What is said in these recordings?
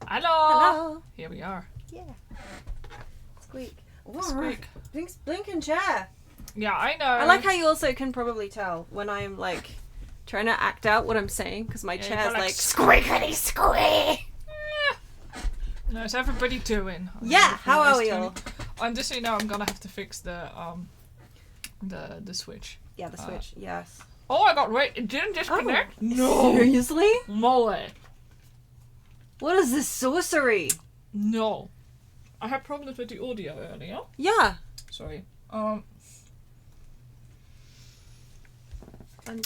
Hello! Hello! Here we are. Yeah. Squeak. Squeak. Blinking chair. Yeah, I know. I like how you also can probably tell when I'm like trying to act out what I'm saying because my Yeah, chair's you're like squeakity squeak. How's everybody doing? Yeah, how are we all? I'm just so you know, I'm gonna have to fix the switch. Yeah, the switch. Yes. Oh, I got it didn't disconnect. Oh, No. seriously? Mole. What is this sorcery? No. I had problems with the audio earlier. Yeah. Sorry.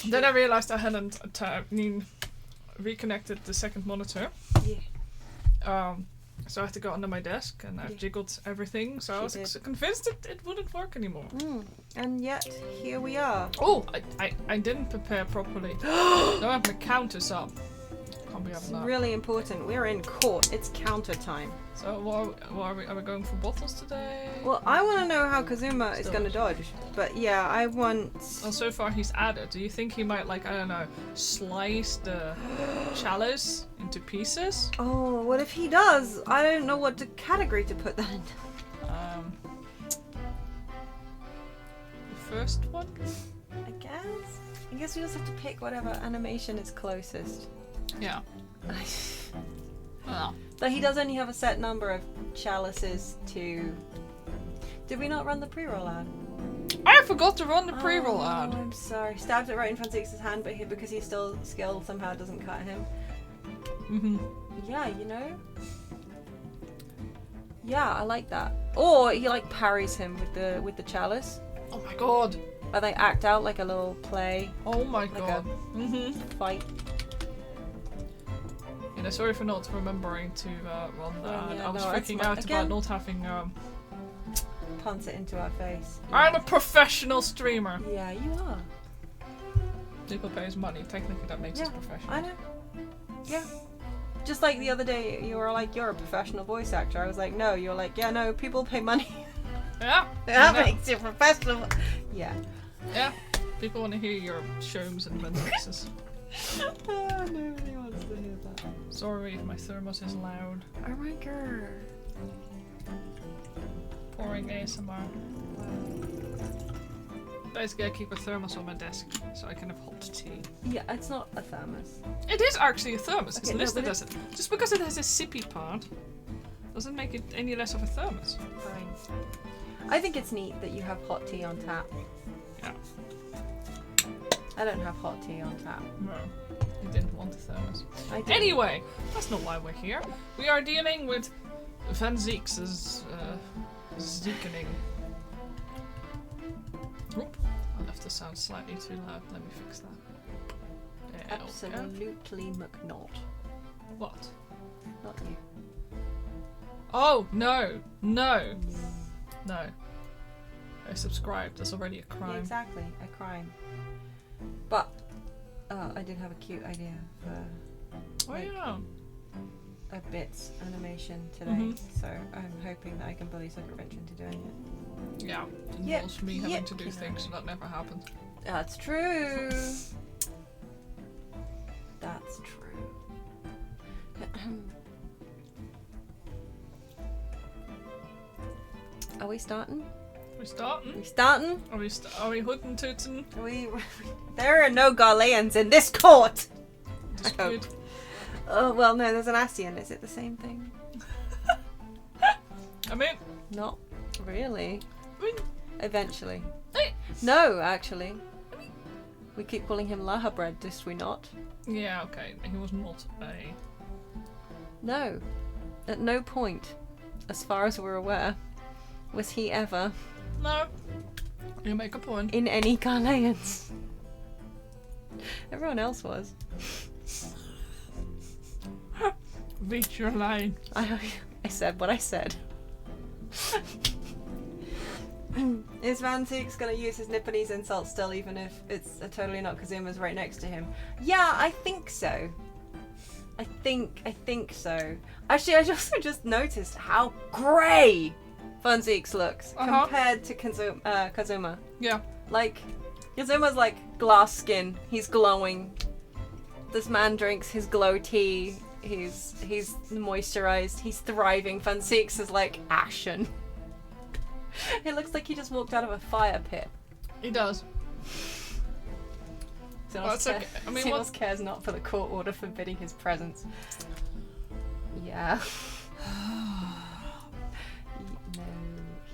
Then I realized I hadn't reconnected the second monitor. Yeah. So I had to go under my desk and I've jiggled everything. So I was convinced it wouldn't work anymore. And yet here we are. Oh, I didn't prepare properly. Don't have my counters up. Can't be having It's that. really important. We're in court. It's counter time. So what are we going for bottles today? Well, I want to know how Kazuma is going to dodge. But yeah, I want... Well, so far he's added. Do you think he might, like, I don't know, slice the chalice into pieces? Oh, what if he does? I don't know what category to put that in. The first one? I guess we just have to pick whatever animation is closest. Yeah. Oh. But he does only have a set number of chalices to... Did we not run the pre-roll ad? I forgot to run the pre-roll ad. I'm sorry. Stabbed it right in Francis's hand, but because he's still skilled, somehow it doesn't cut him. Yeah, you know? Yeah, I like that. Or he like parries him with the chalice. Oh my god. Or they act out like a little play. Oh my like god. Fight. You know, sorry for not remembering to run the ad. I was freaking out about not having Punts it into our face. I'm a professional streamer. Yeah, you are. People pay us money. Technically, that makes us professional. I know. Yeah. Just like the other day, you were like, you're a professional voice actor. I was like, no. You're like, yeah, no, people pay money. Yeah. That makes you professional. Yeah. Yeah. People want to hear your shows and voices. Nobody wants to hear that. Sorry if my thermos is loud. Oh my god. Pouring ASMR. Basically, I keep a thermos on my desk so I can have hot tea. Yeah, it's not a thermos. It is actually a thermos. It's Okay, listed as it. Just because it has a sippy part doesn't make it any less of a thermos. Fine. I think it's neat that you have hot tea on tap. Yeah. I don't have hot tea on tap. No. You didn't want a thermos. I did. Anyway, that's not why we're here. We are dealing with Van Ziek's Ziekening. Oop. I left the sound slightly too loud. Let me fix that. There we go. Absolutely McNaught. What? Not you. Oh, no. No. No. I subscribed. That's already a crime. Yeah, exactly. A crime. But, I did have a cute idea for a bits animation today. So I'm hoping that I can bully Socketwrench into doing it. Yeah. It involves me having to do things, so that never happens. That's true. That's true. Are we starting? We starting? We starting? Are we hootin' tootin'? There are no Ghanaians in this court! Dispute. Oh, well, no, there's an Asian. Is it the same thing? I mean... Not really. I mean... Eventually. No, actually. We keep calling him Laha Bread, did we not? Yeah, okay. He was not a... No. At no point, as far as we're aware, was he ever... No. You make a point. In any Ghanaians. Everyone else was. Reach your line. I said what I said. Is Van Ziek's gonna use his Nipponese insult still, even if it's totally not Kazuma's right next to him? Yeah, I think so. I think so. Actually, I just noticed how grey Van Ziek's looks compared to Kazuma. Yeah. Like, Kazuma's like glass skin. He's glowing. This man drinks his glow tea He's moisturized. He's thriving. Van Six is like ashen. It looks like he just walked out of a fire pit. He does. Xenos okay. I mean, Xenos cares not for the court order forbidding his presence. Yeah. No,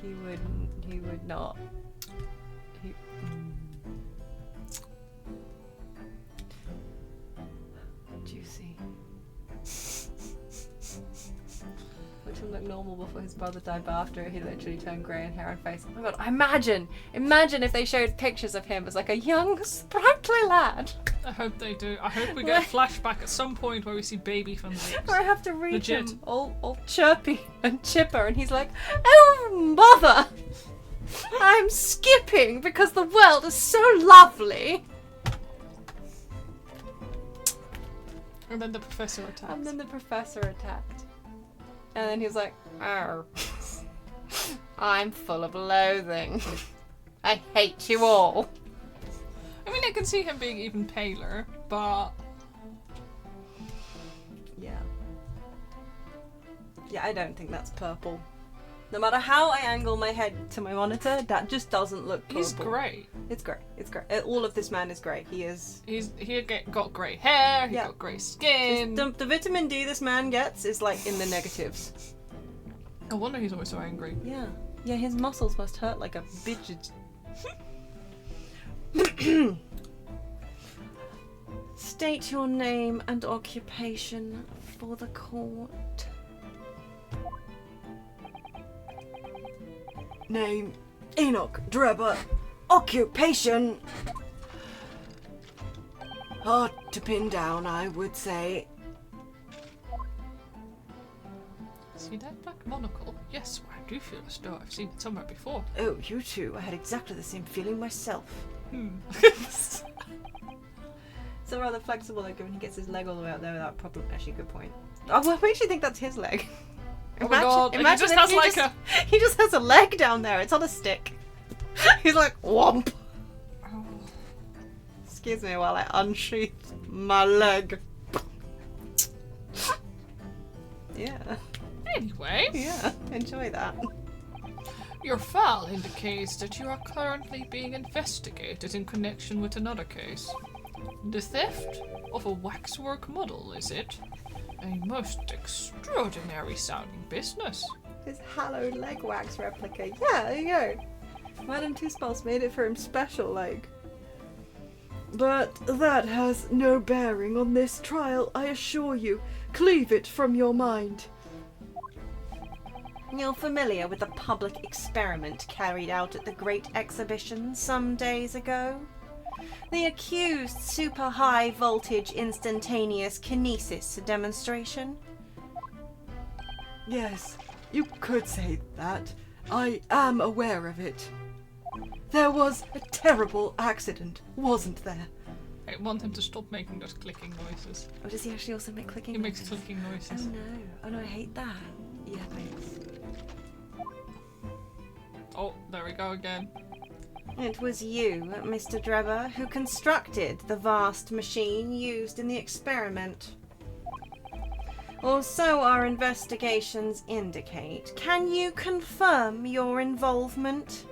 he wouldn't. He would not. Juicy. Which him look normal before his brother died, but after he literally turned grey in hair and face. Oh my god, imagine if they showed pictures of him as like a young, sprightly lad. I hope they do. I hope we get a flashback at some point where we see baby Van Six. Or I have to read Legit. him all chirpy and chipper, and he's like, "Oh mother, I'm skipping because the world is so lovely." And then the professor attacked. And then the professor attacked. And then he was like, "Oh, I'm full of loathing. I hate you all." I mean, I can see him being even paler, but... Yeah. Yeah, I don't think that's purple. No matter how I angle my head to my monitor, that just doesn't look purple. He's grey. It's grey. It's grey. All of this man is grey. He is... got grey hair, he Yeah. got grey skin. The vitamin D this man gets is like in the negatives. No wonder he's always so angry. Yeah. Yeah, his muscles must hurt like a bitch. State your name and occupation for the court. Name, Enoch Drebber. Occupation. Hard to pin down, I would say. See that black monocle? Yes, I do feel as though I've seen it somewhere before. Oh, you too. I had exactly the same feeling myself. So rather flexible, like when he gets his leg all the way out there without problem. Actually, good point. Oh, what makes you think that's his leg? Oh my god, he just if has he like just- He just has a leg down there. It's on a stick. He's like, whomp. Oh. Excuse me while I unsheath my leg. Yeah. Anyway, Yeah. Enjoy that. your file indicates that you are currently being investigated in connection with another case. The theft of a waxwork model, is it? A most extraordinary sounding business. His hallowed leg wax replica. Yeah, there you go. Madame Tussauds made it for him special, like. But that has no bearing on this trial, I assure you. Cleave it from your mind. You're familiar with the public experiment carried out at the Great Exhibition some days ago? The accused super high voltage instantaneous kinesis demonstration? Yes, you could say that. I am aware of it. There was a terrible accident, wasn't there? I want him to stop making those clicking noises. Oh, does he actually also make clicking He makes noises? clicking Oh noises. no. Oh no, I hate that. Yeah, thanks. Oh, there we go again. It was you, Mr. Drebber, who constructed the vast machine used in the experiment. Or so our investigations indicate. Can you confirm your involvement?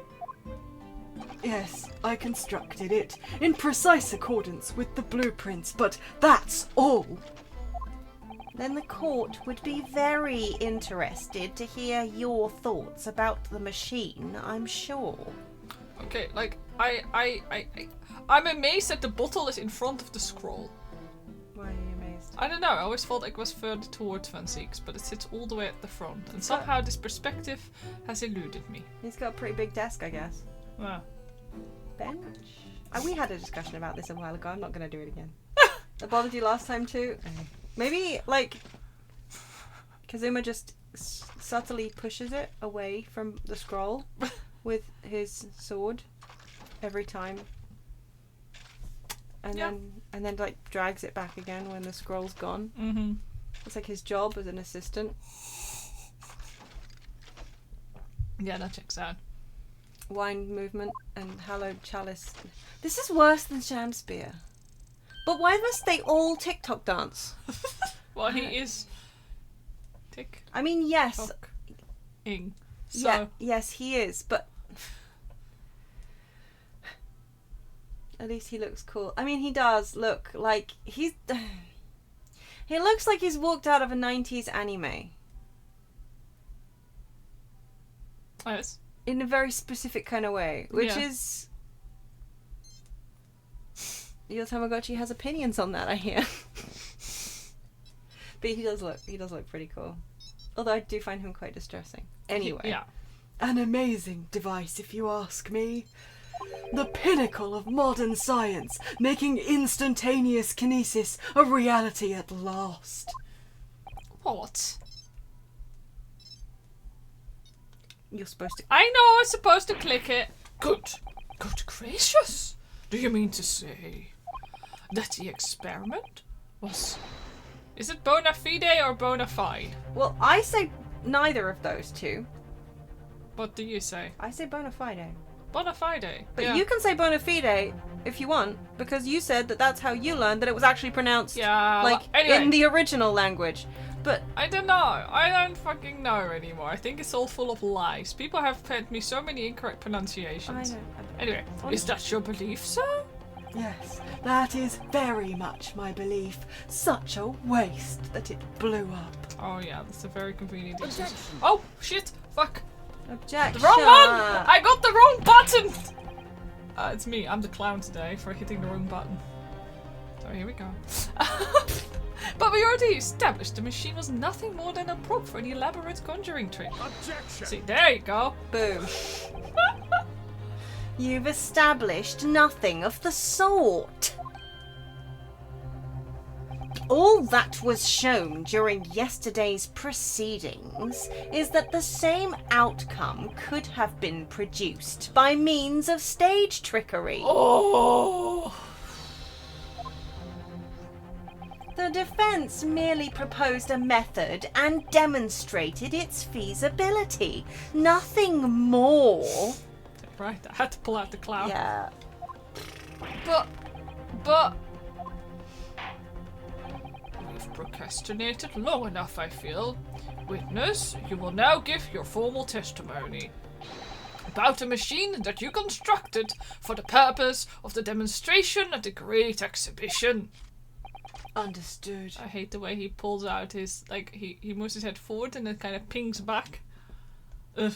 Yes, I constructed it in precise accordance with the blueprints, but that's all. Then the court would be very interested to hear your thoughts about the machine, I'm sure. Okay, like, I'm amazed that the bottle is in front of the scroll. Why are you amazed? I don't know, I always thought it was further towards Van Six, but it sits all the way at the front, and somehow this perspective has eluded me. He's got a pretty big desk, I guess. Ah. Bench? We had a discussion about this a while ago. I'm not going to do it again. That bothered you last time too? Maybe, like, Kazuma just subtly pushes it away from the scroll with his sword every time. And then like drags it back again when the scroll's gone. Mm-hmm. It's like his job as an assistant. Yeah, that checks out. Wine movement and hallowed chalice. This is worse than Sham Spear. But why must they all TikTok dance? Well, he is tick. I mean, yes. Tock-ing. So Yeah, yes, he is, but at least he looks cool. I mean, he does look like he's... He looks like he's walked out of a 90s anime. yes. In a very specific kind of way, which Yeah. is... Your Tamagotchi has opinions on that, I hear. But he does look pretty cool. Although I do find him quite distressing. Anyway. Yeah. An amazing device, if you ask me. The pinnacle of modern science, making instantaneous kinesis a reality at last. What? You're supposed to... I know I was supposed to click it. Good gracious. Do you mean to say that the experiment was... Is it bona fide or bona fide? Well, I say neither of those two. What do you say? I say bona fide. Bona fide. But yeah. you can say bona fide if you want, because you said that that's how you learned that it was actually pronounced Yeah. Anyway. in the original language. But I don't know. I don't fucking know anymore. I think it's all full of lies. People have fed me so many incorrect pronunciations. I know. Anyway, is that your belief, sir? Yes, that is very much my belief. Such a waste that it blew up. Oh yeah, that's a very convenient excuse. Oh shit! Fuck! Objection. The wrong one! I got the wrong button! It's me. I'm the clown today for hitting the wrong button. So here we go. But we already established the machine was nothing more than a prop for the elaborate conjuring trick. Objection. See, there you go. Boom. You've established nothing of the sort. All that was shown during yesterday's proceedings is that the same outcome could have been produced by means of stage trickery. Oh! The defense merely proposed a method and demonstrated its feasibility. Nothing more. Right, I had to pull out the clown. Yeah. But... We've procrastinated long enough, I feel. Witness, you will now give your formal testimony about a machine that you constructed for the purpose of the demonstration at the Great Exhibition. Understood. I hate the way he pulls out his, like, he moves his head forward and then kind of pings back. Ugh.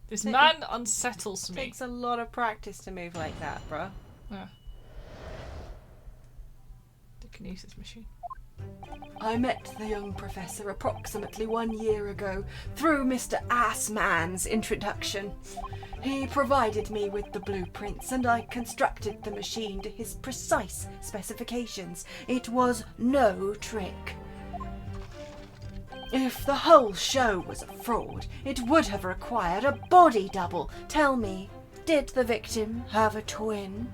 This man unsettles me. Takes a lot of practice to move like that, bruh. Yeah. The kinesis machine. I met the young professor approximately 1 year ago through Mr. Assman's introduction. He provided me with the blueprints and I constructed the machine to his precise specifications. It was no trick. If the whole show was a fraud, it would have required a body double. Tell me, did the victim have a twin?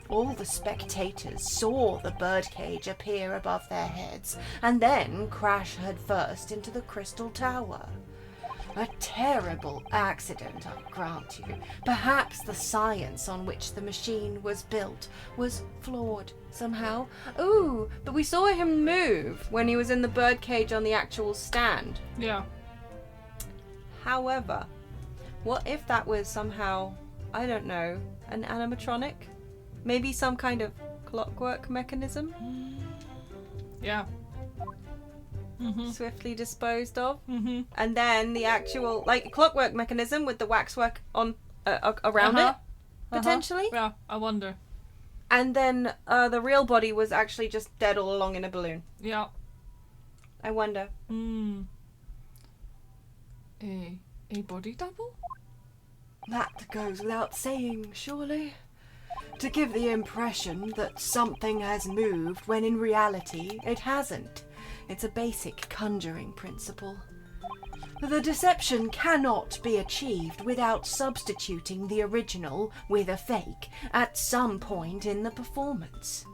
All the spectators saw the birdcage appear above their heads and then crash headfirst into the crystal tower. A terrible accident, I grant you. Perhaps the science on which the machine was built was flawed somehow. Ooh, but we saw him move when he was in the birdcage on the actual stand. Yeah. However, what if that was somehow, I don't know, an animatronic? Maybe some kind of clockwork mechanism? Yeah. Mm-hmm. Swiftly disposed of? Mm-hmm. And then the actual, like, clockwork mechanism with the waxwork on around it, potentially? Yeah, I wonder. And then the real body was actually just dead all along in a balloon. Yeah. I wonder. A body double? That goes without saying, surely. To give the impression that something has moved when in reality it hasn't. It's a basic conjuring principle. The deception cannot be achieved without substituting the original with a fake at some point in the performance.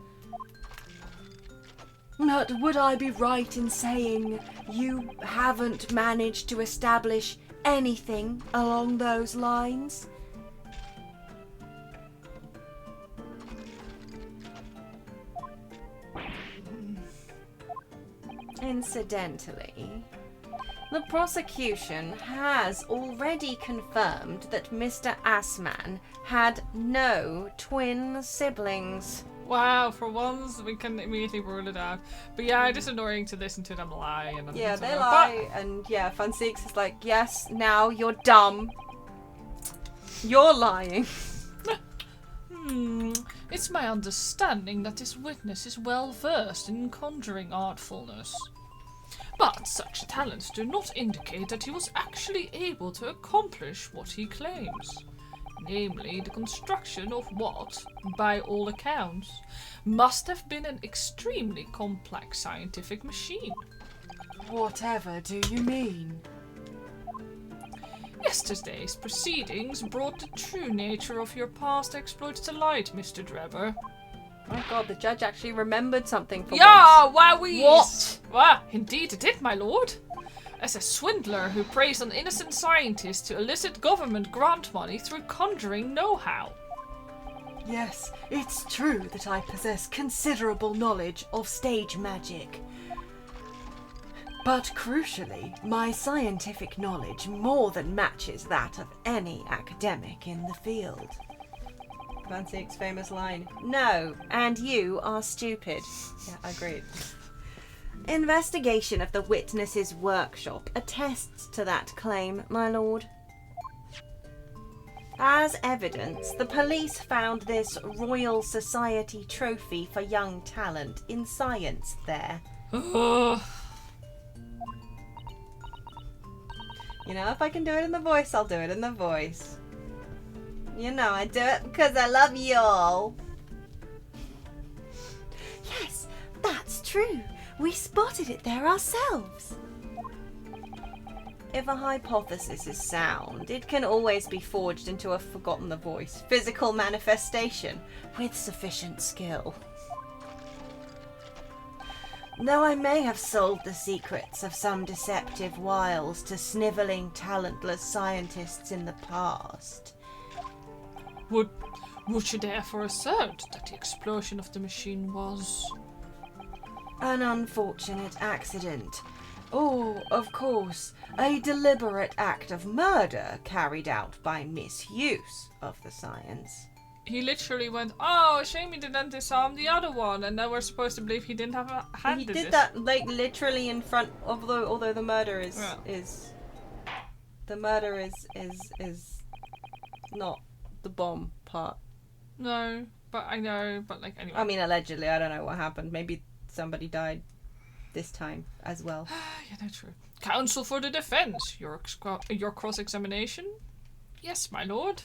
But would I be right in saying you haven't managed to establish anything along those lines? Incidentally, the prosecution has already confirmed that Mr. Assman had no twin siblings. Wow, for once we can immediately rule it out. But yeah, it is annoying to listen to them lie. And Yeah, they lie, and yeah, Funseeks is like, yes, now you're dumb. You're lying. It's my understanding that this witness is well versed in conjuring artfulness. But such talents do not indicate that he was actually able to accomplish what he claims. Namely, the construction of what, by all accounts, must have been an extremely complex scientific machine. Whatever do you mean? Yesterday's proceedings brought the true nature of your past exploits to light, Mr. Drebber. My god, the judge actually remembered something for Yeah, once. wowies! What? Well, indeed it did, my lord. As a swindler who preys on innocent scientists to elicit government grant money through conjuring know-how. Yes, it's true that I possess considerable knowledge of stage magic. But crucially, my scientific knowledge more than matches that of any academic in the field. Funseek's famous line, "No, and you are stupid." Yeah, agreed. Investigation of the witness's workshop attests to that claim, my lord. As evidence, the police found this Royal Society trophy for young talent in science there. You know, if I can do it in the voice, I'll do it in the voice. You know, I do it because I love y'all. Yes, that's true. We spotted it there ourselves. If a hypothesis is sound, it can always be forged into a forgotten the voice, physical manifestation with sufficient skill. Though I may have sold the secrets of some deceptive wiles to snivelling, talentless scientists in the past. Would you therefore assert that the explosion of the machine was... an unfortunate accident? Or, of course, a deliberate act of murder carried out by misuse of the science. He literally went, "Oh, shame he didn't disarm the other one," and now we're supposed to believe he didn't have a hand He in did this. that, like, literally in front, although the murder is not the bomb part. No, but I know, but like, anyway. I mean, allegedly, I don't know what happened. Maybe somebody died this time as well. Yeah, that's true. Counsel for the defense. Your cross-examination? Yes, my lord.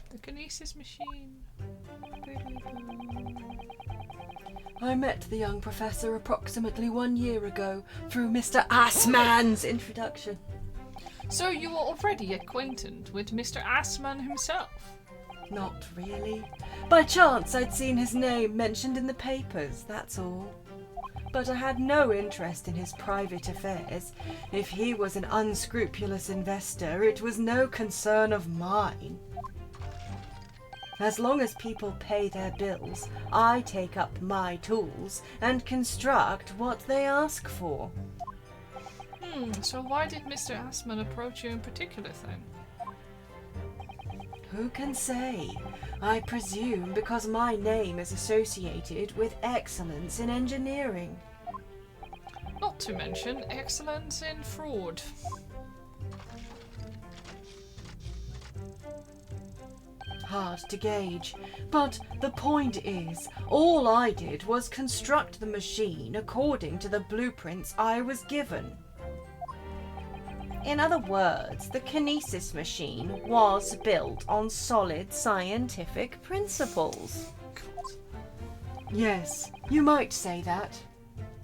The kinesis machine. I met the young professor approximately 1 year ago through Mr. Assman's introduction. So you were already acquainted with Mr. Assman himself? Not really. By chance, I'd seen his name mentioned in the papers, that's all. But I had no interest in his private affairs. If he was an unscrupulous investor, it was no concern of mine. As long as people pay their bills, I take up my tools and construct what they ask for. So why did Mr. Assman approach you in particular then? Who can say? I presume because my name is associated with excellence in engineering. Not to mention excellence in fraud. Hard to gauge, but the point is, all I did was construct the machine according to the blueprints I was given. In other words, the kinesis machine was built on solid scientific principles. Yes, you might say that.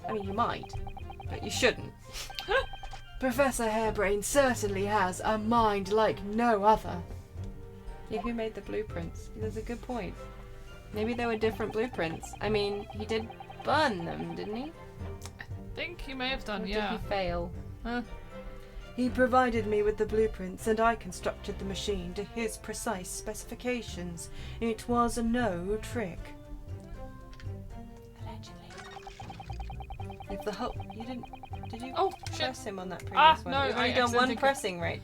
I mean, you might, but you shouldn't. Professor Hairbrain certainly has a mind like no other. Yeah, who made the blueprints? That's a good point. Maybe there were different blueprints. I mean, he did burn them, didn't he? I think he may have done, Or yeah. did he fail? Huh? He provided me with the blueprints and I constructed the machine to his precise specifications. It was no trick. Allegedly. If the whole... You didn't... Did you press him on that previous one? No, You've I only done one accidentally pressing, right?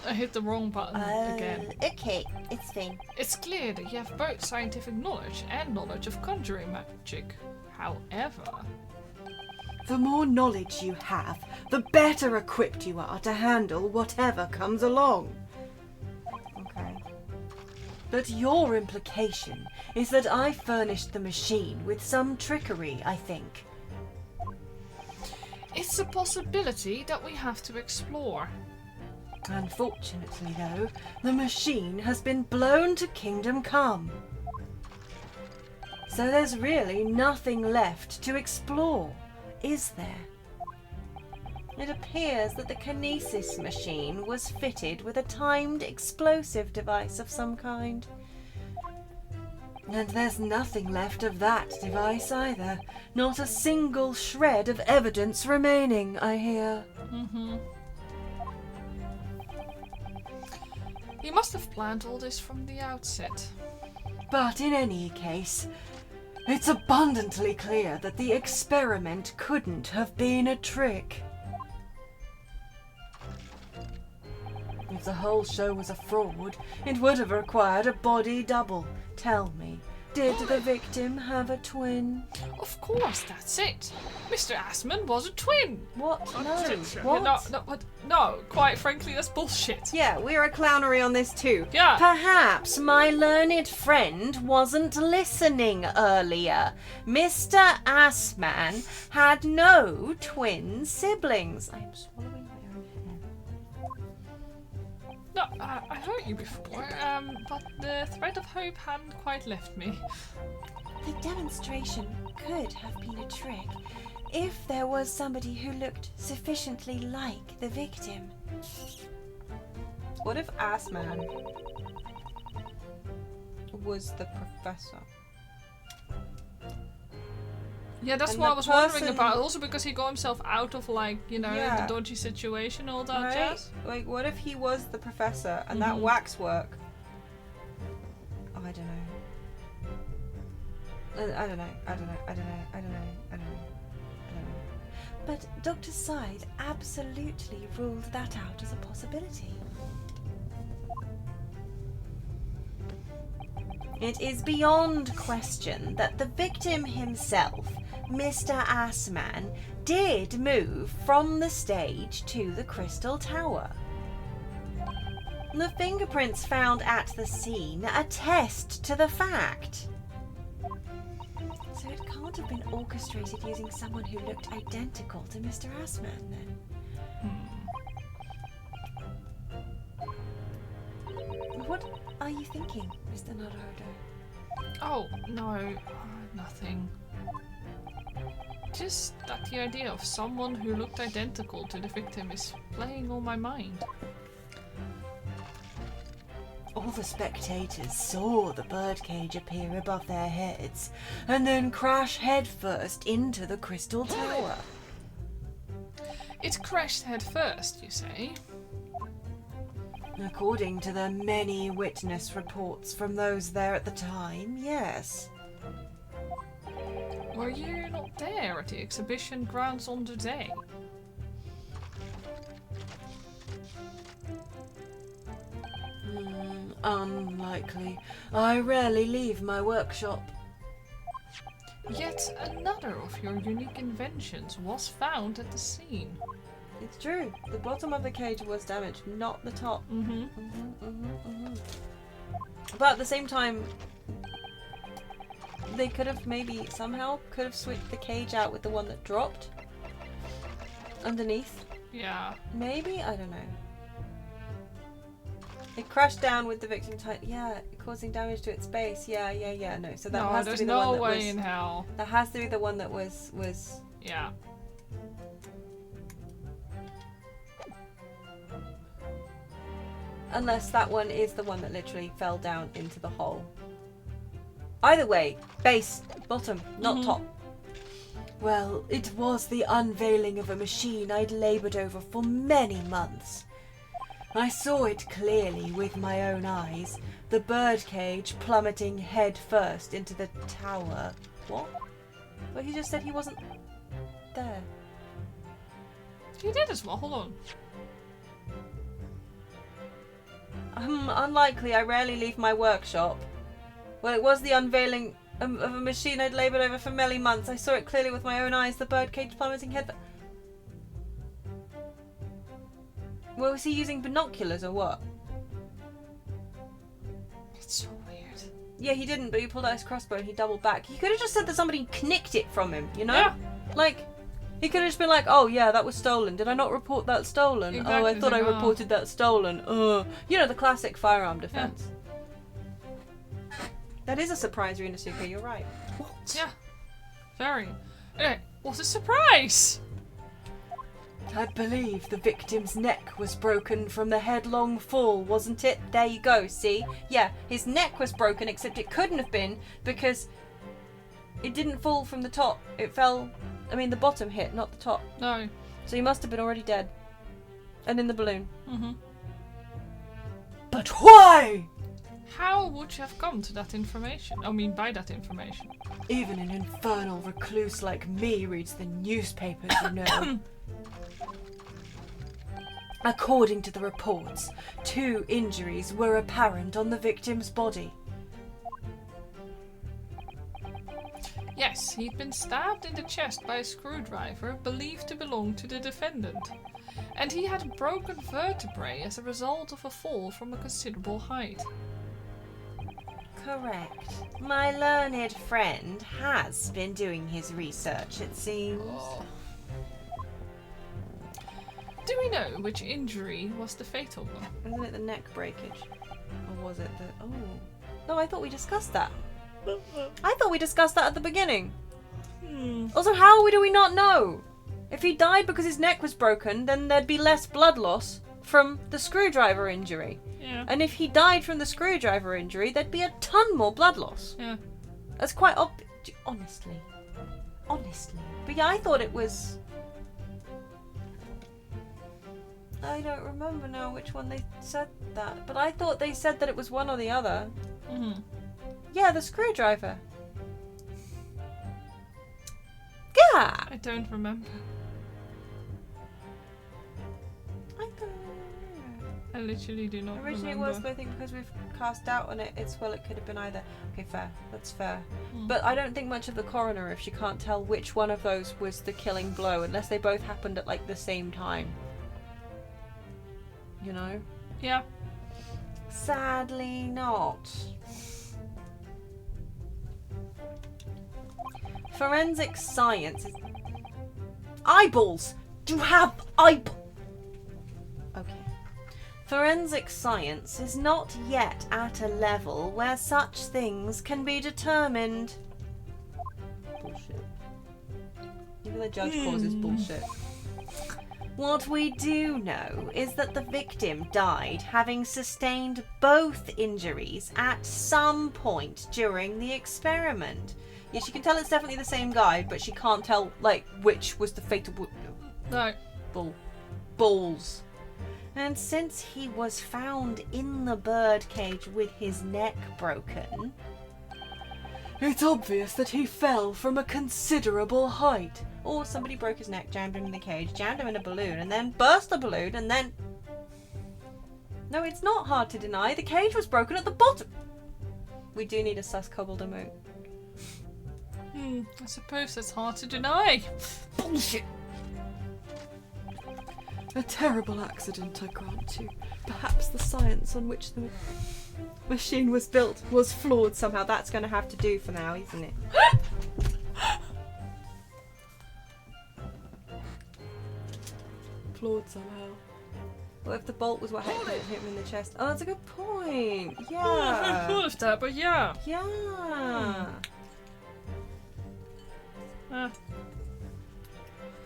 I hit the wrong button again. Okay, it's fine. It's clear that you have both scientific knowledge and knowledge of conjuring magic. However... The more knowledge you have, the better equipped you are to handle whatever comes along. Okay. But your implication is that I furnished the machine with some trickery, I think. It's a possibility that we have to explore. Unfortunately, though, the machine has been blown to Kingdom Come. So there's really nothing left to explore, is there? It appears that the kinesis machine was fitted with a timed explosive device of some kind. And there's nothing left of that device either. Not a single shred of evidence remaining, I hear. Mm-hmm. He must have planned all this from the outset. But in any case, it's abundantly clear that the experiment couldn't have been a trick. If the whole show was a fraud, it would have required a body double. Tell me, did the victim have a twin? Of course, that's it. Mr. Assman was a twin. What? No. What? No, quite frankly, that's bullshit. Yeah, we're a clownery on this too. Yeah. Perhaps my learned friend wasn't listening earlier. Mr. Assman had no twin siblings. I am swallowing my own hair. No, I heard you before, but the thread of hope hadn't quite left me. The demonstration could have been a trick if there was somebody who looked sufficiently like the victim. What if Assman was the professor? Yeah, that's And what the I was wondering person- about. Also because he got himself out of, like, you know, Yeah. the dodgy situation, all that Right? jazz. Like, what if he was the professor and that waxwork? Oh, I don't know. I don't know. But Dr. Side absolutely ruled that out as a possibility. It is beyond question that the victim himself, Mr. Assman, did move from the stage to the Crystal Tower. The fingerprints found at the scene attest to the fact. So it can't have been orchestrated using someone who looked identical to Mr. Assman, then. What are you thinking, Mr. Naruto? Oh, no, nothing. Just that the idea of someone who looked identical to the victim is playing on my mind. All the spectators saw the birdcage appear above their heads and then crash headfirst into the Crystal Tower. It crashed head first, you say? According to the many witness reports from those there at the time, yes. Were you not there at the exhibition grounds on the day? Unlikely. I rarely leave my workshop. Yet another of your unique inventions was found at the scene. It's true. The bottom of the cage was damaged, not the top. But at the same time, they could have maybe somehow could have switched the cage out with the one that dropped underneath. Yeah. Maybe? I don't know. It crashed down with the victim causing damage to its base. Yeah. No, so that has to there's be the no one that way was. in hell. That has to be the one that was. Yeah. Unless that one is the one that literally fell down into the hole. Either way, base, bottom, not top. Well, it was the unveiling of a machine I'd laboured over for many months. I saw it clearly with my own eyes, the birdcage plummeting head first into the tower. What? Well, he just said he wasn't there. He did as well. Hold on. Unlikely. I rarely leave my workshop. Well, it was the unveiling of a machine I'd laboured over for many months. I saw it clearly with my own eyes, the birdcage plummeting head. Well, was he using binoculars or what? It's so weird. Yeah, he didn't, but he pulled out his crossbow and he doubled back. He could have just said that somebody nicked it from him, you know? Yeah. Like, he could have just been like, oh yeah, that was stolen. Did I not report that stolen? Exactly. Oh, I thought I Like, reported that stolen. You know, the classic firearm defense. That is a surprise, Rinasuke, you're right. What? Yeah. Very. Okay, what a surprise! I believe the victim's neck was broken from the headlong fall, wasn't it? There you go, see? Yeah, his neck was broken, except it couldn't have been because it didn't fall from the top. It fell, I mean, the bottom hit, not the top. No. So he must have been already dead. And in the balloon. Mm-hmm. But why? How would you have come to that information? I mean, by that information. Even an infernal recluse like me reads the newspapers, you know. According to the reports, 2 injuries were apparent on the victim's body. Yes, he'd been stabbed in the chest by a screwdriver believed to belong to the defendant. And he had broken vertebrae as a result of a fall from a considerable height. Correct. My learned friend has been doing his research, it seems. Do we know which injury was the fatal one? Wasn't it the neck breakage? Or was it the... Oh. No, I thought we discussed that. I thought we discussed that at the beginning. Also, how do we not know? If he died because his neck was broken, then there'd be less blood loss from the screwdriver injury. Yeah. And if he died from the screwdriver injury, there'd be a ton more blood loss. Yeah. That's quite honestly. But yeah, I thought it was... I don't remember now which one they said that, but I thought they said that it was one or the other. Mm-hmm. Yeah, the screwdriver. Yeah! I don't remember. I don't know. I literally do not Originally remember. it was, but I think because we've cast doubt on it, it could have been either. Okay, fair. That's fair. Mm. But I don't think much of the coroner if she can't tell which one of those was the killing blow, unless they both happened at like the same time. You know? Yeah. Sadly not. Forensic science is... Eyeballs! You have eyeballs! Okay. Forensic science is not yet at a level where such things can be determined. Bullshit. Even the judge calls this bullshit. What we do know is that the victim died having sustained both injuries at some point during the experiment. Yeah, she can tell it's definitely the same guy, but she can't tell, like, which was the fatal... No. Balls. And since he was found in the birdcage with his neck broken... It's obvious that he fell from a considerable height. Or somebody broke his neck, jammed him in the cage, jammed him in a balloon, and then burst the balloon, and then... No, it's not hard to deny. The cage was broken at the bottom. We do need a sus cobbled emote. I suppose that's hard to deny. Bullshit. A terrible accident, I grant you. Perhaps the science on which the machine was built was flawed somehow. That's going to have to do for now, isn't it? Flawed somehow. What if the bolt was what hit him in the chest? Oh, that's a good point. Oh, I hadn't Yeah. thought of that, but yeah. Yeah.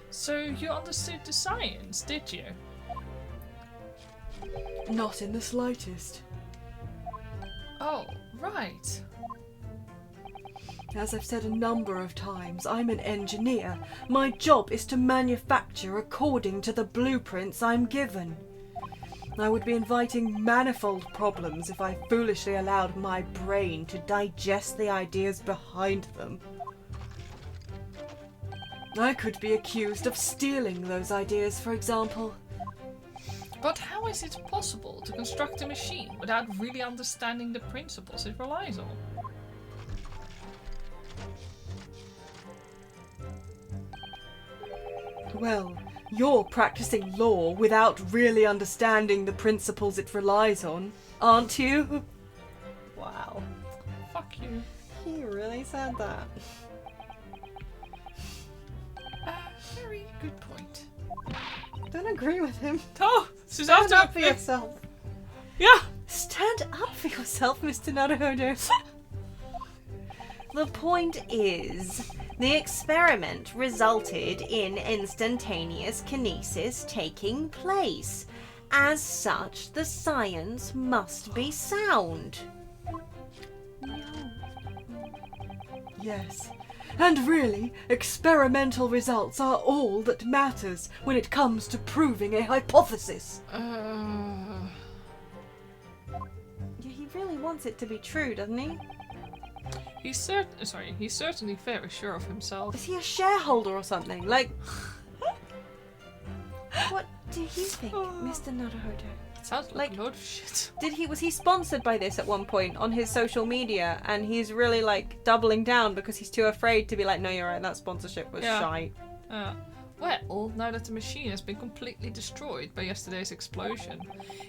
So you understood the science, did you? Not in the slightest. Oh, right. As I've said a number of times, I'm an engineer. My job is to manufacture according to the blueprints I'm given. I would be inviting manifold problems if I foolishly allowed my brain to digest the ideas behind them. I could be accused of stealing those ideas, for example. But how is it possible to construct a machine without really understanding the principles it relies on? Well, you're practicing law without really understanding the principles it relies on, aren't you? Wow. Fuck you. He really said that. Very good point. Don't agree with him. Oh, Stand up for yourself. Yeah. Stand up for yourself, Mr. Naruhodo. The point is, the experiment resulted in instantaneous kinesis taking place. As such, the science must be sound. No. Yes. And really, experimental results are all that matters when it comes to proving a hypothesis. He really wants it to be true, doesn't he? He's certainly very sure of himself. Is he a shareholder or something? Like, what do you think, Mr. Naruhodo? Sounds like a load of shit. Was he sponsored by this at one point on his social media, and he's really like doubling down because he's too afraid to be like, no, you're right, that sponsorship was shite. Well, now that the machine has been completely destroyed by yesterday's explosion,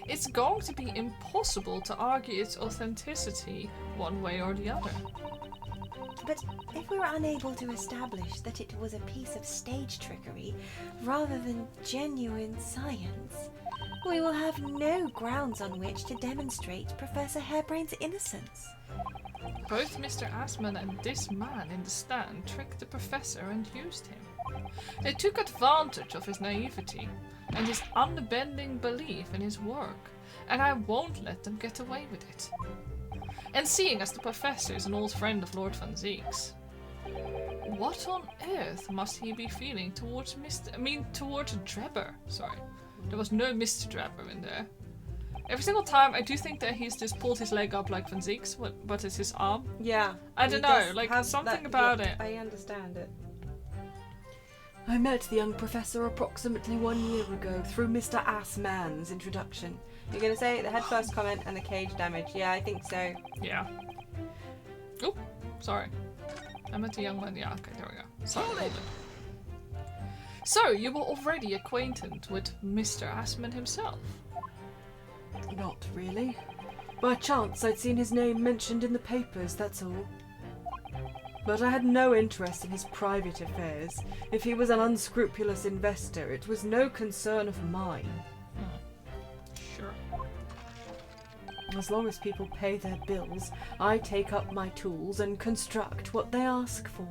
it's going to be impossible to argue its authenticity one way or the other. But if we're unable to establish that it was a piece of stage trickery rather than genuine science, we will have no grounds on which to demonstrate Professor Harebrain's innocence. Both Mr. Assman and this man in the stand tricked the professor and used him. They took advantage of his naivety and his unbending belief in his work, and I won't let them get away with it. And seeing as the professor is an old friend of Lord Van Zeek's, what on earth must he be feeling towards towards Drebber? Sorry, there was no Mr. Drebber in there. Every single time, I do think that he's just pulled his leg up like Van Zeek's, but it's his arm. Yeah. I don't know, like something about it. I understand it. I met the young professor approximately 1 year ago through Mr. Assman's introduction. You're going to say the head first comment and the cage damage. Yeah, I think so. Yeah. Oh, sorry. I met a young man. Yeah, okay, there we go. Sorry, hold it. So, you were already acquainted with Mr. Assman himself? Not really. By chance, I'd seen his name mentioned in the papers, that's all. But I had no interest in his private affairs. If he was an unscrupulous investor, it was no concern of mine. Sure. As long as people pay their bills, I take up my tools and construct what they ask for.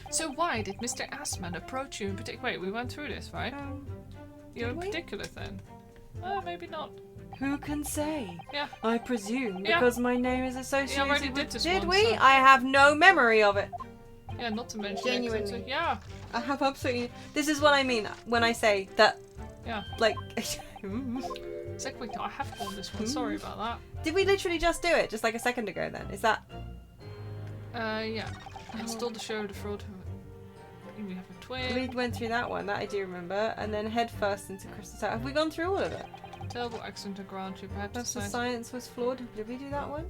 So why did Mr. Assman approach you in particular? Wait, we went through this, right? You in particular then? Maybe not. Who can say? Yeah. I presume because my name is associated I already with... did this Did one, we? so- I have no memory of it. Yeah, not to mention Genuinely. Yeah. I have absolutely... This is what I mean when I say that, Yeah. like... It's like, wait, no, I have done this one. Sorry about that. Did we literally just do it? Just like a second ago then? Is that... Yeah. Install the show, the fraud. We have a twin. We went through that one, that I do remember. And then head first into Crystal Tower. Have we gone through all of it? Terrible accident and ground you. Perhaps Perhaps the the science was flawed. Did we do that one?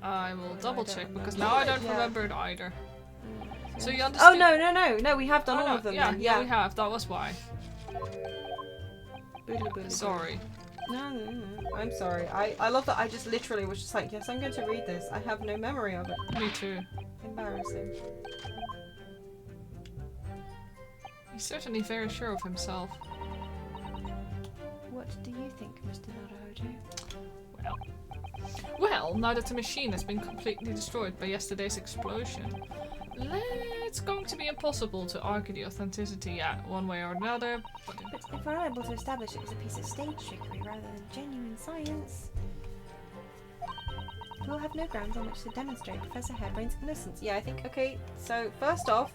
I will double don't check because remember. now I don't Yeah. remember it either. So you Oh, understand? no, we have done all of them Yeah, then. yeah, we have. That was why. Boodly, boodly, Sorry. No. I'm sorry. I love that I just literally was just like, yes, I'm going to read this. I have no memory of it. Me too. Embarrassing. He's certainly very sure of himself. What do you think, Mr. Naruhodo? Well, now that the machine has been completely destroyed by yesterday's explosion, it's going to be impossible to argue the authenticity one way or another. But if we're unable to establish it was a piece of stage trickery rather than genuine science... We'll have no grounds on which to demonstrate Professor Harebrain's innocence. Yeah, I think, okay, so first off,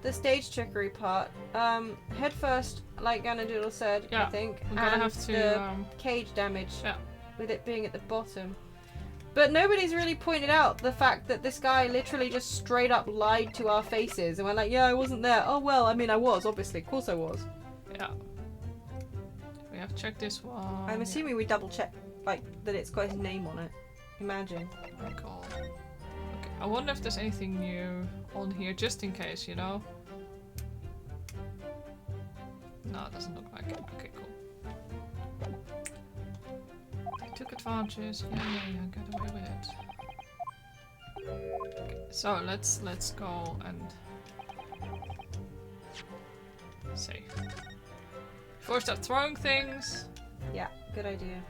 the stage trickery part. Head first, like Ganadoodle said, I think. I'm gonna have to... the cage damage, yeah. with it being at the bottom. But nobody's really pointed out the fact that this guy literally just straight up lied to our faces and we're like, yeah, I wasn't there. Oh, well, I mean, I was, obviously. Of course I was. Yeah. We have to check this one. I'm assuming we double check, like, that it's got his name on it. Imagine. Oh my god. Okay, I wonder if there's anything new on here, just in case, you know? No, it doesn't look like it. Okay, cool. They took advantage. Yeah, get away with it. Okay, so let's go and save. Before we start throwing things. Yeah, good idea.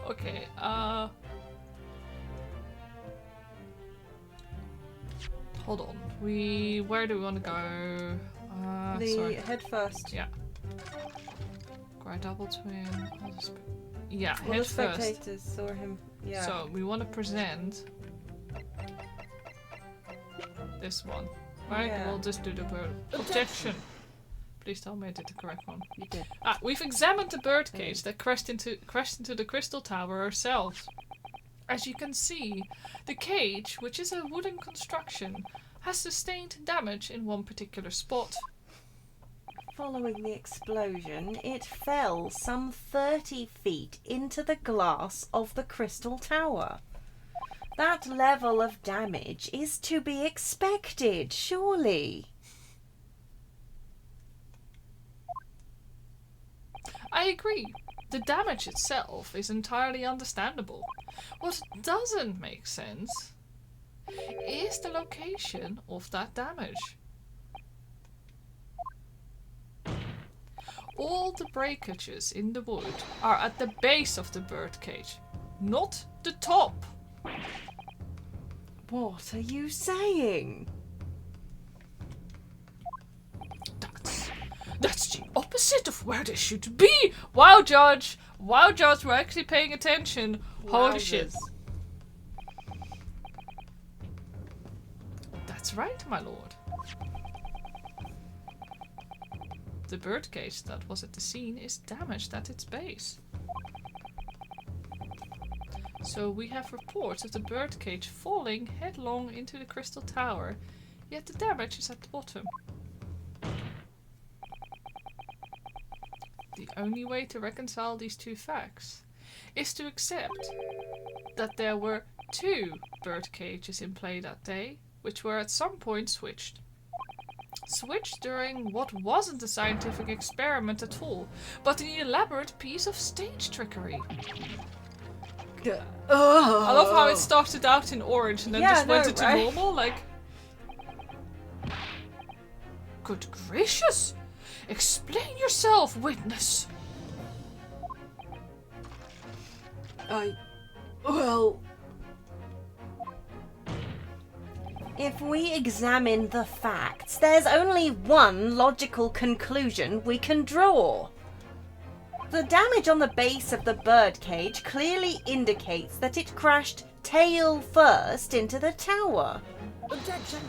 Okay, hold on. Where do we want to go? Sorry. Head first. Yeah. Grey double twin. Yeah, Well, head the first. spectators saw him. Yeah. So we want to present this one, right? Yeah. We'll just do the bird. Objection. Please tell me I did the correct one. You did. We've examined the birdcage that crashed into the crystal tower ourselves. As you can see, the cage, which is a wooden construction, has sustained damage in one particular spot. Following the explosion, it fell some 30 feet into the glass of the crystal tower. That level of damage is to be expected, surely. I agree. The damage itself is entirely understandable. What doesn't make sense is the location of that damage. All the breakages in the wood are at the base of the birdcage, not the top. What are you saying? That's the opposite of where they should be! Wow, Judge! Wow, Judge, we're actually paying attention. Holy shit. That's right, my lord. The birdcage that was at the scene is damaged at its base. So we have reports of the birdcage falling headlong into the crystal tower, yet the damage is at the bottom. The only way to reconcile these two facts is to accept that there were two bird cages in play that day, which were at some point switched. Switched during what wasn't a scientific experiment at all, but an elaborate piece of stage trickery. I love how it started out in orange and then just went into normal, like... Good gracious! Explain yourself, witness! Well... If we examine the facts, there's only one logical conclusion we can draw. The damage on the base of the birdcage clearly indicates that it crashed tail first into the tower. Objection.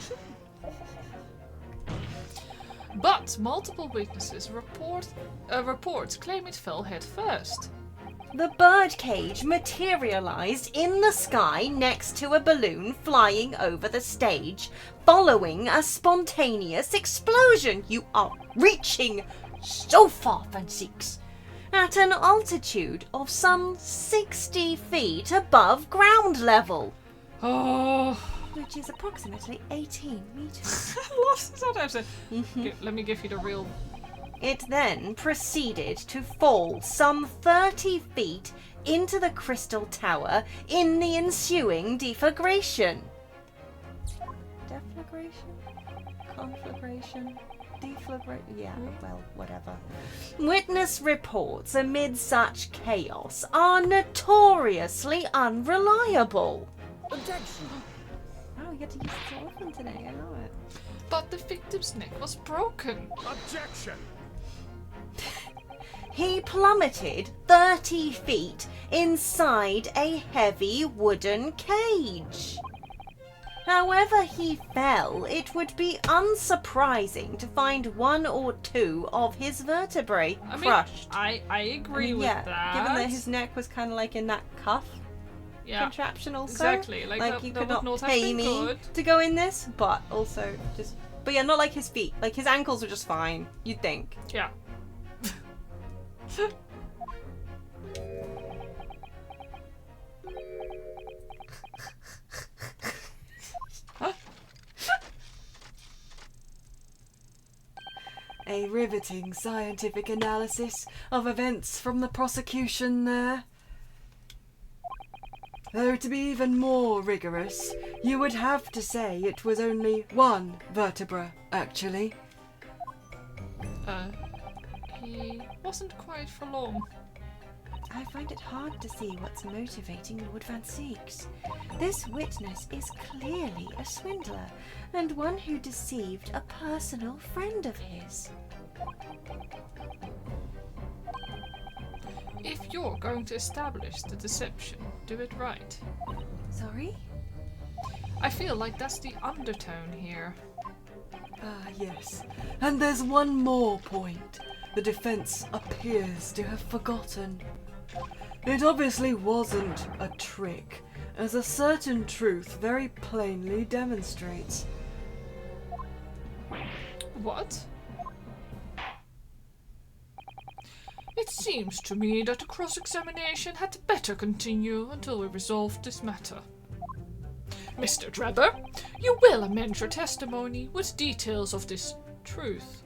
But multiple witnesses reports claim it fell head first. The birdcage materialized in the sky next to a balloon flying over the stage, following a spontaneous explosion. You are reaching so far, Van-Six. At an altitude of some 60 feet above ground level. Oh, Which is approximately 18 meters. I lost sometimes. Let me give you the real. It then proceeded to fall some 30 feet into the crystal tower in the ensuing deflagration. Deflagration? Conflagration? Deflagration? Yeah, well, whatever. Witness reports amid such chaos are notoriously unreliable. Objection. Oh, you get to use it so often today, I know it. But the victim's neck was broken. Objection. He plummeted 30 feet inside a heavy wooden cage. However he fell, it would be unsurprising to find one or two of his vertebrae crushed. I agree with that. Given that his neck was kind of like in that cuff contraption also. Exactly. Like you that could would not have pay been me good. to go in this, but also just... But yeah, not like his feet. Like his ankles were just fine, you'd think. Yeah. A riveting scientific analysis of events from the prosecution there. Though to be even more rigorous, you would have to say it was only one vertebra, actually. He wasn't quite for long. I find it hard to see what's motivating Lord Van Seeks. This witness is clearly a swindler, and one who deceived a personal friend of his. If you're going to establish the deception, do it right. Sorry? I feel like that's the undertone here. Ah, yes. And there's one more point the defense appears to have forgotten. It obviously wasn't a trick, as a certain truth very plainly demonstrates. What? It seems to me that the cross-examination had better continue until we resolved this matter. Mr. Drebber, you will amend your testimony with details of this truth.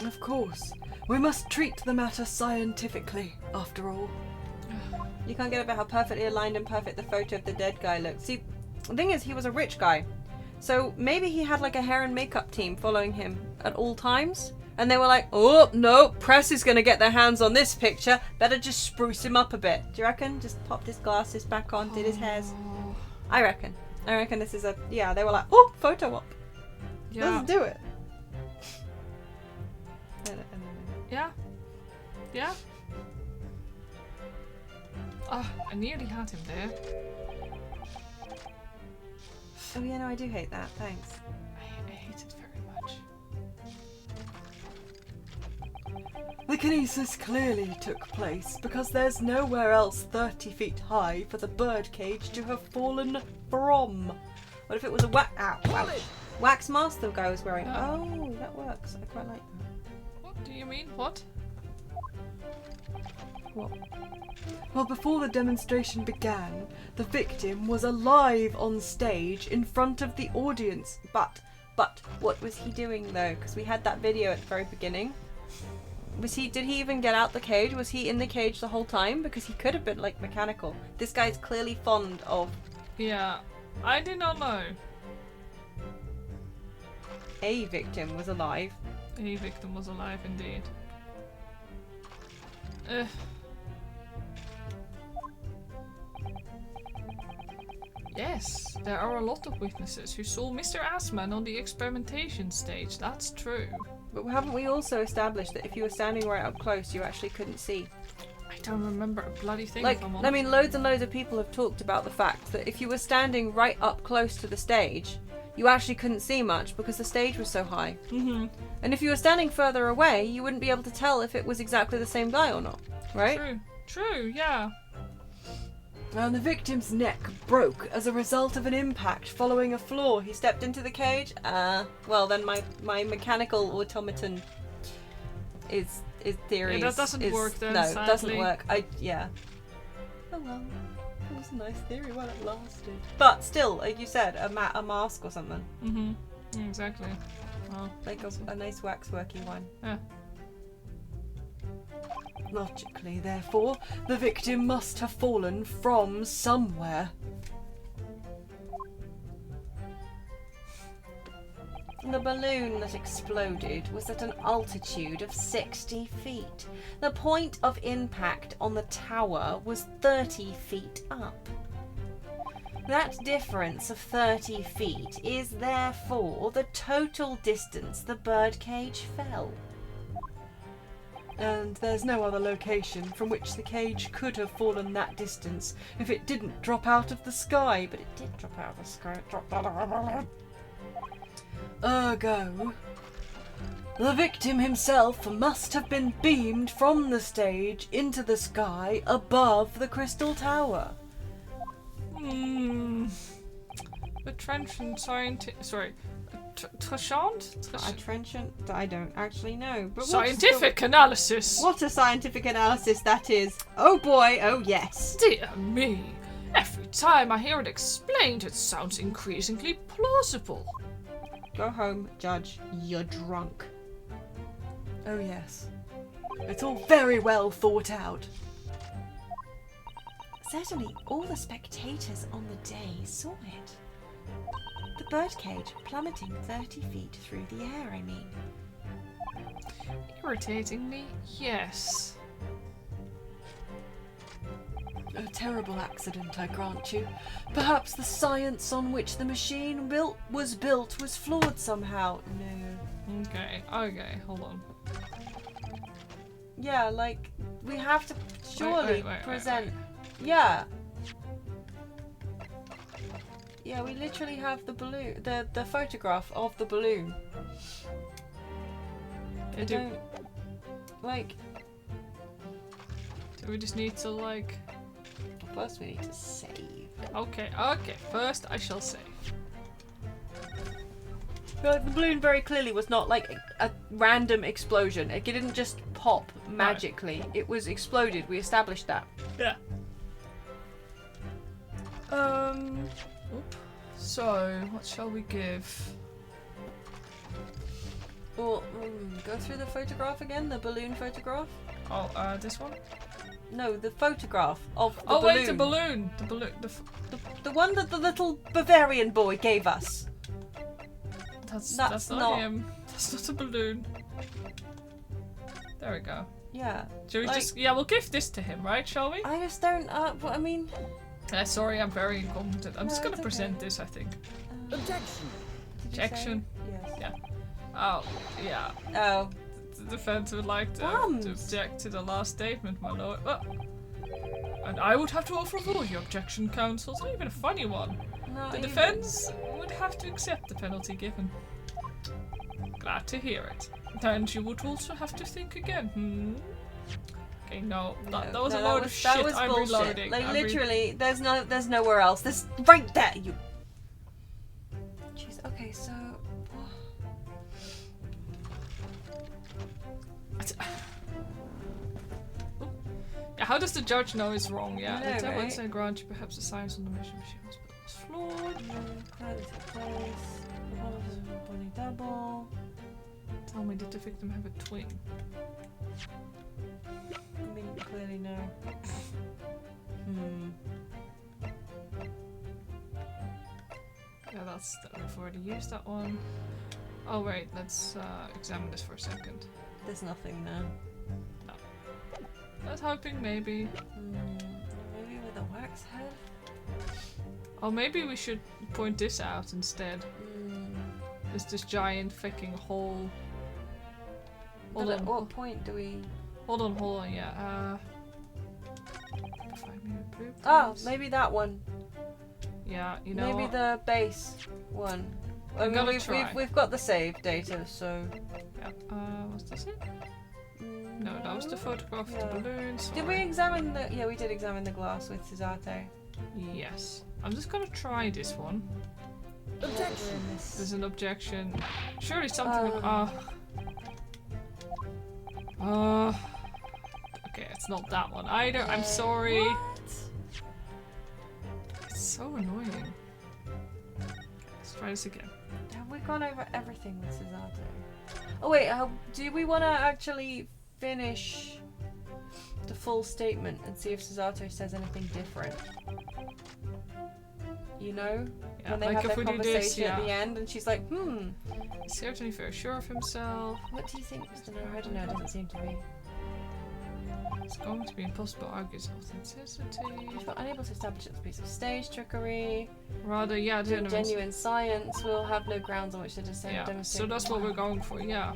Of course. We must treat the matter scientifically, after all. You can't get over how perfectly aligned and perfect the photo of the dead guy looked. See, the thing is, he was a rich guy. So maybe he had like a hair and makeup team following him at all times. And they were like, oh, no, press is going to get their hands on this picture. Better just spruce him up a bit. Do you reckon? Just popped his glasses back on, did his hairs. I reckon. This is a... Yeah, they were like, oh, photo op. Yeah. Let's do it. Yeah. Yeah. Ah, I nearly had him there. Oh, yeah, no, I do hate that. Thanks. I hate it very much. The kinesis clearly took place because there's nowhere else 30 feet high for the birdcage to have fallen from. What if it was a wax mask the guy was wearing? Oh, that works. I quite like that. What do you mean? What? What? Well, before the demonstration began, the victim was alive on stage in front of the audience. But what was he doing though? Because we had that video at the very beginning. Did he even get out the cage? Was he in the cage the whole time? Because he could have been like mechanical. This guy's clearly fond of... Yeah, I did not know. A victim was alive. A victim was alive indeed. Yes, there are a lot of witnesses who saw Mr. Assman on the experimentation stage, that's true. But haven't we also established that if you were standing right up close, you actually couldn't see? I don't remember a bloody thing. Like, if I'm I honest. mean, loads and loads of people have talked about the fact that if you were standing right up close to the stage, you actually couldn't see much because the stage was so high. Mm-hmm. And if you were standing further away, you wouldn't be able to tell if it was exactly the same guy or not, right? True, yeah. And the victim's neck broke as a result of an impact following a floor. He stepped into the cage. Well, then my mechanical automaton is theory. Yeah, that doesn't work then, No, it doesn't sadly. work. Yeah. Oh well, it was a nice theory while it lasted. But still, like you said, a mask or something. Mm-hmm. Exactly. Well, Like a nice waxworky one. yeah. Logically, therefore, the victim must have fallen from somewhere. The balloon that exploded was at an altitude of 60 feet. The point of impact on the tower was 30 feet up. That difference of 30 feet is therefore the total distance the birdcage fell. And there's no other location from which the cage could have fallen that distance if it didn't drop out of the sky, but it did drop out of the sky. It dropped out of... Ergo, the victim himself must have been beamed from the stage into the sky above the crystal tower. The trenchant scientist. Sorry. Trenchant? Trenchant? I don't actually know. But Scientific analysis! What a scientific analysis that is. Oh boy, oh yes. Dear me. Every time I hear it explained, it sounds increasingly plausible. Go home, Judge. You're drunk. Oh yes. It's all very well thought out. Certainly all the spectators on the day saw it. The birdcage plummeting 30 feet through the air, I mean. Irritatingly, yes. A terrible accident, I grant you. Perhaps the science on which the machine was built was flawed somehow. No. Okay, hold on. Yeah, like, we have to surely wait, present... Yeah. Yeah, we literally have the balloon, the photograph of the balloon. I don't... Like... Do we just need to, like... First we need to save. Okay, first I shall save. But the balloon very clearly was not like a random explosion. It didn't just pop magically. Right. It was exploded. We established that. Yeah. So, what shall we give? Well, go through the photograph again, the balloon photograph. Oh, this one? No, the photograph of the balloon. Oh wait, the balloon! The one that the little Bavarian boy gave us. That's not him. That's not a balloon. There we go. Yeah. Shall we we'll give this to him, right? Shall we? I just don't, I mean... sorry, I'm very incompetent. I'm just gonna present this, I think. Objection. Objection. Yes. Yeah. Oh, yeah. Oh. The defense would like to object to the last statement, my lord. Oh. And I would have to overrule your objection, counsel. It's not even a funny one. Not the even. defense would have to accept the penalty given. Glad to hear it. And you would also have to think again. Okay, no, that was a load of shit. That was I'm bullshit. reloading. Like literally, there's nowhere else. There's right there. You. Jeez. Okay, so. Yeah, how does the judge know it's wrong? Yeah, I know, the right? I grant you perhaps the science on the mission was flawed. Double. Tell me, did the victim have a twin? I mean, clearly no. Yeah, we've already used that one. Oh wait, let's examine this for a second. There's nothing there. No. I was hoping maybe. Maybe with a wax head? Oh, maybe we should point this out instead. There's this giant fucking hole. But at what point do we... Hold on, yeah. Oh, maybe that one. Yeah, you know maybe what? the base one. I mean, we've got the save data, so... Yeah, was this it? No, that was the photograph of the balloon. Sorry. Did we examine the... Yeah, we did examine the glass with Cesate. Yes. I'm just gonna try this one. Objection. There's an objection. Surely something okay, it's not that one either. I'm sorry. What? It's so annoying. Okay, let's try this again. Have we gone over everything with Cesate? Oh wait, do we want to actually finish the full statement and see if Cesate says anything different? You know? Yeah, when they like have if their we do conversation this, yeah. at the end and she's like, He's certainly very sure of himself. What do you think, Mr. No? I don't know, it doesn't seem to be. It's going to be impossible to argue his authenticity. If we're unable to establish it's a piece of stage trickery, Rather, yeah, genuine science, we'll have no grounds on which to yeah, so that's what we're going for, yeah.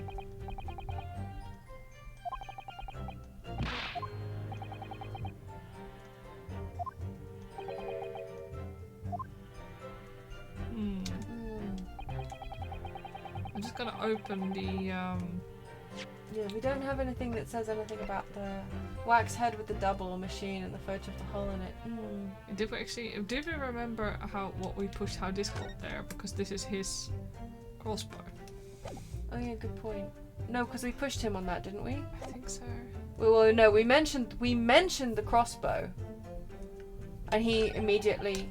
gonna open the Yeah, we don't have anything that says anything about the wax head with the double machine and the photo of the hole in it. Did we remember what we pushed, how this got there? Because this is his crossbow. Oh yeah, good point. No, because we pushed him on that, didn't we? I think so. Well, no, we mentioned the crossbow, and he immediately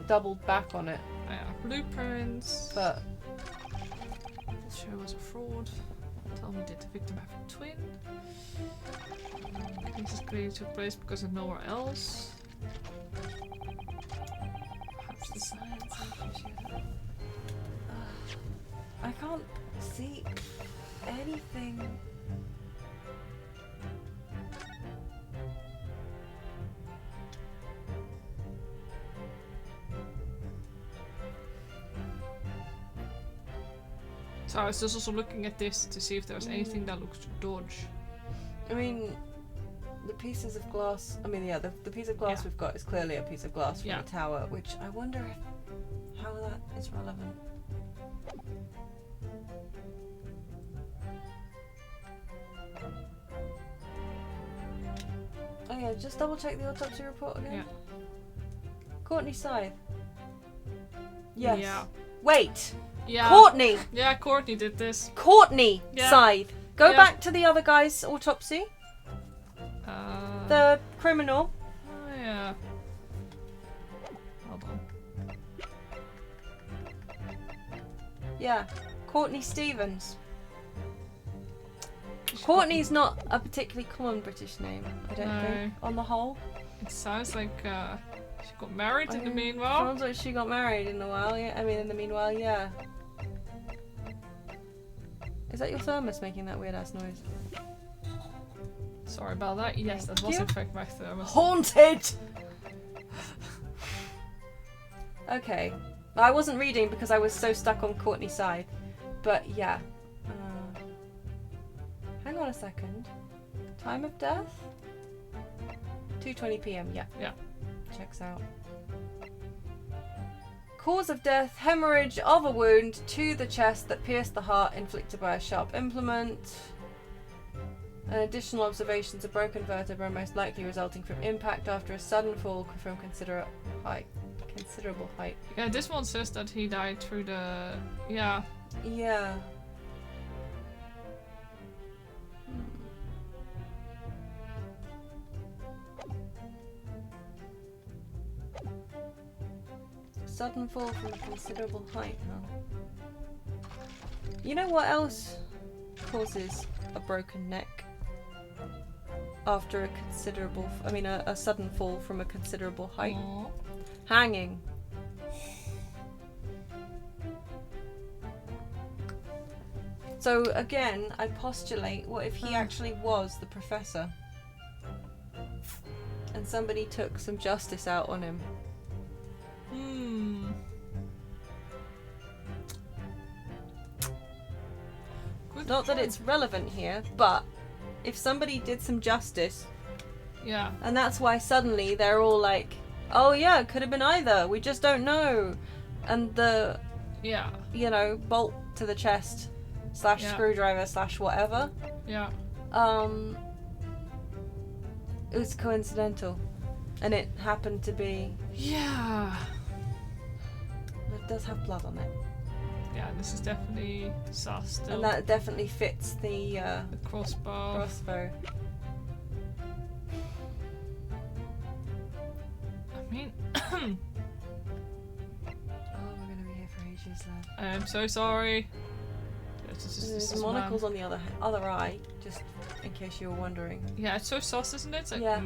doubled back on it. Yeah, blueprints. But This show was a fraud. Tell me, did the victim have a twin? This clearly took place because of nowhere else. Perhaps the science. I can't see anything. So I was just also looking at this to see if there was anything that looks to dodge. I mean, the pieces of glass. I mean, yeah, the piece of glass we've got is clearly a piece of glass from the tower, which I wonder how that is relevant. Oh yeah, just double check the autopsy report again. Yeah. Courtney Scythe. Yes. Yeah. Wait. Yeah. Courtney. Yeah, Courtney did this. Courtney Scythe. Go Yeah. back to the other guy's autopsy. The criminal. Oh yeah. Hold on. Yeah. Courtney Stevens. Courtney's not a particularly common British name, I don't think, on the whole. It sounds like she got married in the Sounds meanwhile. like she got married in the while, yeah. I mean, in the meanwhile, yeah. Is that your thermos making that weird ass noise? Sorry about that. Yes, that Thank was you. in fact my thermos. Haunted! Okay. I wasn't reading because I was so stuck on Courtney's side. But yeah. Hang on a second. Time of death? 2:20 p.m. Yeah. Yeah. Checks out. Cause of death, hemorrhage of a wound to the chest that pierced the heart inflicted by a sharp implement. An additional observations, a broken vertebra most likely resulting from impact after a sudden fall from considerable height. Yeah, this one says that he died through the... Yeah. Yeah. Sudden fall from a considerable height, huh? You know what else causes a broken neck? After a considerable... a sudden fall from a considerable height. Aww. Hanging. So again, I postulate, what if he actually was the professor? And somebody took some justice out on him. Good Not that point. it's relevant here, but if somebody did some justice, Yeah. and that's why suddenly they're all like, oh yeah, it could have been either, we just don't know. And the, Yeah. bolt to the chest / screwdriver / whatever, Yeah. it was coincidental. And it happened to be, Yeah. it does have blood on it. Yeah, this is definitely sus still. And that definitely fits the The crossbow. crossbow. I mean... Oh, we're going to be here for ages, lad. I'm so sorry. There's monocles on the other eye, just in case you were wondering. Yeah, it's so sus, isn't it? It's like, Yeah.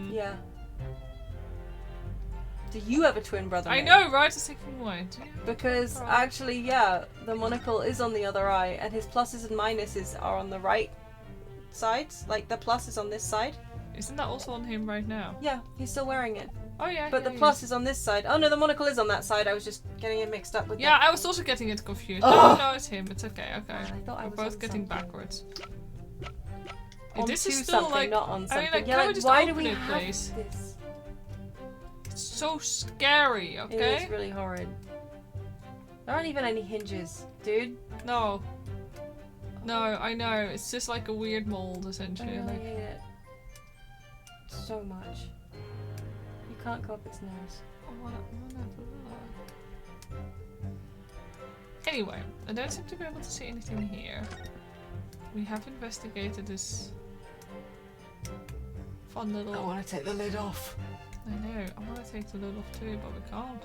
Yeah. Do you have a twin brother? I mate? know, right? It's thinking, why? Do you? Because Right. actually, yeah, the monocle is on the other eye, and his pluses and minuses are on the right sides. Like the plus is on this side. Isn't that also on him right now? Yeah, he's still wearing it. Oh yeah. But yeah, the plus is on this side. Oh no, the monocle is on that side. I was just getting it mixed up with. Yeah, I was also getting it confused. No, Ugh. no, it's him. It's okay. Okay. I thought I We're was both on getting something. backwards. On This to is still something, like. not on I something. mean, like, yeah, can we like, just why do open we it, have please? this? It's so scary. It Okay. is really horrid. There aren't even any hinges, dude. No. No, I know. It's just like a weird mold, I essentially. really Like, hate it so much. You can't go up its nose. Anyway, I don't seem to be able to see anything here. We have investigated this fun little... I want to take the lid off. I know, I want to take the lid off too, but we can't.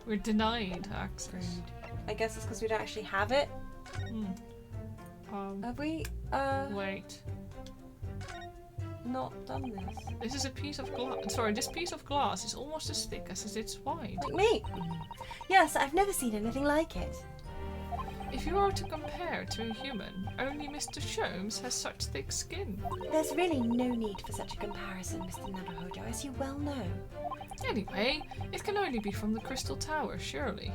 We're denied access. I guess it's because we don't actually have it. Have we, Wait. not done this? This is a piece of glass. Sorry, this piece of glass is almost as thick as it's wide. Like me? Yes, I've never seen anything like it. If you are to compare to a human, only Mr. Sholmes has such thick skin. There's really no need for such a comparison, Mr. Naruhodo, as you well know. Anyway, it can only be from the Crystal Tower, surely.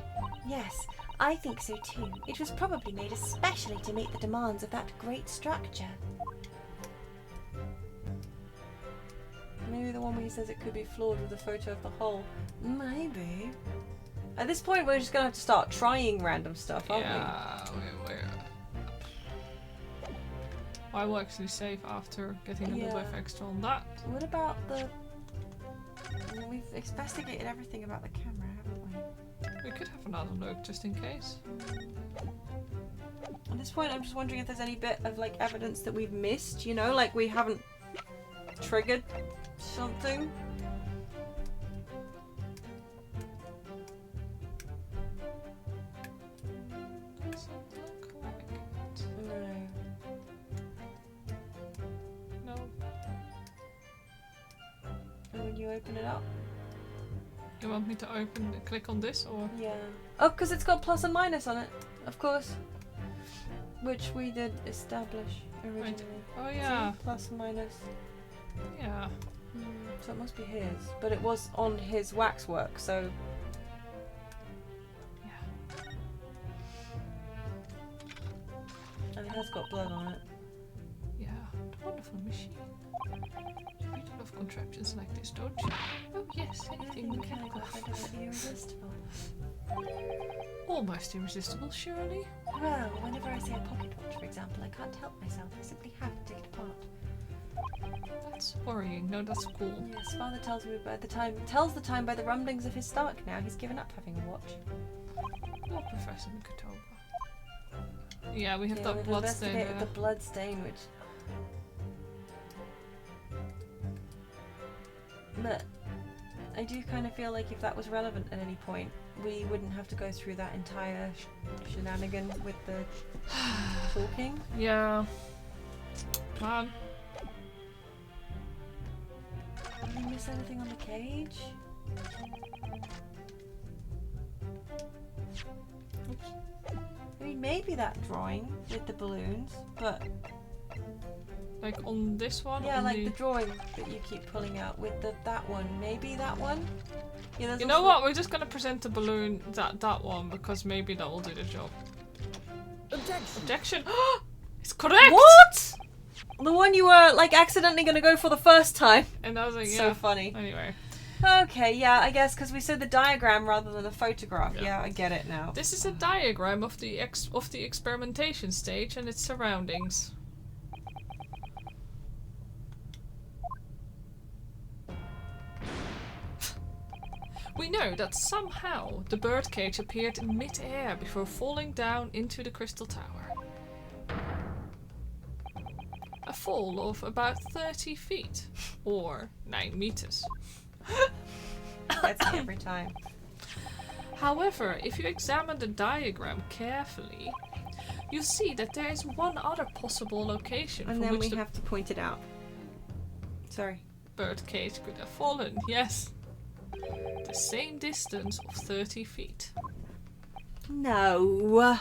Yes, I think so too. It was probably made especially to meet the demands of that great structure. Maybe the one where he says it could be flawed with a photo of the hole. Maybe. At this point, we're just gonna have to start trying random stuff, aren't we're... I will actually save after getting a little bit of extra on that. we? What about the... We've investigated everything about the camera, haven't we? We could have another look just in case. At this point, I'm just wondering if there's any bit of like evidence that we've missed, you know, like we haven't triggered something. Doesn't look like it. No. No. And when you open it up? You want me to click on this or? Yeah. Oh, because it's got plus and minus on it, of course. Which we did establish originally. Oh yeah. See? Plus and minus. Yeah. So it must be his. But it was on his waxwork, so... Yeah. And it has got blood on it. Yeah. Wonderful machine. You read a lot of contraptions like this, don't you? Oh yes, anything mechanical. Irresistible. Almost irresistible, surely. Well, whenever I see a pocket watch, for example, I can't help myself. I simply have to take it apart. That's worrying. No, that's cool. Yes, father tells me by the time tells the time by the rumblings of his stomach now. He's given up having a watch. Or Professor Mikotoba. Yeah, we have Yeah, that we've blood stain investigated there. the blood stain, which... But I do kind of feel like if that was relevant at any point, we wouldn't have to go through that entire shenanigan with the talking. Yeah. Man. Did we miss anything on the cage? Oops. I mean, maybe that drawing with the balloons, but... Like on this one? Yeah, on like the drawing that you keep pulling out with that one. Maybe that one? Yeah, there's You know also- what? We're just gonna present the balloon, that one, because maybe that will do the job. Objection. Objection! It's correct! What? The one you were, like, accidentally gonna go for the first time. And I was like, yeah. So funny. Anyway. Okay, yeah, I guess, because we said the diagram rather than the photograph. Yeah. Yeah, I get it now. This is a diagram of the experimentation stage and its surroundings. We know that somehow the birdcage appeared in mid-air before falling down into the Crystal Tower. A fall of about 30 feet, or 9 meters. That's me every time. However, if you examine the diagram carefully, you see that there is one other possible location And from then which we the have to point it out. Sorry. birdcage could have fallen. Yes. The same distance of 30 feet. No.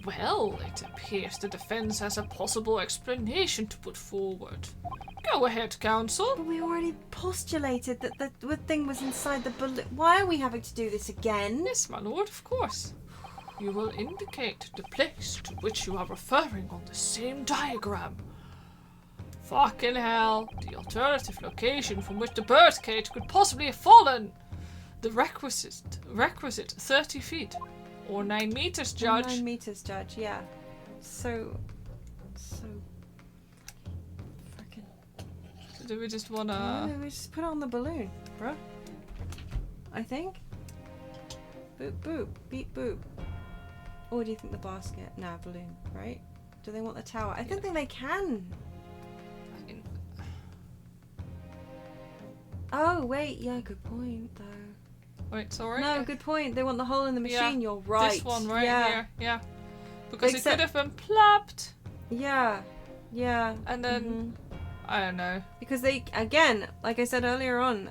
Well, it appears the defense has a possible explanation to put forward. Go ahead, counsel. But we already postulated that the thing was inside the balloon. Why are we having to do this again? Yes, my lord, of course. You will indicate the place to which you are referring on the same diagram. Fucking hell. The alternative location from which the birdcage could possibly have fallen. The requisite 30 feet. Or 9 meters, Judge. 9 meters, Judge, yeah. So... Fucking... So do we just wanna... No, we just put it on the balloon, bruh. I think. Boop, boop. Beep, boop. Or do you think the basket? Nah, balloon, right? Do they want the tower? I don't think they can. Oh, wait. Yeah, good point, though. Wait, sorry? No, good point. They want the hole in the machine. Yeah, You're right. This one right yeah. here. Yeah. Because it Except- could have been plopped. Yeah. Yeah. And then... Mhm. I don't know. Because they, again, like I said earlier on,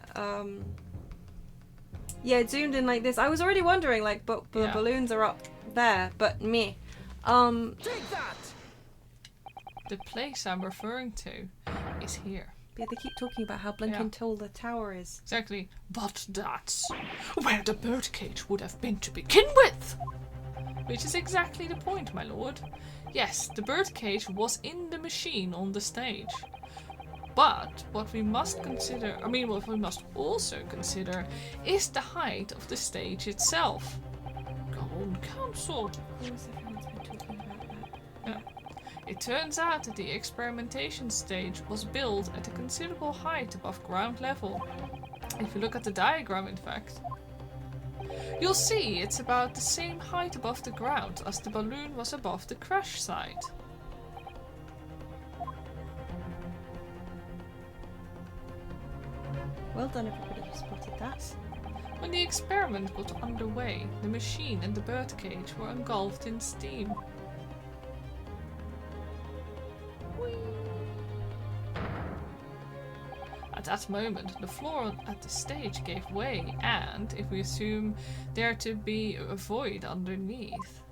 yeah, it zoomed in like this. I was already wondering, like, but the Yeah. balloons are up there, but me. Take that! The place I'm referring to is here. Yeah, they keep talking about how blinking tall the tower is. Exactly. But that's where the birdcage would have been to begin with. Which is exactly the point, my lord. Yes, the birdcage was in the machine on the stage. But what we must consider, what we must also consider is the height of the stage itself. Go on, counsel. Everyone's been talking about that. Yeah. It turns out that the experimentation stage was built at a considerable height above ground level. If you look at the diagram, in fact, you'll see it's about the same height above the ground as the balloon was above the crash site. Well done, everybody who spotted that. When the experiment got underway, the machine and the birdcage were engulfed in steam. At that moment, the floor at the stage gave way, and, if we assume there to be a void underneath,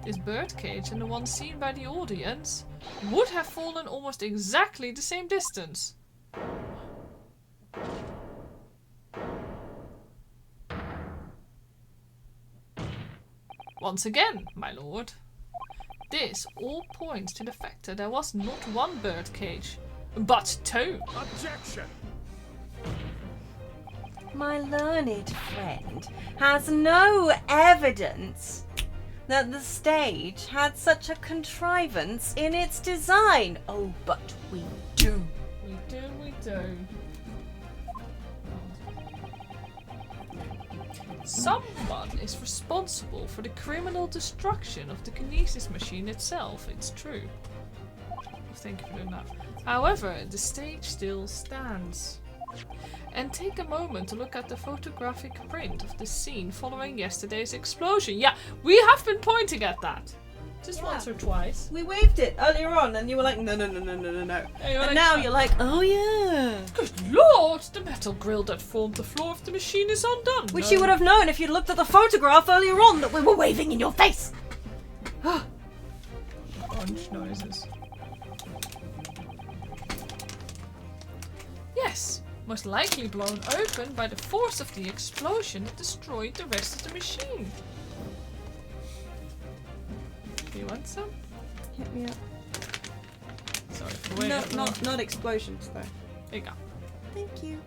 this birdcage and the one seen by the audience would have fallen almost exactly the same distance. Once again, my lord, this all points to the fact that there was not one birdcage, but two. Objection! My learned friend has no evidence that the stage had such a contrivance in its design. Oh, but we do. We do. Someone is responsible for the criminal destruction of the kinesis machine itself, it's true. Thank you for doing that. However, the stage still stands. And take a moment to look at the photographic print of the scene following yesterday's explosion. Yeah, we have been pointing at that. Just Yeah. once or twice. We waved it earlier on, and you were like, no. And Now you're like, oh yeah. good lord, the metal grill that formed the floor of the machine is undone. Which you would have known if you'd looked at the photograph earlier on that we were waving in your face. Crunch noises. Yes, most likely blown open by the force of the explosion that destroyed the rest of the machine. Do you want some? Hit me up. Sorry for waiting. Not explosions though. There you go. Thank you.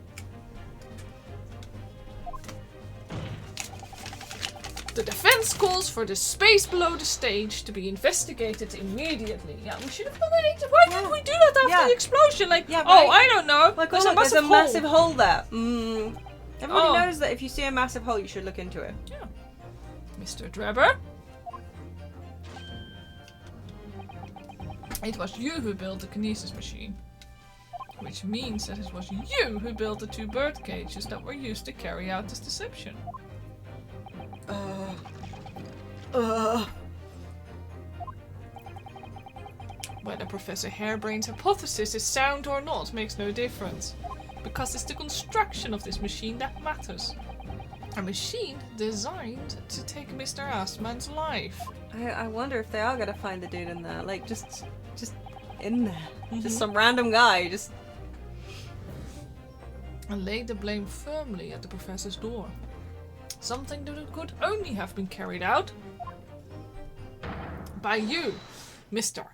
The defense calls for the space below the stage to be investigated immediately. Yeah, we should have done that. Why didn't we do that after Yeah. the explosion? Like, Yeah, oh, right. I don't know. Like, There's oh, a look, there's a massive massive hole there. Everybody Oh. knows that if you see a massive hole, you should look into it. Yeah. Mr. Drebber? It was you who built the kinesis machine. Which means that it was you who built the two bird cages that were used to carry out this deception. Whether Professor Harebrain's hypothesis is sound or not makes no difference. Because it's the construction of this machine that matters. A machine designed to take Mr. Assman's life. I wonder if they are gonna find the dude in there. Like, just in there. Mhm. Just some random guy. Just. And laid the blame firmly at the professor's door. Something that could only have been carried out by you, Mr.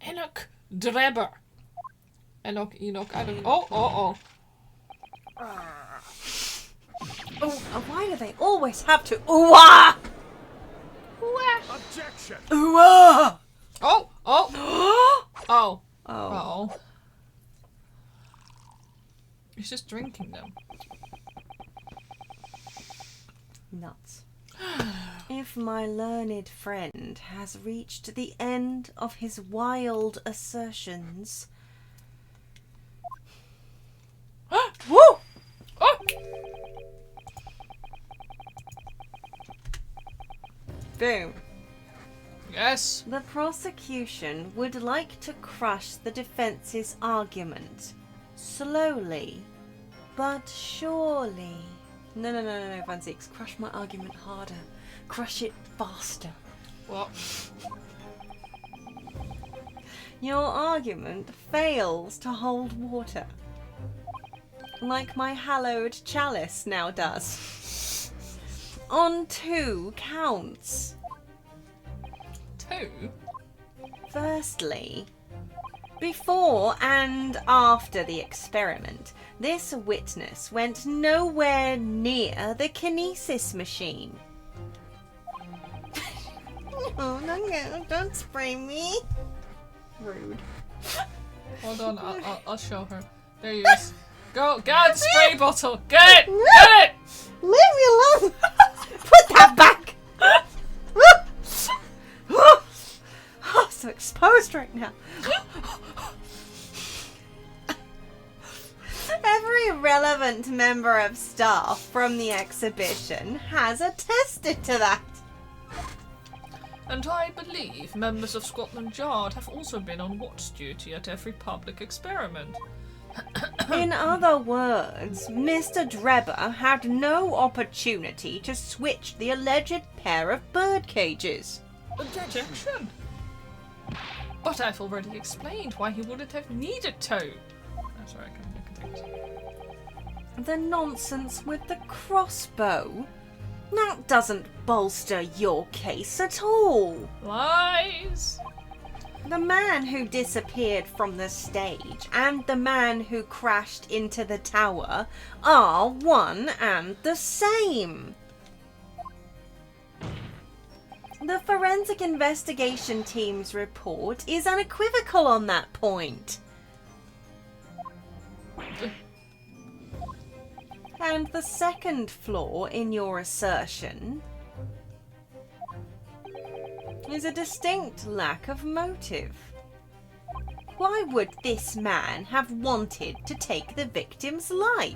Enoch Drebber. Enoch, I don't. Oh. Oh, why do they always have to ooh-ah? Objection! Ooh-ah! Oh. Oh. Oh. He's just drinking them. Nuts. If my learned friend has reached the end of his wild assertions... Woo! Oh! Boom. Yes. The prosecution would like to crush the defence's argument. Slowly, but surely. No, Van Zieks. Crush my argument harder. Crush it faster. What? Your argument fails to hold water. Like my hallowed chalice now does. On 2 counts. 2? Firstly, before and after the experiment, this witness went nowhere near the kinesis machine. No, don't spray me. Rude. Hold on, I'll show her. There he is. Go, get the spray bottle. Get it. Leave me alone. Put that back. Oh, so exposed right now. Every relevant member of staff from the exhibition has attested to that. And I believe members of Scotland Yard have also been on watch duty at every public experiment. In other words, Mr. Drebber had no opportunity to switch the alleged pair of bird cages. Objection. But I've already explained why he wouldn't have needed to. Oh, sorry, I can take it. The nonsense with the crossbow? That doesn't bolster your case at all. Lies. The man who disappeared from the stage and the man who crashed into the tower are one and the same. The forensic investigation team's report is unequivocal on that point. And the second flaw in your assertion is a distinct lack of motive. Why would this man have wanted to take the victim's life?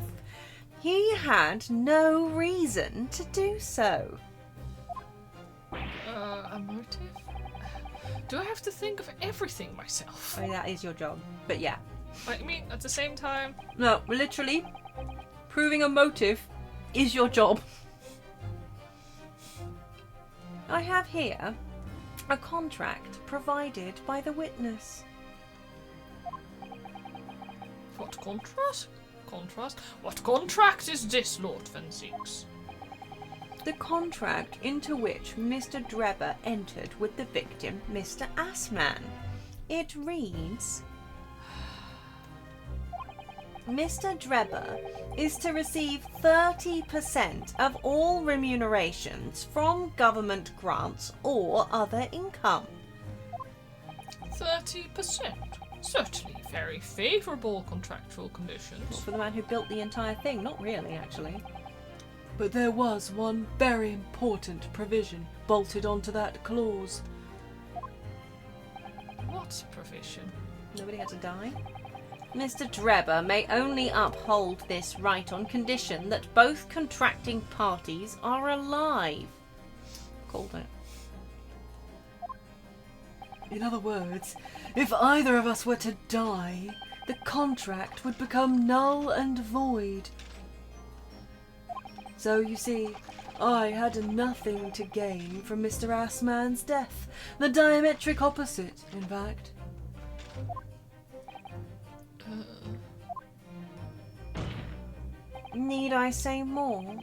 He had no reason to do so. A motive? Do I have to think of everything myself? I mean, that is your job, but yeah. I mean, at the same time... No, literally, proving a motive is your job. I have here a contract provided by the witness. What contrast? What contract is this, Lord Van Zieks? The contract into which Mr. Drebber entered with the victim, Mr. Assman. It reads... Mr. Drebber is to receive 30% of all remunerations from government grants or other income. 30%? Certainly very favourable contractual Well, conditions. for the man who built the entire thing, not really, actually. But there was one very important provision bolted onto that clause. What provision? Nobody had to die. Mr. Drebber may only uphold this right on condition that both contracting parties are alive. Called it. In other words, if either of us were to die, the contract would become null and void. So, you see, I had nothing to gain from Mr. Assman's death. The diametric opposite, in fact. Need I say more?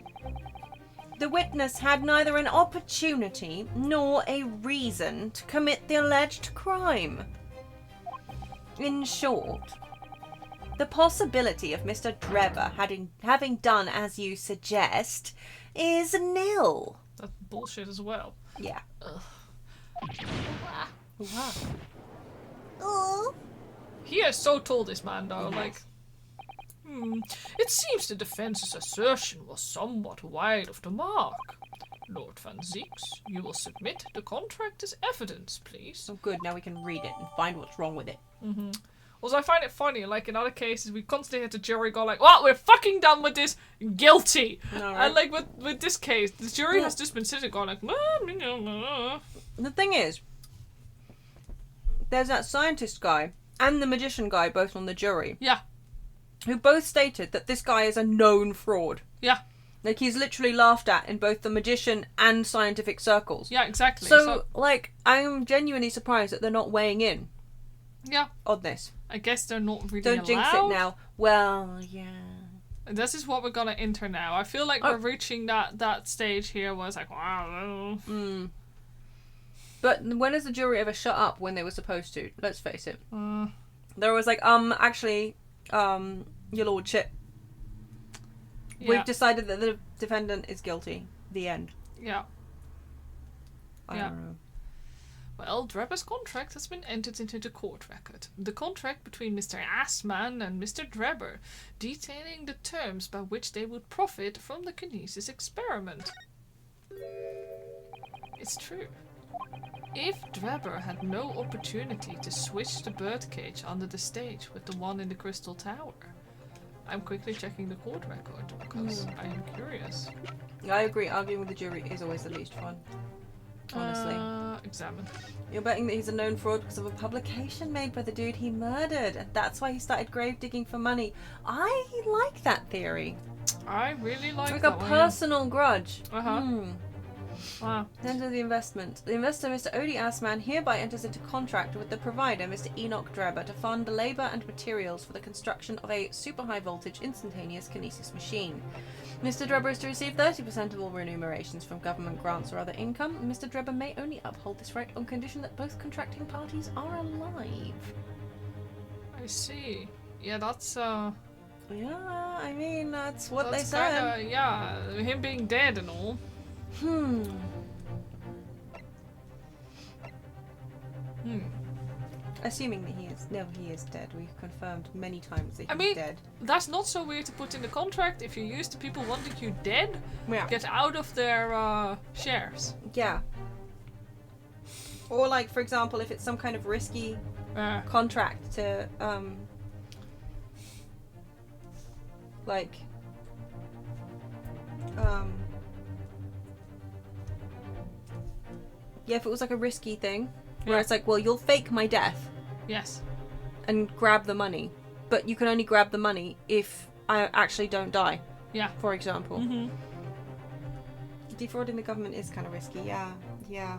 The witness had neither an opportunity nor a reason to commit the alleged crime. In short, The possibility of Mr. Drebber having done as you suggest is nil. That's bullshit as well. Yeah. Ugh. Wow. Oh. He has so told this man, though, like... It seems the defense's assertion was somewhat wide of the mark. Lord Van Zieks, you will submit the contract as evidence, please. Oh, good. Now we can read it and find what's wrong with it. Also, I find it funny, like in other cases, we constantly had the jury go like, well, we're fucking done with this, guilty. No, right? And like with this case, the jury has just been sitting going like, The thing is, there's that scientist guy and the magician guy both on the jury, yeah, who both stated that this guy is a known fraud. yeah, Like, he's literally laughed at in both the magician and scientific circles. yeah, exactly. So, like, I'm genuinely surprised that they're not weighing in yeah, on this. I guess they're not really Don't allowed. jinx it now. Well, yeah. And this is what we're gonna enter now. I feel like we're reaching that stage here where it's like, wow. But when has the jury ever shut up when they were supposed to? Let's face it. There was like, actually, your lordship, Yeah. we've decided that the defendant is guilty. The end. Yeah. I Yeah. don't know. Well, Drebber's contract has been entered into the court record. The contract between Mr. Assman and Mr. Drebber, detailing the terms by which they would profit from the kinesis experiment. It's true. If Drebber had no opportunity to switch the birdcage under the stage with the one in the Crystal Tower, I'm quickly checking the court record because I am curious. Yeah, I agree. Arguing with the jury is always the least fun. Honestly. Examine. You're betting that he's a known fraud because of a publication made by the dude he murdered. And that's why he started grave digging for money. I like that theory. I really like Like that a one. personal grudge. Wow. Enter the investment. The investor, Mr. Odie Assman, hereby enters into contract with the provider, Mr. Enoch Drebber, to fund the labour and materials for the construction of a super high voltage instantaneous kinesis machine. Mr. Drebber is to receive 30% of all remunerations from government grants or other income. Mr. Drebber may only uphold this right on condition that both contracting parties are alive. I see. Yeah, that's Yeah, I mean, that's what that's they said. kinda, yeah, him being dead and all. Assuming that he is. No, he is dead. We've confirmed many times that he's I mean, dead. that's not so weird to put in the contract. If you're used to people wanting you dead, Yeah. get out of their shares. Yeah. Or like, for example, if it's some kind of risky contract to, like, yeah, if it was like a risky thing, where Yeah. it's like, well, you'll fake my death Yes. and grab the money, but you can only grab the money if I actually don't die, Yeah. for example. Mm-hmm. Defrauding the government is kind of risky, yeah. Yeah.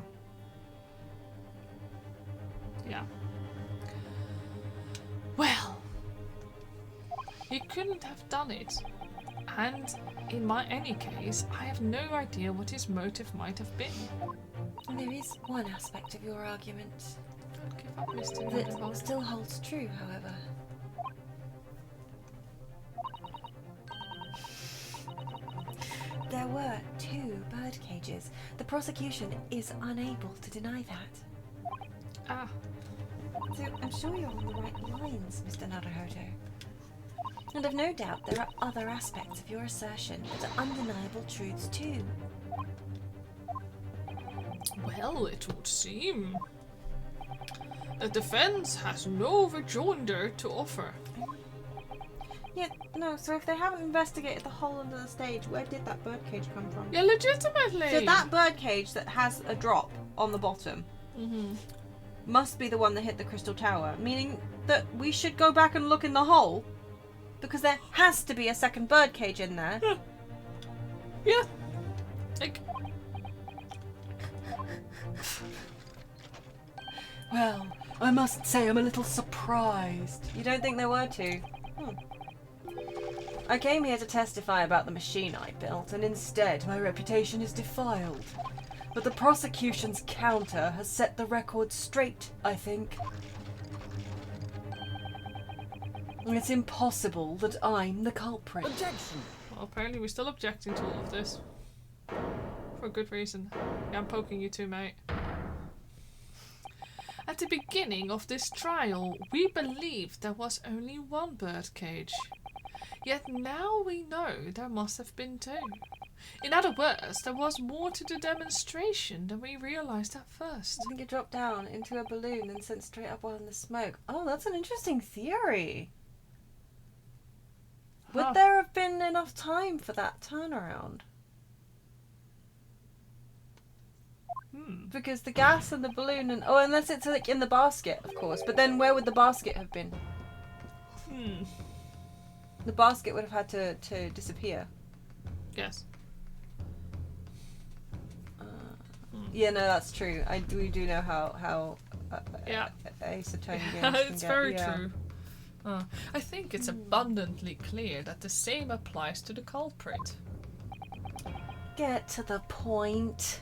Well, he couldn't have done it. And in any case, I have no idea what his motive might have been. There is one aspect of your argument Don't give up, Mr. that Notebook. still holds true, however. There were 2 bird cages. The prosecution is unable to deny that. Ah, So I'm sure you're on the right lines, Mr. Naruhodo. And I've no doubt there are other aspects of your assertion that are undeniable truths too. well, it would seem. The defense has no rejoinder to offer. Yeah, no, so if they haven't investigated the hole under the stage, where did that birdcage come from? Yeah, legitimately. So that birdcage that has a drop on the bottom must be the one that hit the Crystal Tower, meaning that we should go back and look in the hole, because there has to be a second birdcage in there. Yeah. Like, Well, I must say I'm a little surprised. You don't think there were 2? I came here to testify about the machine I built, and instead My reputation is defiled. But the prosecution's counter has set the record straight, I think. It's impossible that I'm the culprit. Objection. Well, apparently we're still objecting to all of this. For a good reason. Yeah, I'm poking you too, mate. At the beginning of this trial, we believed there was only one birdcage. Yet now we know there must have been two. In other words, there was more to the demonstration than we realized at first. I think it dropped down into a balloon and sent straight up while in the smoke. Oh, that's an interesting theory. Huh. Would there have been enough time for that turnaround? Because the gas and the balloon and... Oh, unless it's like in the basket, of course. But then where would the basket have been? The basket would have had to disappear. Yes. Yeah, no, that's true. We do know how Yeah. Ace Attorney games can It's get, very yeah. true. I think it's abundantly clear that the same applies to the culprit. Get to the point.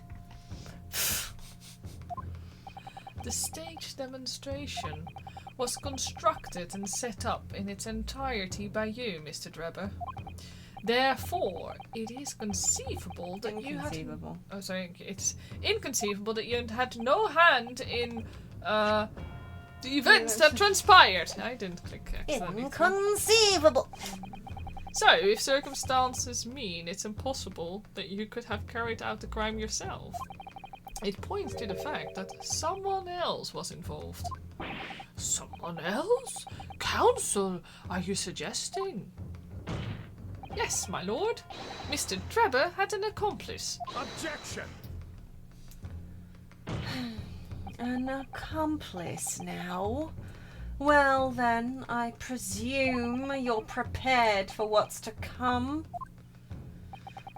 The stage demonstration was constructed and set up in its entirety by you, Mr. Drebber. Therefore, it is conceivable that you had... Inconceivable. Oh, sorry. It's inconceivable that you had no hand in the events that transpired. I didn't click accidentally. Inconceivable. So, if circumstances mean it's impossible that you could have carried out the crime yourself, it points to the fact that someone else was involved. Someone else? Counsel, are you suggesting? Yes, my lord. Mr. Drebber had an accomplice. Objection. An accomplice now. Well then, I presume you're prepared for what's to come.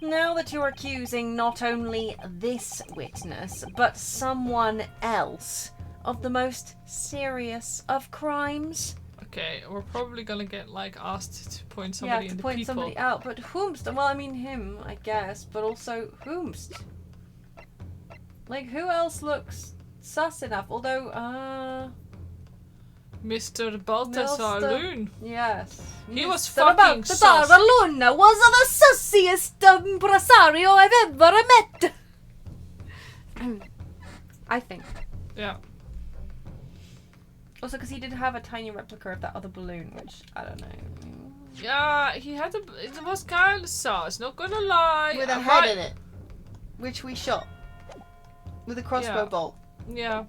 Now that you're accusing not only this witness, but someone else of the most serious of crimes. Okay, we're probably gonna get asked to point somebody Yeah, in to the point people. somebody out, but whomst? Well, I mean him, I guess, but also whomst? Who else looks sus enough? Although, Mr. Balthazar Mr. Loon. yes. He was Mr. fucking Balthazar sus. Luna was the sussiest impresario I've ever met. I think. Yeah. Also, because he did have a tiny replica of that other balloon, which I don't know. Yeah, he had it was kind of sus, not gonna lie. With a I head might- in it, which we shot with a crossbow Yeah. bolt. Yeah.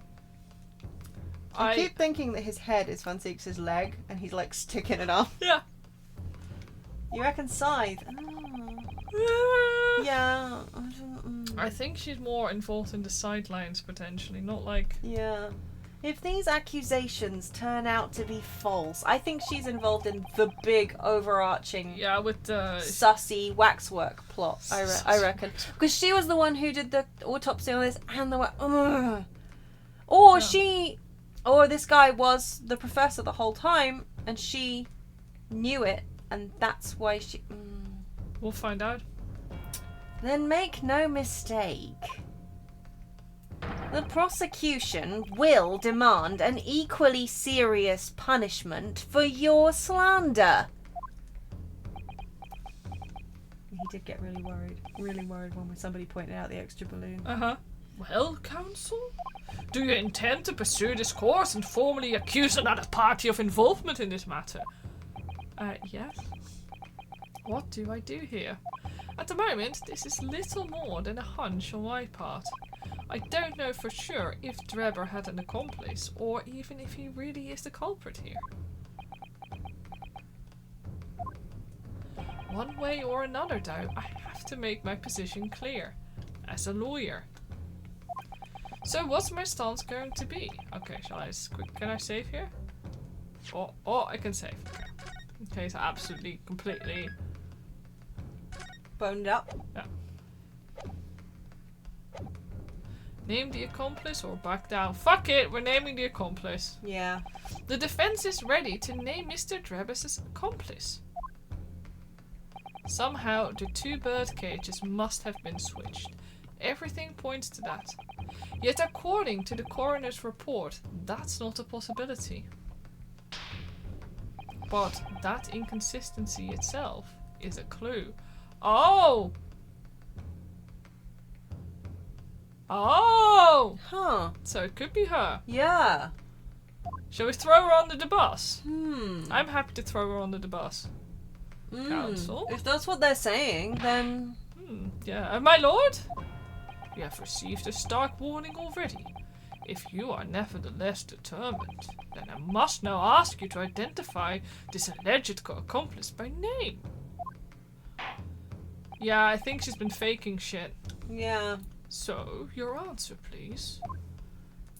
I keep thinking that his head is Van Zieks' leg, and he's sticking it up. Yeah. You reckon scythe? Oh. Yeah. I think she's more involved in the sidelines potentially, not Yeah. If these accusations turn out to be false, I think she's involved in the big overarching yeah, with the sussy waxwork plot. I reckon, because she was the one who did the autopsy on this and the or Yeah. or this guy was the professor the whole time and she knew it and that's why she. We'll find out. Then make no mistake. The prosecution will demand an equally serious punishment for your slander. He did get really worried when somebody pointed out the extra balloon. Uh-huh. Well, counsel? Do you intend to pursue this course and formally accuse another party of involvement in this matter? Yes. What do I do here? At the moment, this is little more than a hunch on my part. I don't know for sure if Drebber had an accomplice, or even if he really is the culprit here. One way or another, though, I have to make my position clear, as a lawyer. So what's my stance going to be? Okay, can I save here? Oh, I can save. Okay, so absolutely, completely... Boned up. Yeah. Name the accomplice or back down. Fuck it, we're naming the accomplice. Yeah. The defense is ready to name Mr. Drebber's accomplice. Somehow, the two bird cages must have been switched. Everything points to that. Yet according to the coroner's report, that's not a possibility. but that inconsistency itself is a clue. Oh! Oh! Huh. So it could be her. Yeah. Shall we throw her under the bus? Hmm. I'm happy to throw her under the bus. Counsel? If that's what they're saying, then... Yeah. My lord? You have received a stark warning already. If you are nevertheless determined, then I must now ask you to identify this alleged accomplice by name. Yeah, I think she's been faking shit. Yeah. So, your answer, please.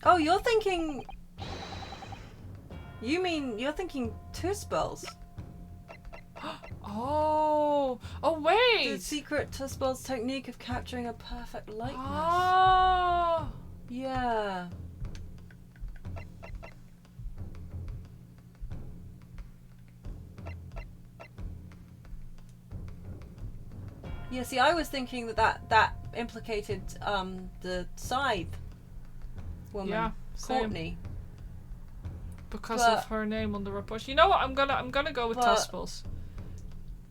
Oh, you're thinking... You mean you're thinking Tuspells? Oh! Oh, The wait! secret Tuspells technique of capturing a perfect likeness. Oh! Yeah. Yeah, see, I was thinking that implicated the Scythe woman, Yeah, same. Courtney. Because But- of her name on the report. You know what? I'm gonna go with But- Tuspels.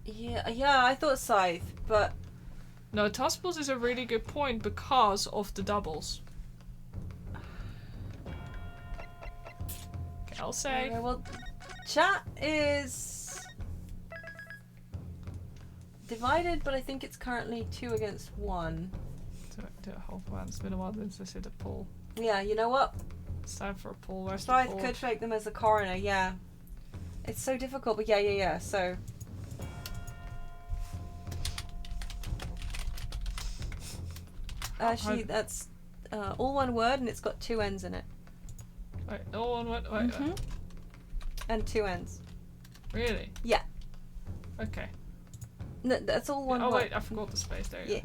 Yeah, I thought Scythe, but No, Tuspels is a really good point because of the doubles. Okay, I'll say. okay, well, chat is divided, but I think it's currently 2 against 1. Hold on, it's been a while since I did a poll. Yeah, you know what? It's time for a poll. Where's the Scythe poll? could fake them as a coroner, yeah. It's so difficult, but yeah, so... That's all one word and it's got 2 N's in it. Wait, no one went. Wait, Mhm. And 2 N's. really? Yeah. Okay. No, that's all one Oh word. wait, I forgot the space there. You Yeah.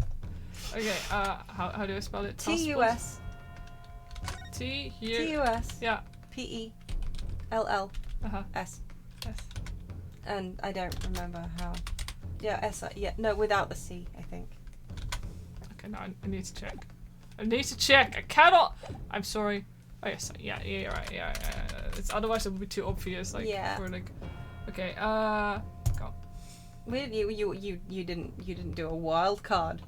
go. Okay. How do I spell it? T-U-S. T-U. T-U-S. Yeah. P-E-L-L-S. Yes. And I don't remember how. Yeah, S. Yeah, no, without the C, I think. Okay, no, I need to check. I need to check. I cannot. I'm sorry. Oh yes, yeah, you're right. Yeah. It's otherwise it would be too obvious. Like, Yeah. for like. Okay. Go. You didn't do a wild card.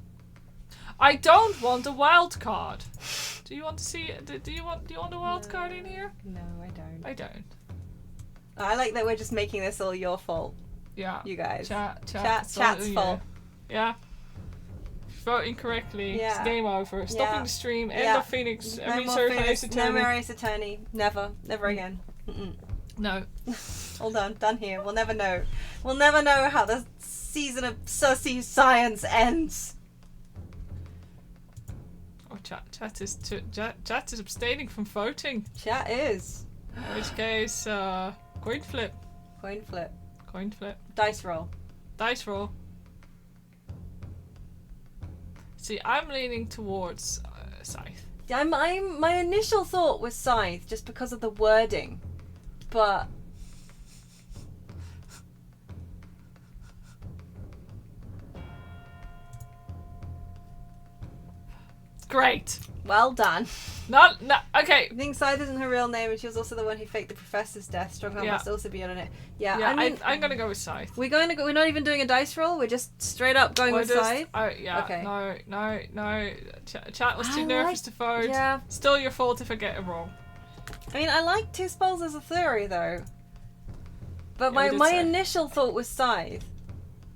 I don't want a wild card. Do you want to see? Do you want a wild card in here? No, I don't. I don't. I like that we're just making this all your fault, Yeah. you guys. Chat's Chat's all fault. you. Yeah. Vote incorrectly. It's Yeah. game over. Stopping Yeah. the stream. End Yeah. of Phoenix. No I mean, more sorry, Phoenix, Ace no Attorney. more Ace Attorney. Never again. Mm-mm. No. All done here. We'll never know. We'll never know how the season of sussy science ends. Oh, chat is abstaining from voting. Chat is. In which case, coin flip. Coin flip. Coin flip. Dice roll. Dice roll. See, I'm leaning towards Scythe. My initial thought was Scythe just because of the wording, but Great. well done. No. Okay. I think Scythe isn't her real name, and she was also the one who faked the professor's death. Strongham Yeah. must also be on it. Yeah, Yeah, I mean, I'm gonna go with Scythe. we're not even doing a dice roll. We're just straight up going with Scythe. Oh yeah. Okay. No. Chat was too I nervous like- to vote. Yeah, Still your fault if I get it wrong. I mean, I like two spells as a theory though, but Yeah, we did my say. initial thought was Scythe.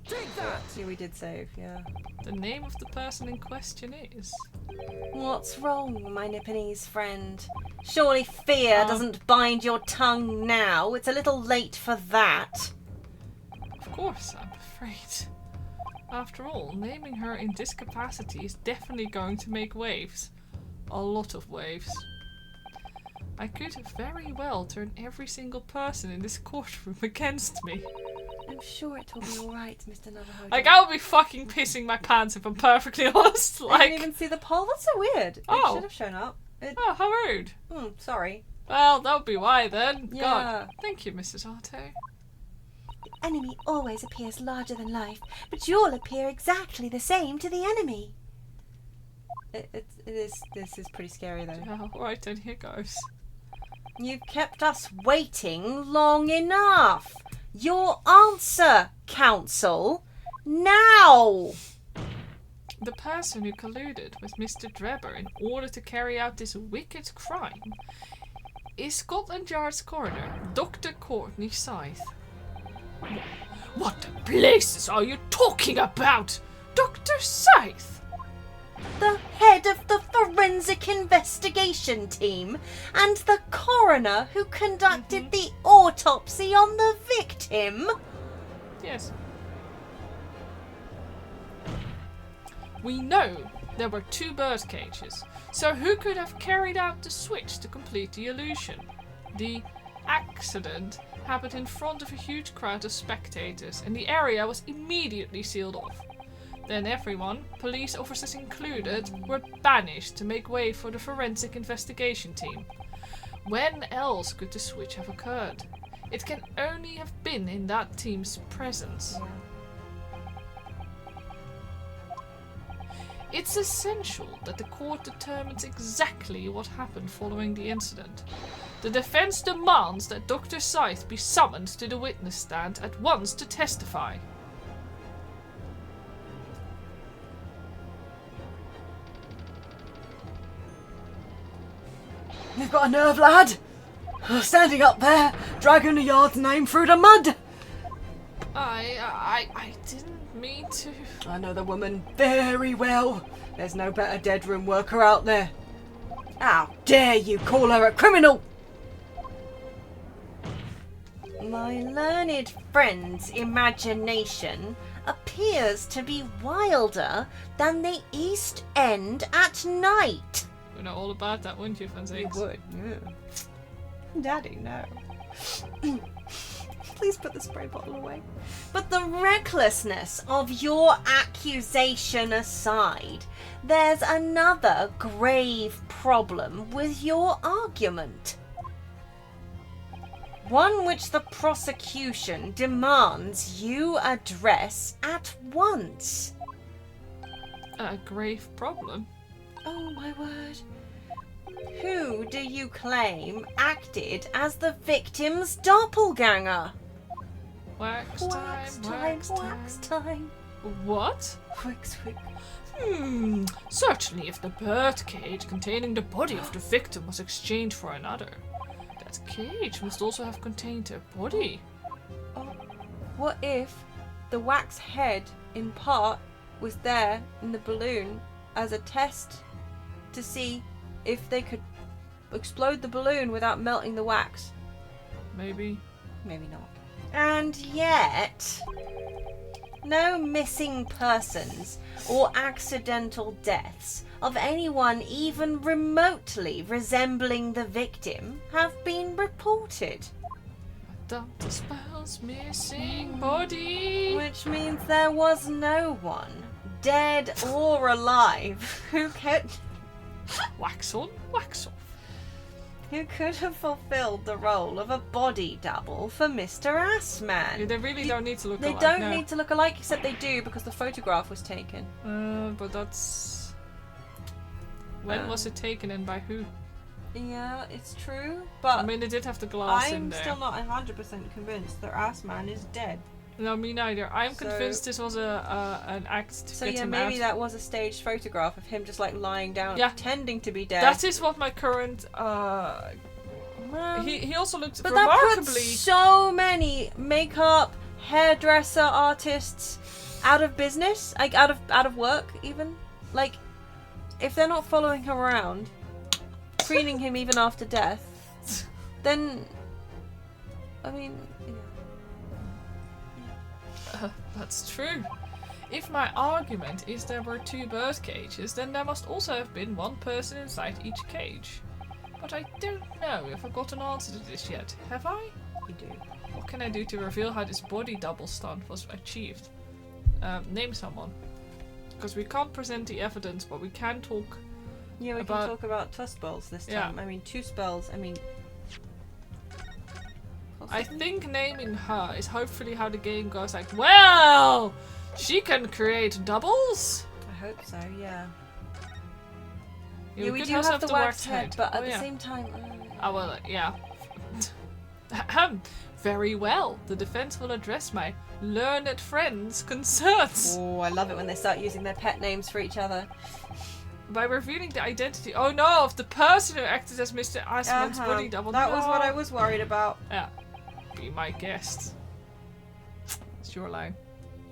Take that! Yeah, we did save. Yeah. The name of the person in question is. What's wrong, my Nipponese friend? Surely fear doesn't bind your tongue now. It's a little late for that. Of course, I'm afraid. After all, naming her in this capacity is definitely going to make waves. A lot of waves. I could very well turn every single person in this courtroom against me. I'm sure it will be alright, Mr. Navajo. Like, I would be fucking pissing my pants if I'm perfectly honest. I Like, didn't even see the poll. That's so weird. It Oh. should have shown up. oh, how rude. Sorry. Well, that would be why then. Yeah. God. Thank you, Mrs. Arto. The enemy always appears larger than life, but you'll appear exactly the same to the enemy. This is pretty scary though. Yeah, alright then, here goes. You've kept us waiting long enough. Your answer, Council. Now! The person who colluded with Mr. Drebber in order to carry out this wicked crime is Scotland Yard's coroner, Dr. Courtney Scythe. What the places are you talking about, Dr. Scythe? The head of the forensic investigation team and the coroner who conducted the autopsy on the victim? Yes. We know there were 2 bird cages, so who could have carried out the switch to complete the illusion? The accident happened in front of a huge crowd of spectators, and the area was immediately sealed off. Then everyone, police officers included, were banished to make way for the forensic investigation team. When else could the switch have occurred? It can only have been in that team's presence. It's essential that the court determines exactly what happened following the incident. The defense demands that Dr. Scythe be summoned to the witness stand at once to testify. You've got a nerve, lad. Standing up there, dragging the Yard's name through the mud. I didn't mean to. I know the woman very well. There's no better dead room worker out there. How dare you call her a criminal? My learned friend's imagination appears to be wilder than the East End at night. You know all about that, wouldn't you, Fancy? Would, yeah. Daddy, no. Please put the spray bottle away. But the recklessness of your accusation aside, there's another grave problem with your argument. One which the prosecution demands you address at once. A grave problem? Oh my word. Who do you claim acted as the victim's doppelganger? Wax Wax time, time, wax wax time. time. What? Wax, wax. Certainly if the bird cage containing the body of the victim was exchanged for another, that cage must also have contained her body. Oh, what if the wax head, in part, was there in the balloon as a test to see if they could explode the balloon without melting the wax? Maybe. Maybe not. And yet, no missing persons or accidental deaths of anyone even remotely resembling the victim have been reported. Dr. Spell's missing body. Which means there was no one, dead or alive, who could Wax on, wax off. have fulfilled the role of a body double for Mr. Assman. They really don't need to look They alike. don't no. need to look alike, except they do because the photograph was taken. But that's... When was it taken and by who? Yeah, it's true, but I mean, they did have the glass in I'm there. still not 100% convinced that Assman is dead. No, me neither. I'm So- convinced this was an act to So get yeah, him maybe out. that was a staged photograph of him just like lying down, Yeah. pretending to be dead. That is what my current... Well, he also looked but that remarkably... puts so many makeup, hairdresser artists out of business, like out of work even. Like, if they're not following him around, screening him even after death, then I mean, That's true. If my argument is there were 2 bird cages, then there must also have been one person inside each cage. But I don't know if I've got an answer to this yet. Have I? you do. What can I do to reveal how this body double stunt was achieved? Name someone. Because we can't present the evidence, but we can talk... Yeah, we About- can talk about 2 spells this Yeah. time. I mean, 2 spells. I mean, I think naming her is hopefully how the game goes like, well, she can create doubles? I hope so. Yeah. Yeah, Yeah, we could do also have the the wax waxed head, but at Oh, the yeah. same time. Oh, well, yeah. Ahem. Very well. The defense will address my learned friend's concerns Oh, I love it when they start using their pet names for each other. by revealing the identity. Oh no, of the person who acted as Mr. Asman's body double. That was what No. I was worried about. Yeah. Be my guest. It's your line.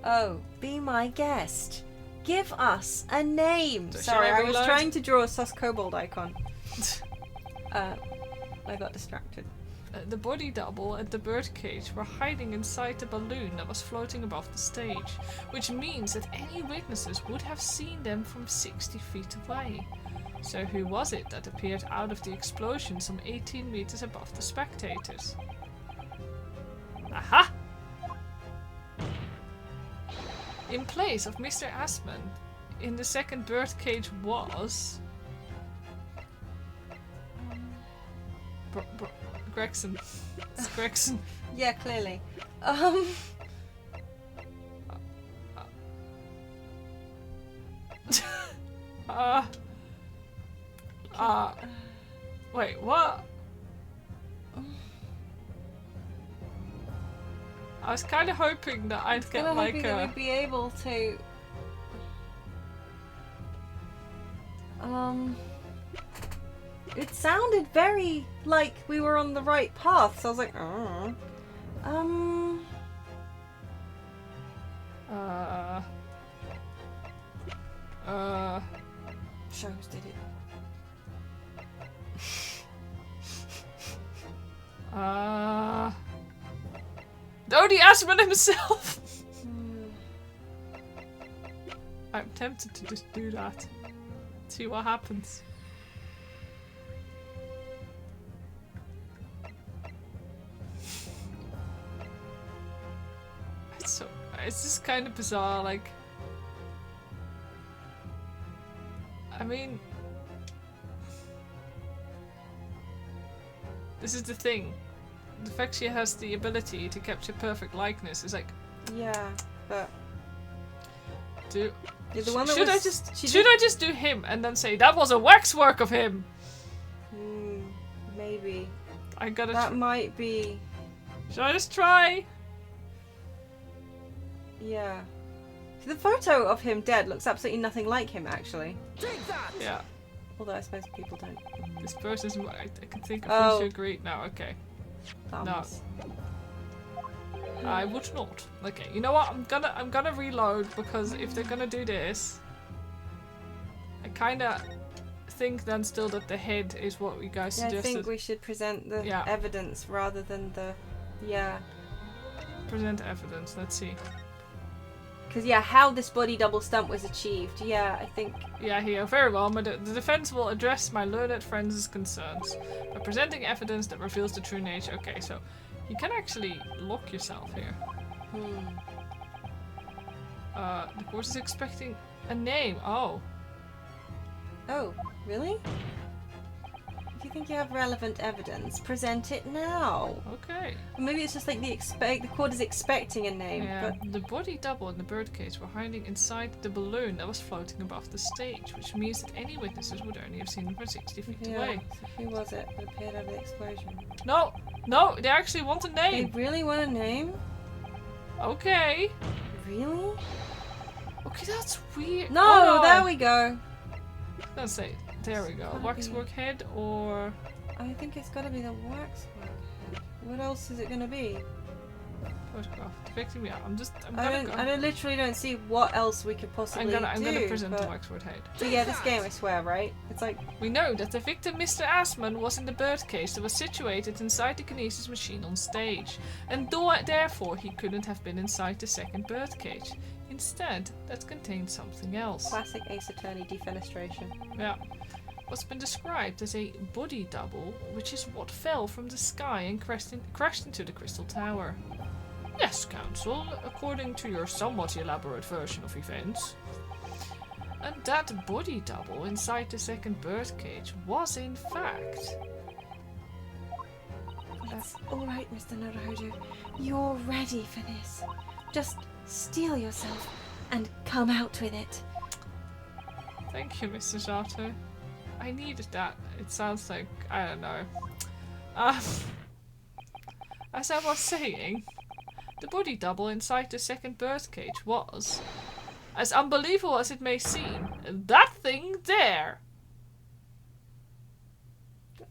Oh, be my guest. Give us a name. Shall Sorry, I I was reload? trying to draw a sus kobold icon. I got distracted. The body double and the birdcage were hiding inside the balloon that was floating above the stage, which means that any witnesses would have seen them from 60 feet away. So who was it that appeared out of the explosion some 18 meters above the spectators? Aha! In place of Mr. Asman, in the second birdcage was... Gregson. It's Gregson. Yeah, clearly. Wait, what? I was kind of hoping that I'd get I'm like hoping that we'd be able to. It sounded very like we were on the right path, so I was like, oh. Shows did it. Dodie Asman himself! I'm tempted to just do that. See what happens. It's just kind of bizarre, like... I mean... This is the thing. The fact she has the ability to capture perfect likeness is like... Yeah, but... Do... Yeah, the one that should was, I just do him and then say, that was a waxwork of him? Maybe. I gotta... That might be... Should I just try? Yeah. So the photo of him dead looks absolutely nothing like him, actually. Take that! Yeah. Although I suppose people don't. This person's... I can think of Oh. who agreed now, okay. Thumbs. I would not. Okay, you know what? I'm gonna reload because if they're gonna do this, I kinda think then still that the head is what you guys Yeah, I suggested. think we should present the Yeah. evidence rather than the... Yeah. Present evidence. Let's see. Because, yeah, how this body double stunt was achieved. Yeah, I think... Yeah, here. Very well. The defense will address my learned friend's concerns by presenting evidence that reveals the true nature. Okay, so you can actually lock yourself here. The court is expecting a name. Oh. Oh, really? If you think you have relevant evidence, present it now. Okay. Or maybe it's just like the court is expecting a name. Yeah, But the body double and the birdcage were hiding inside the balloon that was floating above the stage, which means that any witnesses would only have seen them from 60 feet yeah, away. so who was it that appeared over the explosion? No, no, they actually want a They name. really want a name? Okay. Really? Okay, that's weird. No, Oh, there we go. Let's say, there we go. Gotta be- Waxwork head or I think it's gotta be the waxwork head. What else is it gonna be? photograph. Depicting, yeah. I'm I literally don't see what else we could possibly do. I'm gonna present the but... waxwork head. But yeah, this game, I swear, right? It's like, We know that the victim, Mr. Asman, was in the birdcage that was situated inside the kinesis machine on stage, and therefore he couldn't have been inside the second birdcage. Instead, that contained something else. classic Ace Attorney defenestration. Yeah. What's been described as a body double, which is what fell from the sky and crashed into the Crystal Tower. Yes, Counsel, according to your somewhat elaborate version of events. And that body double inside the second birdcage was in fact... It's alright, Mr. Naruhodo. You're ready for this. Just steel yourself and come out with it. Thank you, Mr. Zato. I needed that. It sounds like... I don't know. as I was saying, the body double inside the second birdcage was, as unbelievable as it may seem, that thing there.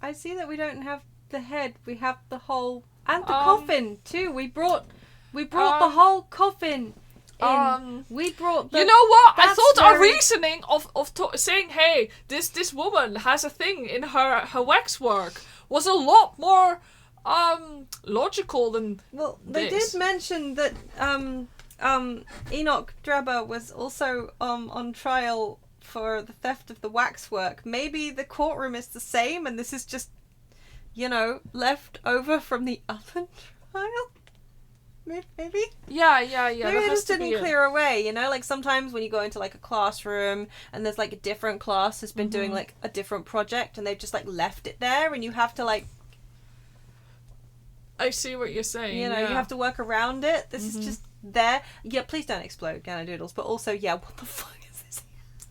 I see that we don't have the head. We have the whole and the Um, coffin too. We brought the whole coffin in. We brought the. You know what? I That's thought our very- reasoning of saying, hey, this woman has a thing in her waxwork was a lot more logical than Well, they this. did mention that Enoch Drebber was also on trial for the theft of the waxwork. Maybe the courtroom is the same, and this is just, left over from the other trial. Maybe. Yeah. Maybe that it has just to be didn't it. clear away. Like sometimes when you go into like a classroom and there's like a different class has been doing like a different project and they've just like left it there, and you have to like. I see what you're saying. You have to work around it. This is just there. Yeah, please don't explode, Ganadoodles. But also, yeah, what the fuck is this?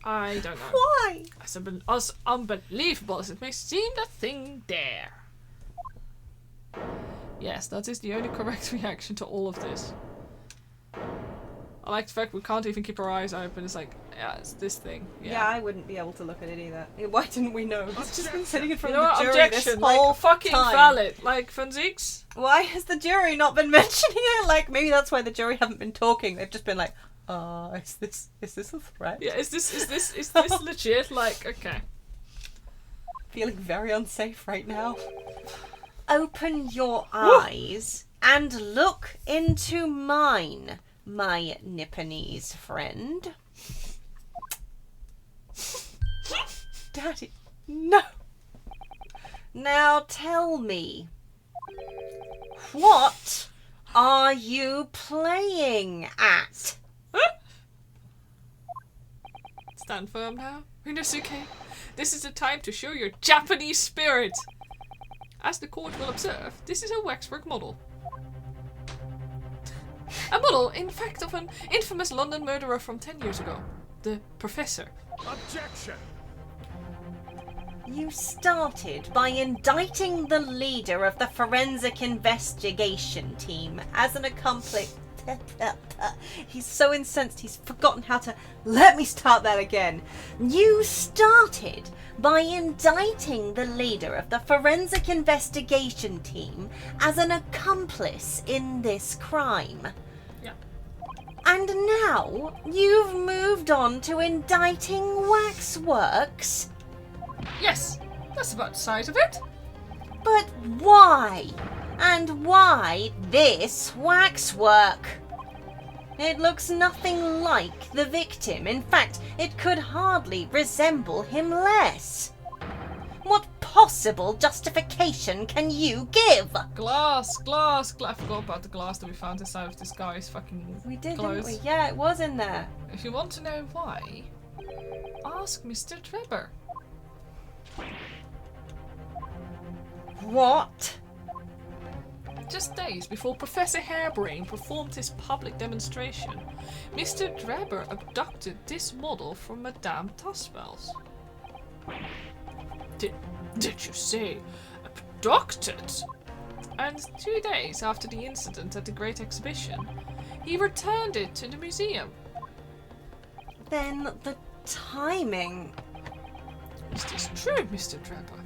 I don't know. Why? As unbelievable as it may seem, the thing there. Yes, that is the only correct reaction to all of this. I like the fact we can't even keep our eyes open. It's like, yeah, it's this thing. Yeah, I wouldn't be able to look at it either. Why didn't we know? It's just been sitting in You front know of what? the jury Objection. this whole Like, fucking time. valid. Like, Funziks? Why has the jury not been mentioning it? Like, maybe that's why the jury haven't been talking. They've just been like, is this a threat? Yeah, is this legit? Like, okay. Feeling very unsafe right now. Open your eyes and look into mine, my Nipponese friend. Daddy, no. Now tell me, what are you playing at? Stand firm now, Rinosuke. This is the time to show your Japanese spirit. As the court will observe, this is a waxwork model. A model, in fact, of an infamous London murderer from 10 years ago. The Professor. Objection! You started by indicting the leader of the forensic investigation team as an accomplice. He's so incensed he's forgotten how to... Let me start that again. You started by indicting the leader of the forensic investigation team as an accomplice in this crime. Yeah. And now you've moved on to indicting waxworks? Yes, that's about the size of it. But why? And why this waxwork? It looks nothing like the victim. In fact, it could hardly resemble him less. What possible justification can you give? Glass. I forgot about the glass that we found inside of this guy's fucking We did, clothes. didn't we? Yeah, it was in there. If you want to know why, ask Mr. Drebber. What? Just days before Professor Hairbrain performed his public demonstration, Mr. Drebber abducted this model from Madame Tuspel's. Did you say abducted? And 2 days after the incident at the Great Exhibition, he returned it to the museum. Then the timing. Is this true, Mr. Drebber?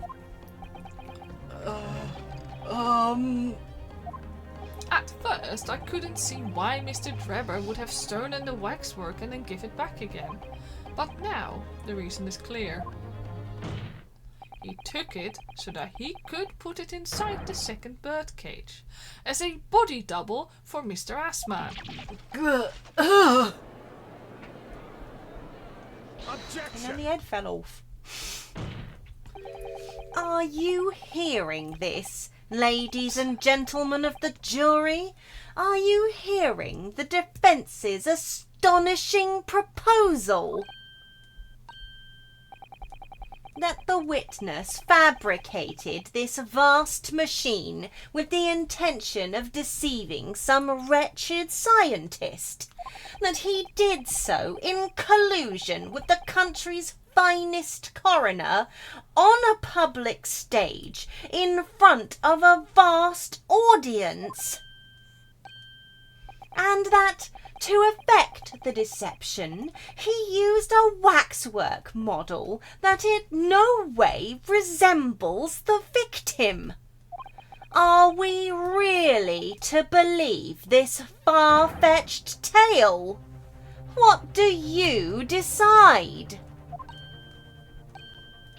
At first, I couldn't see why Mr. Drebber would have stolen the waxwork and then give it back again. But now, the reason is clear. He took it so that he could put it inside the second birdcage, as a body double for Mr. Assman. And Objection! then the head fell off. Are you hearing this, ladies and gentlemen of the jury? Are you hearing the defence's astonishing proposal? That the witness fabricated this vast machine with the intention of deceiving some wretched scientist. That he did so in collusion with the country's finest coroner on a public stage in front of a vast audience. And that, to effect the deception, he used a waxwork model that in no way resembles the victim. Are we really to believe this far-fetched tale? What do you decide?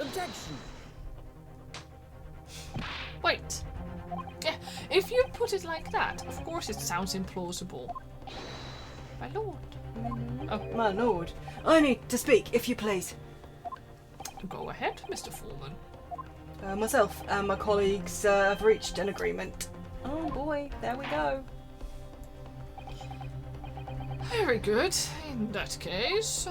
Objection! Wait. Yeah, if you put it like that, of course it sounds implausible. My lord. Oh, my lord. I need to speak, if you please. Go ahead, Mr. Foreman. Myself and my colleagues have reached an agreement. Oh boy, there we go. Very good. In that case,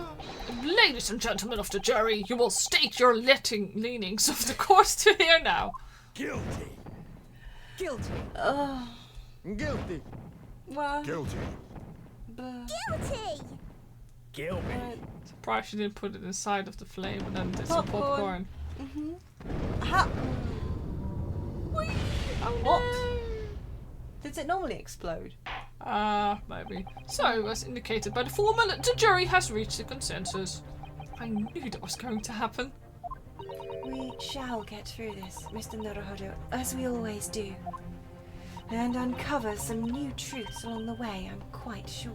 ladies and gentlemen of the jury, you will state your leanings of the court to hear now. Guilty! Guilty. Guilty! Well, Guilty! Guilty! Kill me! Surprised you didn't put it inside of the flame and then did some Popcorn. popcorn. ha- Oh What? no. Does it normally explode? Maybe. So, as indicated by the foreman, the jury has reached a consensus. I knew that was going to happen. We shall get through this, Mr. Naruhodo, as we always do. And uncover some new truths along the way, I'm quite sure.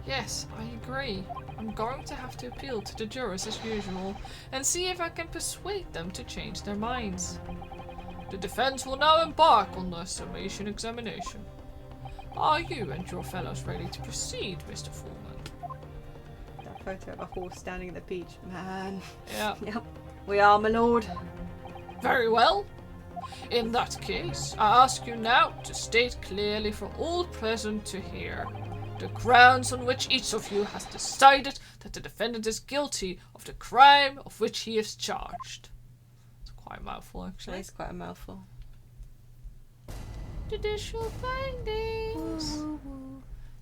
Yes, I agree. I'm going to have to appeal to the jurors as usual and see if I can persuade them to change their minds. The defense will now embark on the summation examination. Are you and your fellows ready to proceed, Mr. Foreman? That photo of a horse standing in the beach. Man. Yeah. Yep. We are, my lord. Very well. In that case, I ask you now to state clearly for all present to hear the grounds on which each of you has decided that the defendant is guilty of the crime of which he is charged. It's quite a mouthful, actually. It's quite a mouthful. Judicial findings.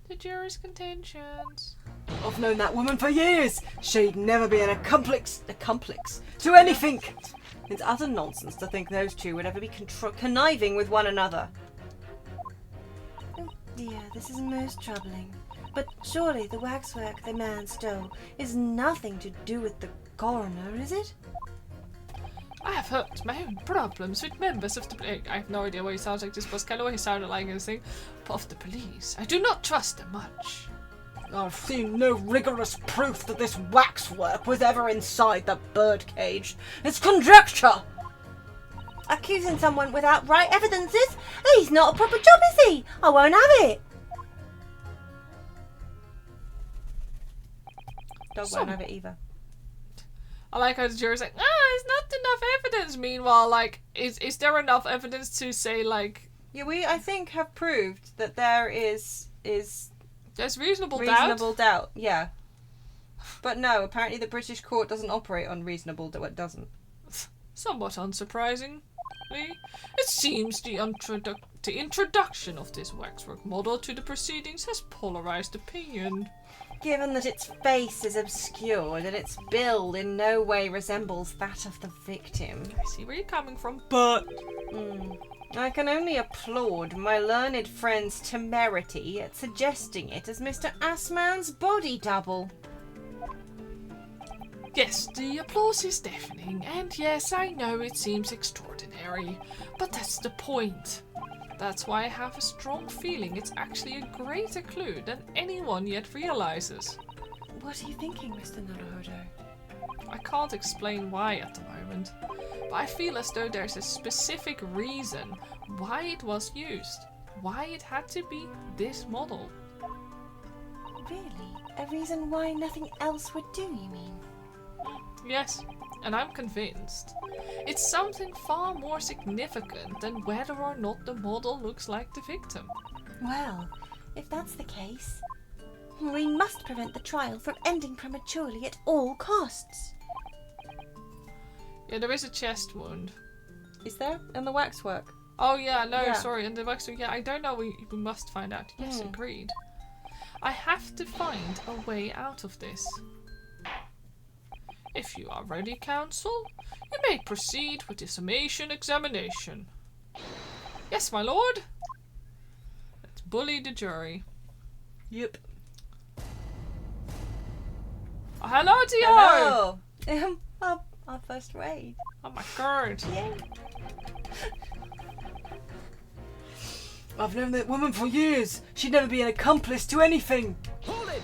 The jury's contentions. I've known that woman for years. She'd never be an accomplice to anything. It's utter nonsense to think those two would ever be conniving with one another. Oh dear, this is most troubling. But surely the waxwork the man stole is nothing to do with the coroner, is it? I have heard my own problems with members of the... I have no idea why he sounds like this, but kind of what he sounded like anything. Of the police. I do not trust them much. I've seen no rigorous proof that this waxwork was ever inside the birdcage. It's conjecture. Accusing someone without right evidences? He's not a proper job, is he? I won't have it. Dog won't have it either. I like how the jury's like, there's not enough evidence. Meanwhile, like, is there enough evidence to say, like... Yeah, we, I think, have proved that there is There's reasonable doubt. Yeah. But no, apparently the British court doesn't operate on reasonable doubt. It doesn't. Somewhat unsurprisingly, it seems the introduction of this waxwork model to the proceedings has polarized opinion. Given that its face is obscured and its build in no way resembles that of the victim. I see where you're coming from, but... I can only applaud my learned friend's temerity at suggesting it as Mr. Assman's body double. Yes, the applause is deafening, and yes, I know it seems extraordinary, but that's the point. That's why I have a strong feeling it's actually a greater clue than anyone yet realizes. What are you thinking, Mr. Naruhodo? I can't explain why at the moment, but I feel as though there's a specific reason why it was used, why it had to be this model. Really? A reason why nothing else would do, you mean? Yes, and I'm convinced it's something far more significant than whether or not the model looks like the victim. Well, if that's the case, we must prevent the trial from ending prematurely at all costs. Yeah, there is a chest wound. Is there? And the waxwork? Oh yeah, no, Yeah. sorry, and the waxwork, yeah, I don't know, we must find out. Yes, agreed. I have to find a way out of this. If you are ready, counsel, you may proceed with the summation examination. Yes, my lord. Let's bully the jury. Yep. Oh, hello, Dio! Hello. Our first raid. Oh my god. Yay. I've known that woman for years. She'd never be an accomplice to anything. Hold it!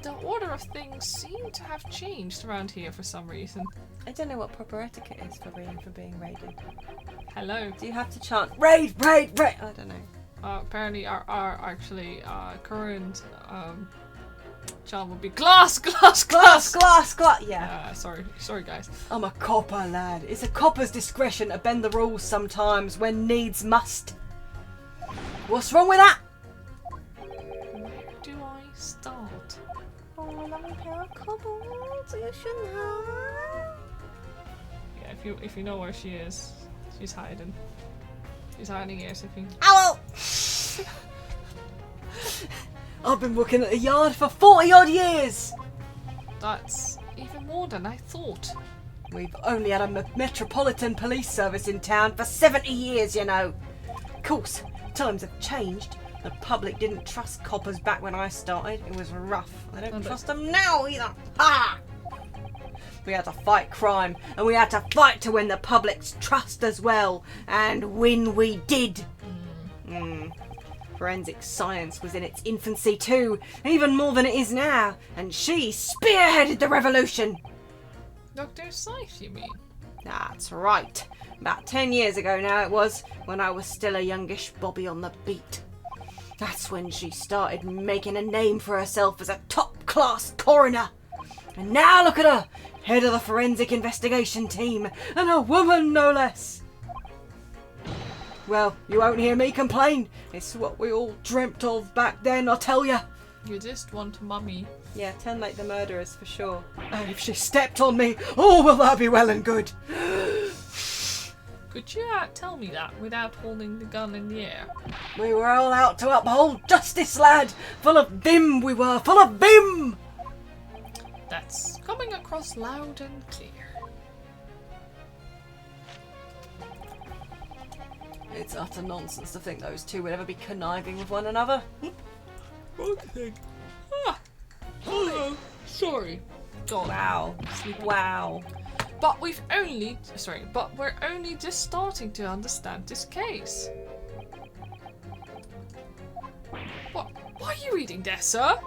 The order of things seem to have changed around here for some reason. I don't know what proper etiquette is for being raided. Hello. Do you have to chant raid, raid, raid? I don't know. Apparently our current chant would be glass. Yeah. Sorry guys. I'm a copper, lad. It's a copper's discretion to bend the rules sometimes when needs must. What's wrong with that? Where do I start? Oh, lovely pair of cobbles. You should know. Yeah, if you know where she is, she's hiding. She's hiding here, if you. Owl! I've been working at a yard for 40 odd years. That's even more than I thought. We've only had a metropolitan police service in town for 70 years, you know. Of course, times have changed. The public didn't trust coppers back when I started. It was rough. I don't trust them now either. Ha! We had to fight crime, and we had to fight to win the public's trust as well. And win we did. Forensic science was in its infancy too, even more than it is now. And she spearheaded the revolution. Dr. Scythe, you mean? That's right. About 10 years ago now it was, when I was still a youngish bobby on the beat. That's when she started making a name for herself as a top-class coroner. And now look at her, head of the forensic investigation team, and a woman no less. Well, you won't hear me complain. It's what we all dreamt of back then, I tell ya. You just want mummy. Yeah, 10 like the murderers for sure. And if she stepped on me, oh, will that be well and good. Could you tell me that without holding the gun in the air? We were all out to uphold justice, lad. Full of vim we were, full of vim. That's coming across loud and clear. It's utter nonsense to think those two would ever be conniving with one another. Okay. Hello. Sorry. God. Wow. Wow. But we're only just starting to understand this case. What are you reading there, sir?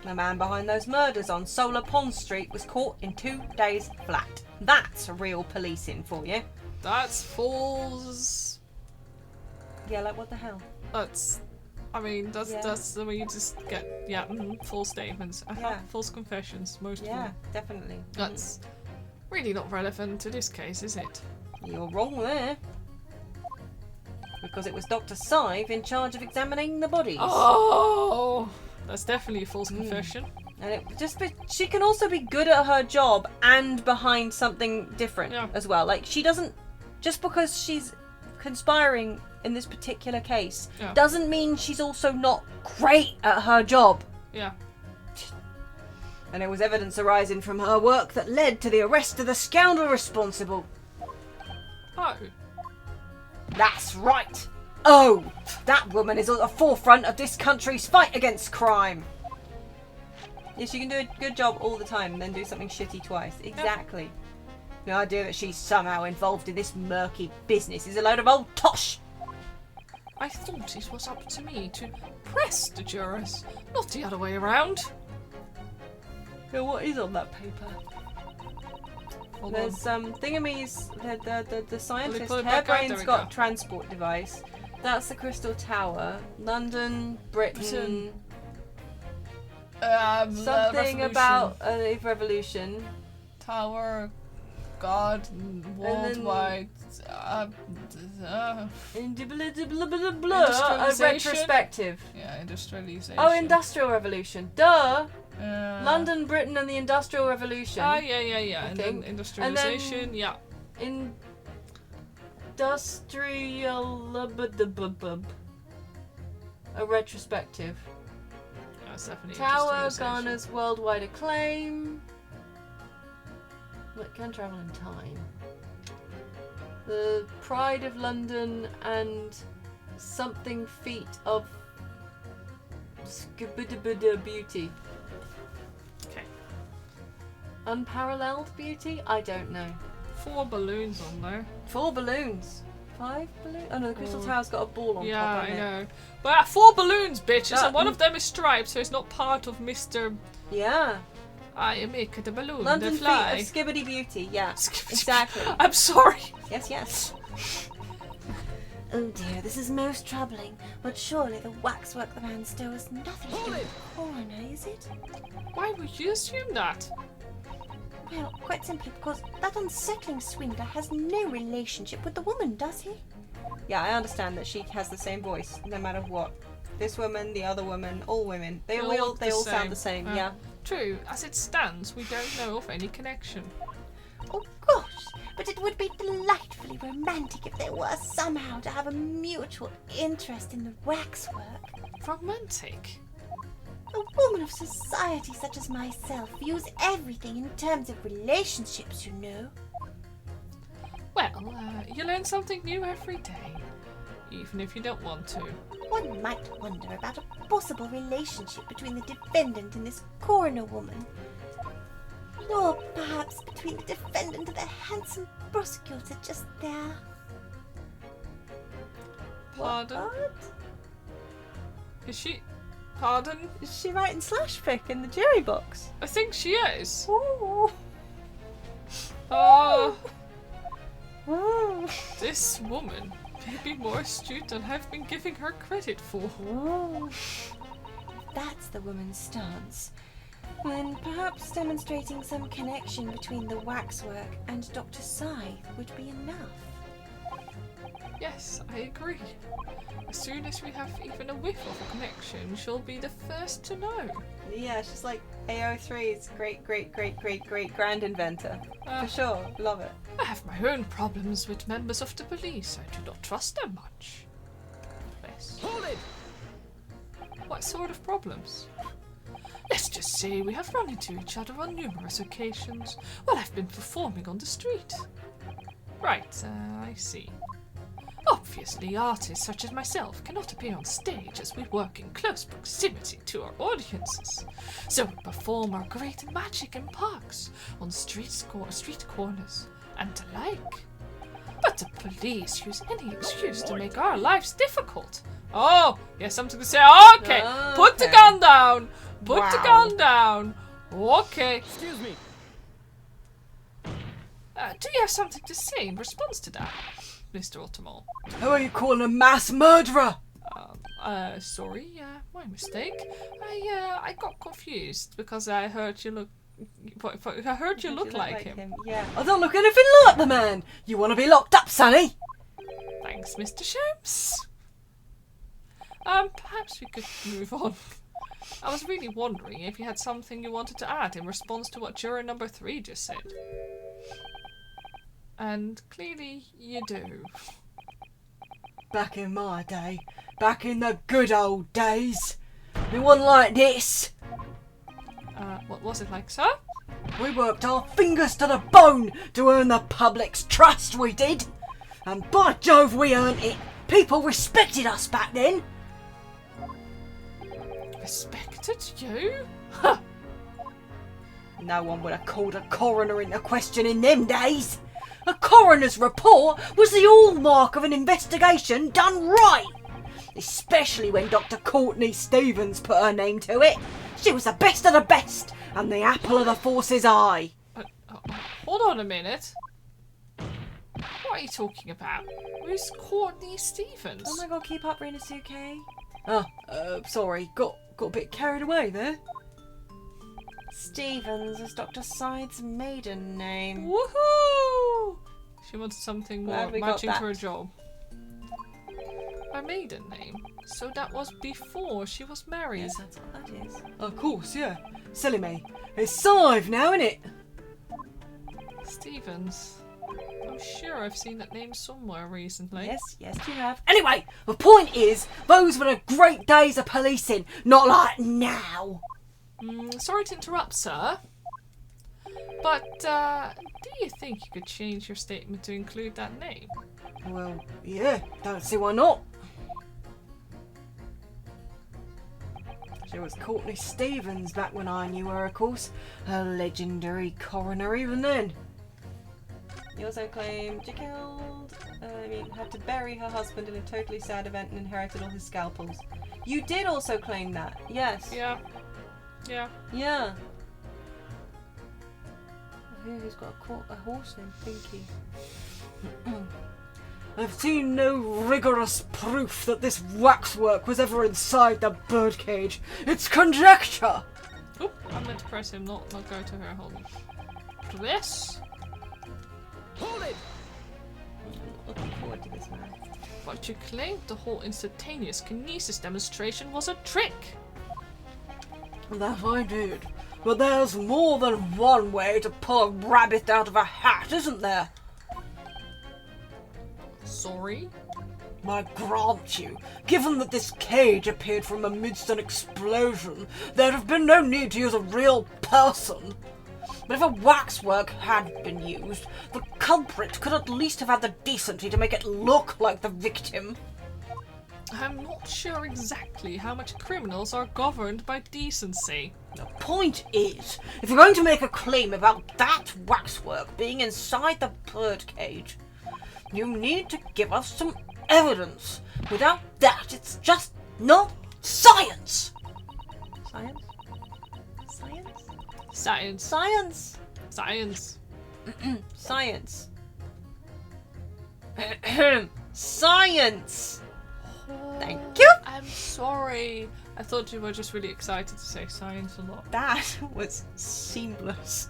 The man behind those murders on Solar Pond Street was caught in 2 days flat. That's real policing for you. That's false. Yeah, like what the hell? That's the way you just get false statements. Yeah. False confessions, most of Yeah, them. definitely. That's really not relevant to this case, is it? You're wrong there. Because it was Dr. Scythe in charge of examining the bodies. Oh, that's definitely a false confession. And she can also be good at her job and behind something different as well. Like, she doesn't, just because she's conspiring in this particular case doesn't mean she's also not great at her job. Yeah. And it was evidence arising from her work that led to the arrest of the scoundrel responsible. Oh. That's right. Oh, that woman is at the forefront of this country's fight against crime. Yeah, she can do a good job all the time and then do something shitty twice. Exactly. The idea that she's somehow involved in this murky business is a load of old tosh. I thought it was up to me to press the jurors, not the other way around. Yeah, what is on that paper? Hold There's on. Thingamy's, the scientist, pull it back out? There Hairbrain's we got go. transport device. That's the Crystal Tower. London, Britain. Something revolution. about a revolution. Tower, God, worldwide. A retrospective. Yeah, industrialization. Oh, Industrial Revolution. Duh! London, Britain, and the Industrial Revolution. Ah, yeah. And then think. industrialization, And yeah. Industrial. A retrospective. that's definitely Tower interesting research. garners worldwide acclaim. It can travel in time. The Pride of London and something feat of skibidibida beauty. Okay. Unparalleled beauty? I don't know. 4 balloons on there. 4 balloons. 5 balloons? Oh no, the Crystal Oh. Tower's got a ball on Yeah, top I of it. know. But 4 balloons, bitches, That- and one of them is striped, so it's not part of Mr. Yeah. I make the balloon, London the feat fly. of skibbity beauty. Yeah. Skibbity- Exactly. I'm sorry. Yes, yes. Oh dear, this is most troubling. But surely the waxwork the man stole is nothing to do with the coroner, is it? Why would you assume that? Well, quite simply because that unsettling swindler has no relationship with the woman, does he? Yeah, I understand that she has the same voice, no matter what. This woman, the other woman, all women. They all look the sound the same, yeah. True, as it stands, we don't know of any connection. Oh gosh, but it would be delightfully romantic if there were somehow to have a mutual interest in the waxwork. Romantic? A woman of society such as myself views everything in terms of relationships, you know. Well, you learn something new every day, even if you don't want to. One might wonder about a possible relationship between the defendant and this coroner woman. Or perhaps between the defendant and the handsome prosecutor just there. Pardon? What? Is she... Pardon? Is she writing slash fic in the jury box? I think she is. Ooh. Oh, Ooh. this woman may be more astute than I've been giving her credit for. Ooh. That's the woman's stance. Then perhaps demonstrating some connection between the waxwork and Dr. Scythe would be enough. Yes, I agree. As soon as we have even a whiff of a connection, she'll be the first to know. Yeah, she's like AO3's great grand inventor. Uh, For sure, love it. I have my own problems with members of the police. I do not trust them much. Yes. Hold it! What sort of problems? Let's just say we have run into each other on numerous occasions while I've been performing on the street. Right, I see. Obviously, artists such as myself cannot appear on stage as we work in close proximity to our audiences. So we perform our great magic in parks, on street corners, and the like. But the police use any excuse to make our lives difficult. Oh, you have something to say? Okay, put the Okay. gun down. Put the Wow. gun down. Okay. Excuse me. Do you have something to say in response to that, Mr. Ottoman? Who are you calling a mass murderer? Sorry, my mistake. I got confused because I heard you look. I heard you look like him. Yeah. I don't look anything like the man. You want to be locked up, Sonny? Thanks, Mr. Shamps. Perhaps we could move on. I was really wondering if you had something you wanted to add in response to what juror number 3 just said. And clearly you do. Back in my day, back in the good old days, it wasn't like this. What was it like, sir? We worked our fingers to the bone to earn the public's trust, we did. And by Jove, we earned it. People respected us back then. Respected you? No one would have called a coroner into question in them days. A coroner's report was the hallmark of an investigation done right. Especially when Dr. Courtney Stevens put her name to it. She was the best of the best and the apple of the force's eye. Hold on a minute. What are you talking about? Who's Courtney Stevens? Oh my god, keep up, Rinasuke. Sorry, got a bit carried away there. Stevens is Dr. Scythe's maiden name. Woohoo! She wanted something more Glad we got matching to her that. job. Her maiden name. So that was before she was married. Yes, that's what that is. Of course, yeah. Silly me. It's Scythe now, innit? Stevens. I'm sure I've seen that name somewhere recently. Yes, yes, you have. Anyway, the point is, those were the great days of policing, not like now. Sorry to interrupt, sir. But, do you think you could change your statement to include that name? Well, yeah, don't see why not. She was Courtney Stevens back when I knew her, of course. A legendary coroner even then. You also claimed had to bury her husband in a totally sad event and inherited all his scalpels. You did also claim that, yes. Yeah. Yeah. Yeah. Who's got a horse named Pinky? I've seen no rigorous proof that this waxwork was ever inside the birdcage. It's conjecture. Oop, I meant to press him, not go to her. Hold on. Press. Hold it! Looking forward to this, man. But you claimed the whole instantaneous kinesis demonstration was a trick. That I did. But there's more than one way to pull a rabbit out of a hat, isn't there? Sorry? I grant you, given that this cage appeared from amidst an explosion, there'd have been no need to use a real person. But if a waxwork had been used, the culprit could at least have had the decency to make it look like the victim. I'm not sure exactly how much criminals are governed by decency. The point is, if you're going to make a claim about that waxwork being inside the birdcage, you need to give us some evidence. Without that, it's just not science. Science? Science? Science. Science! Science. Science. Science! Thank you! I'm sorry. I thought you were just really excited to say science a lot. That was seamless.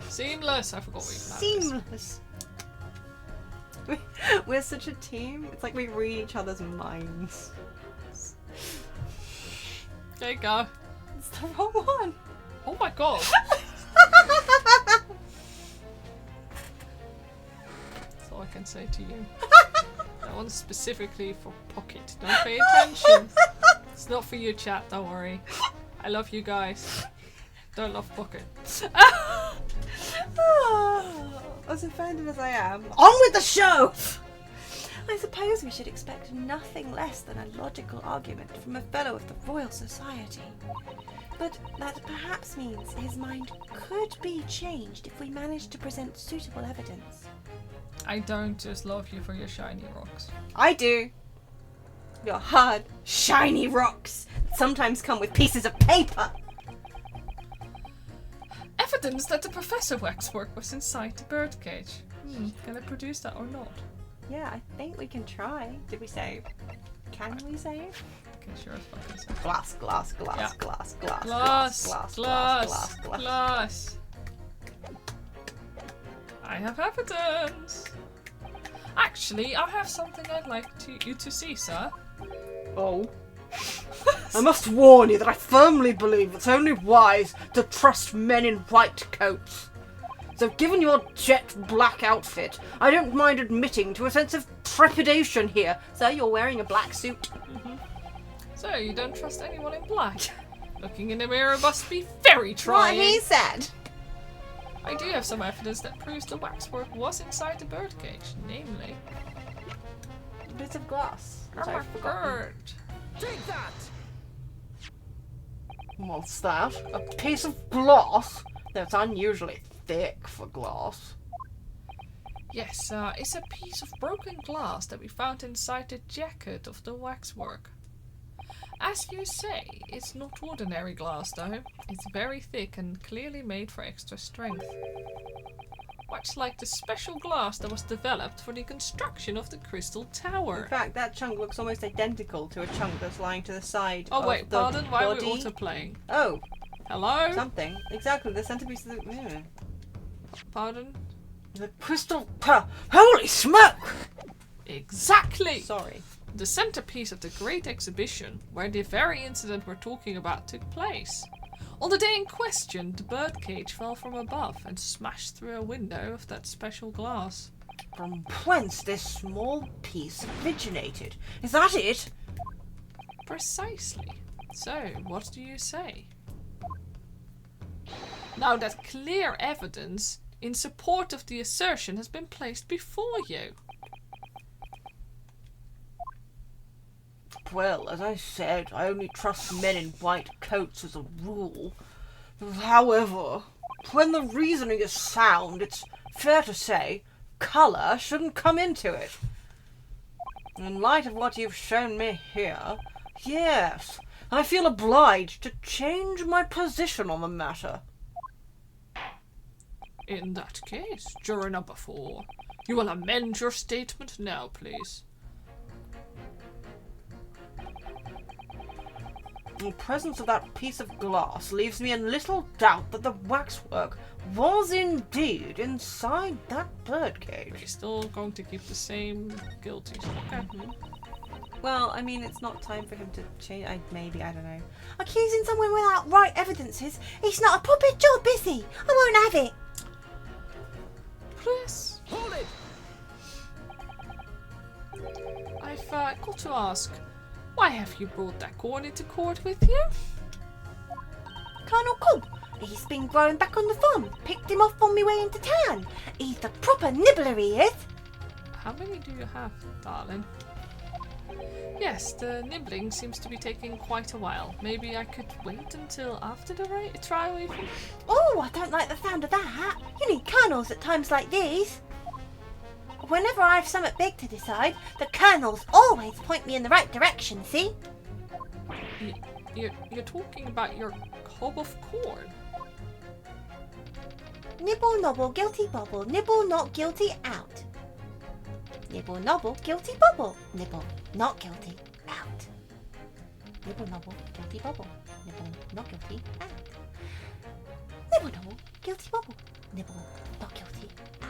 Seamless. I forgot what you meant. Seamless. We're such a team. It's like we read each other's minds. There you go. It's the wrong one. Oh my god. That's all I can say to you. That one's specifically for Pocket. Don't pay attention. It's not for you, chat. Don't worry. I love you guys. Don't love Pocket. As offended as I am, on with the show! I suppose we should expect nothing less than a logical argument from a fellow of the Royal Society. But that perhaps means his mind could be changed if we manage to present suitable evidence. I don't just love you for your shiny rocks. I do. Your hard, shiny rocks sometimes come with pieces of paper. Evidence that the Professor Waxwork was inside the birdcage. Can I produce that or not? Yeah, I think we can try. Did we save? Can we save? Okay, sure as fuck can say. Glass, glass, glass, Yeah. glass, glass, Glass, glass, glass, glass, glass. glass. I have evidence. Actually, I have something I'd like you to see, sir. Oh. I must warn you that I firmly believe it's only wise to trust men in white coats. So given your jet black outfit, I don't mind admitting to a sense of trepidation here. So you're wearing a black suit? So, you don't trust anyone in black? Looking in the mirror must be very trying. What he said. I do have some evidence that proves the waxwork was inside the birdcage, namely... Bits of glass. Oh my god. Take that! What's that? A piece of glass? That's unusually thick for glass. Yes, it's a piece of broken glass that we found inside the jacket of the waxwork. As you say, it's not ordinary glass though. It's very thick and clearly made for extra strength. Much like the special glass that was developed for the construction of the Crystal Tower. In fact, that chunk looks almost identical to a chunk that's lying to the side Oh of wait, the pardon? Why are we body. auto-playing? Oh, Hello? something. Exactly, the centerpiece of the... Yeah. Pardon? The crystal... Holy smoke! Exactly! Sorry. The centerpiece of the Great Exhibition, where the very incident we're talking about took place. On the day in question, the birdcage fell from above and smashed through a window of that special glass. From whence this small piece originated? Is that it? Precisely. So, what do you say? Now that clear evidence in support of the assertion has been placed before you. Well, as I said, I only trust men in white coats as a rule. However, when the reasoning is sound, it's fair to say colour shouldn't come into it. In light of what you've shown me here, yes, I feel obliged to change my position on the matter. In that case, juror number 4, you will amend your statement now, please. The presence of that piece of glass leaves me in little doubt that the waxwork was indeed inside that birdcage. You're still going to keep the same guilty. Okay. Well, I mean, it's not time for him to change. Maybe, I don't know. Accusing someone without right evidences, it's not a puppet job, is he? I won't have it. Please. Hold it! I've got to ask, why have you brought that corn into court with you? Colonel Cobb, he's been growing back on the farm. Picked him off on my way into town. He's the proper nibbler, he is. How many do you have, darling? Yes, the nibbling seems to be taking quite a while. Maybe I could wait until after the trial even? Oh, I don't like the sound of that. You need colonels at times like these. Whenever I have something big to decide, the colonels always point me in the right direction, see? You're talking about your cob of corn. Nibble, nobble, guilty bubble. Nibble, not guilty, out. Nibble, nobble, guilty bubble. Nibble, not guilty, out. Nibble, nobble, guilty bubble. Nibble, not guilty, out. Nibble, nobble, guilty bubble. Nibble, not guilty, out.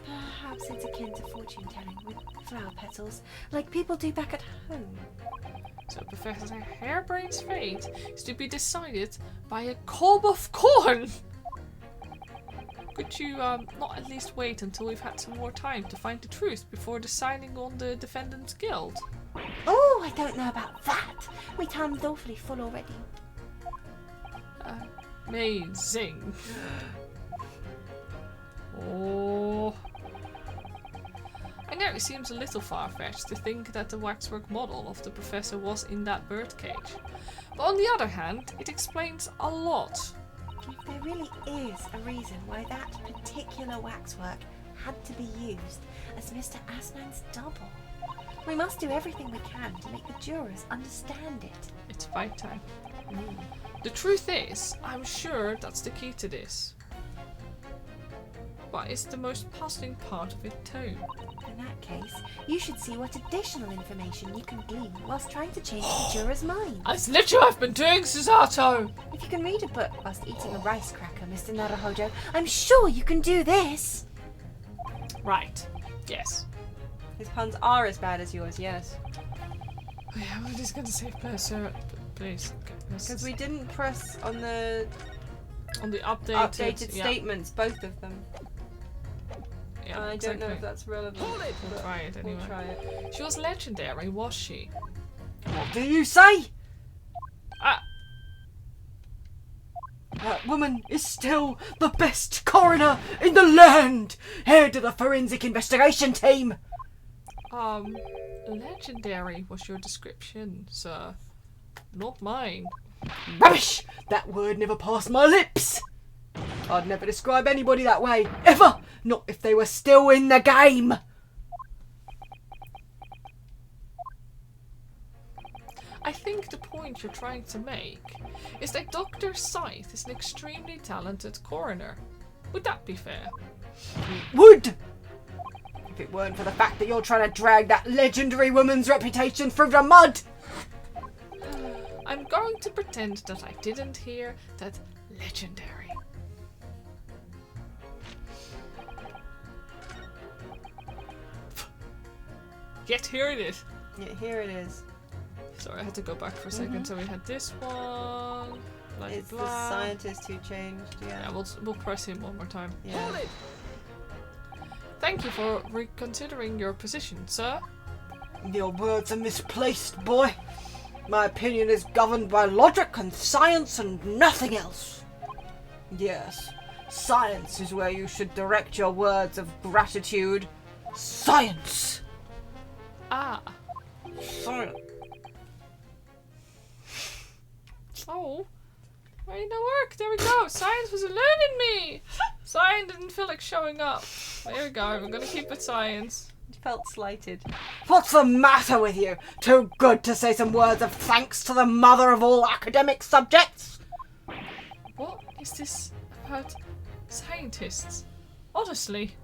Perhaps it's akin to fortune telling with flower petals, like people do back at home. So Professor Harebrain's fate is to be decided by a cob of corn! Could you not at least wait until we've had some more time to find the truth before deciding on the defendant's guilt? Oh, I don't know about that. My time's awfully full already. Amazing. Oh. I know it seems a little far-fetched to think that the waxwork model of the professor was in that birdcage. But on the other hand, it explains a lot. If there really is a reason why that particular waxwork had to be used as Mr. Assman's double, we must do everything we can to make the jurors understand it. It's fight time. The truth is, I'm sure that's the key to this. But it's the most puzzling part of it too. In that case, you should see what additional information you can glean whilst trying to change the jurors' minds. That's literally what I've been doing, Susato! If you can read a book whilst eating a rice cracker, Mr. Naruhodo, I'm sure you can do this. Right. Yes. His puns are as bad as yours, yes. Oh, yeah, we're just gonna say pleasure, please. Because we didn't press on the on the updated statements, both of them. Yeah, I don't know if that's relevant. Hold it! We'll try it anyway. We'll try it. She was legendary, was she? What do you say? Ah! That woman is still the best coroner in the land! Head of the forensic investigation team! Legendary was your description, sir. Not mine. Rubbish! That word never passed my lips! I'd never describe anybody that way, ever! Not if they were still in the game! I think the point you're trying to make is that Dr. Scythe is an extremely talented coroner. Would that be fair? Would! If it weren't for the fact that you're trying to drag that legendary woman's reputation through the mud! I'm going to pretend that I didn't hear that legendary. Yet here it is. Yeah, here it is. Sorry, I had to go back for a second. So we had this one. Blah, It's blah. the scientist who changed, Yeah, we'll press him one more time. Yeah. Hold it! Thank you for reconsidering your position, sir. Your words are misplaced, boy. My opinion is governed by logic and science and nothing else. Yes, science is where you should direct your words of gratitude. Science! Ah. Science. Oh. Why didn't that work? There we go. Science was alerting me. Science didn't feel like showing up. There we go. We're gonna keep it science. Felt slighted. What's the matter with you? Too good to say some words of thanks to the mother of all academic subjects? What is this about scientists? Honestly.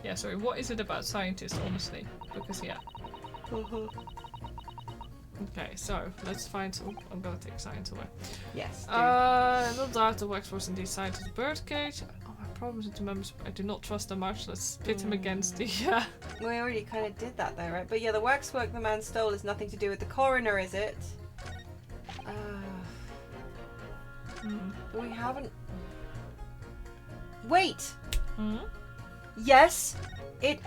Yeah, sorry. What is it about scientists, honestly? Because, yeah. Okay, so let's find some. I'm gonna take science away. Yes. No doubt the wax was indeed scientist's birdcage. Oh, my problem with the members. I do not trust them much. Let's pit him against the. We already kind of did that though, right? But yeah, the waxwork the man stole is nothing to do with the coroner, is it? We haven't. Wait. Yes, it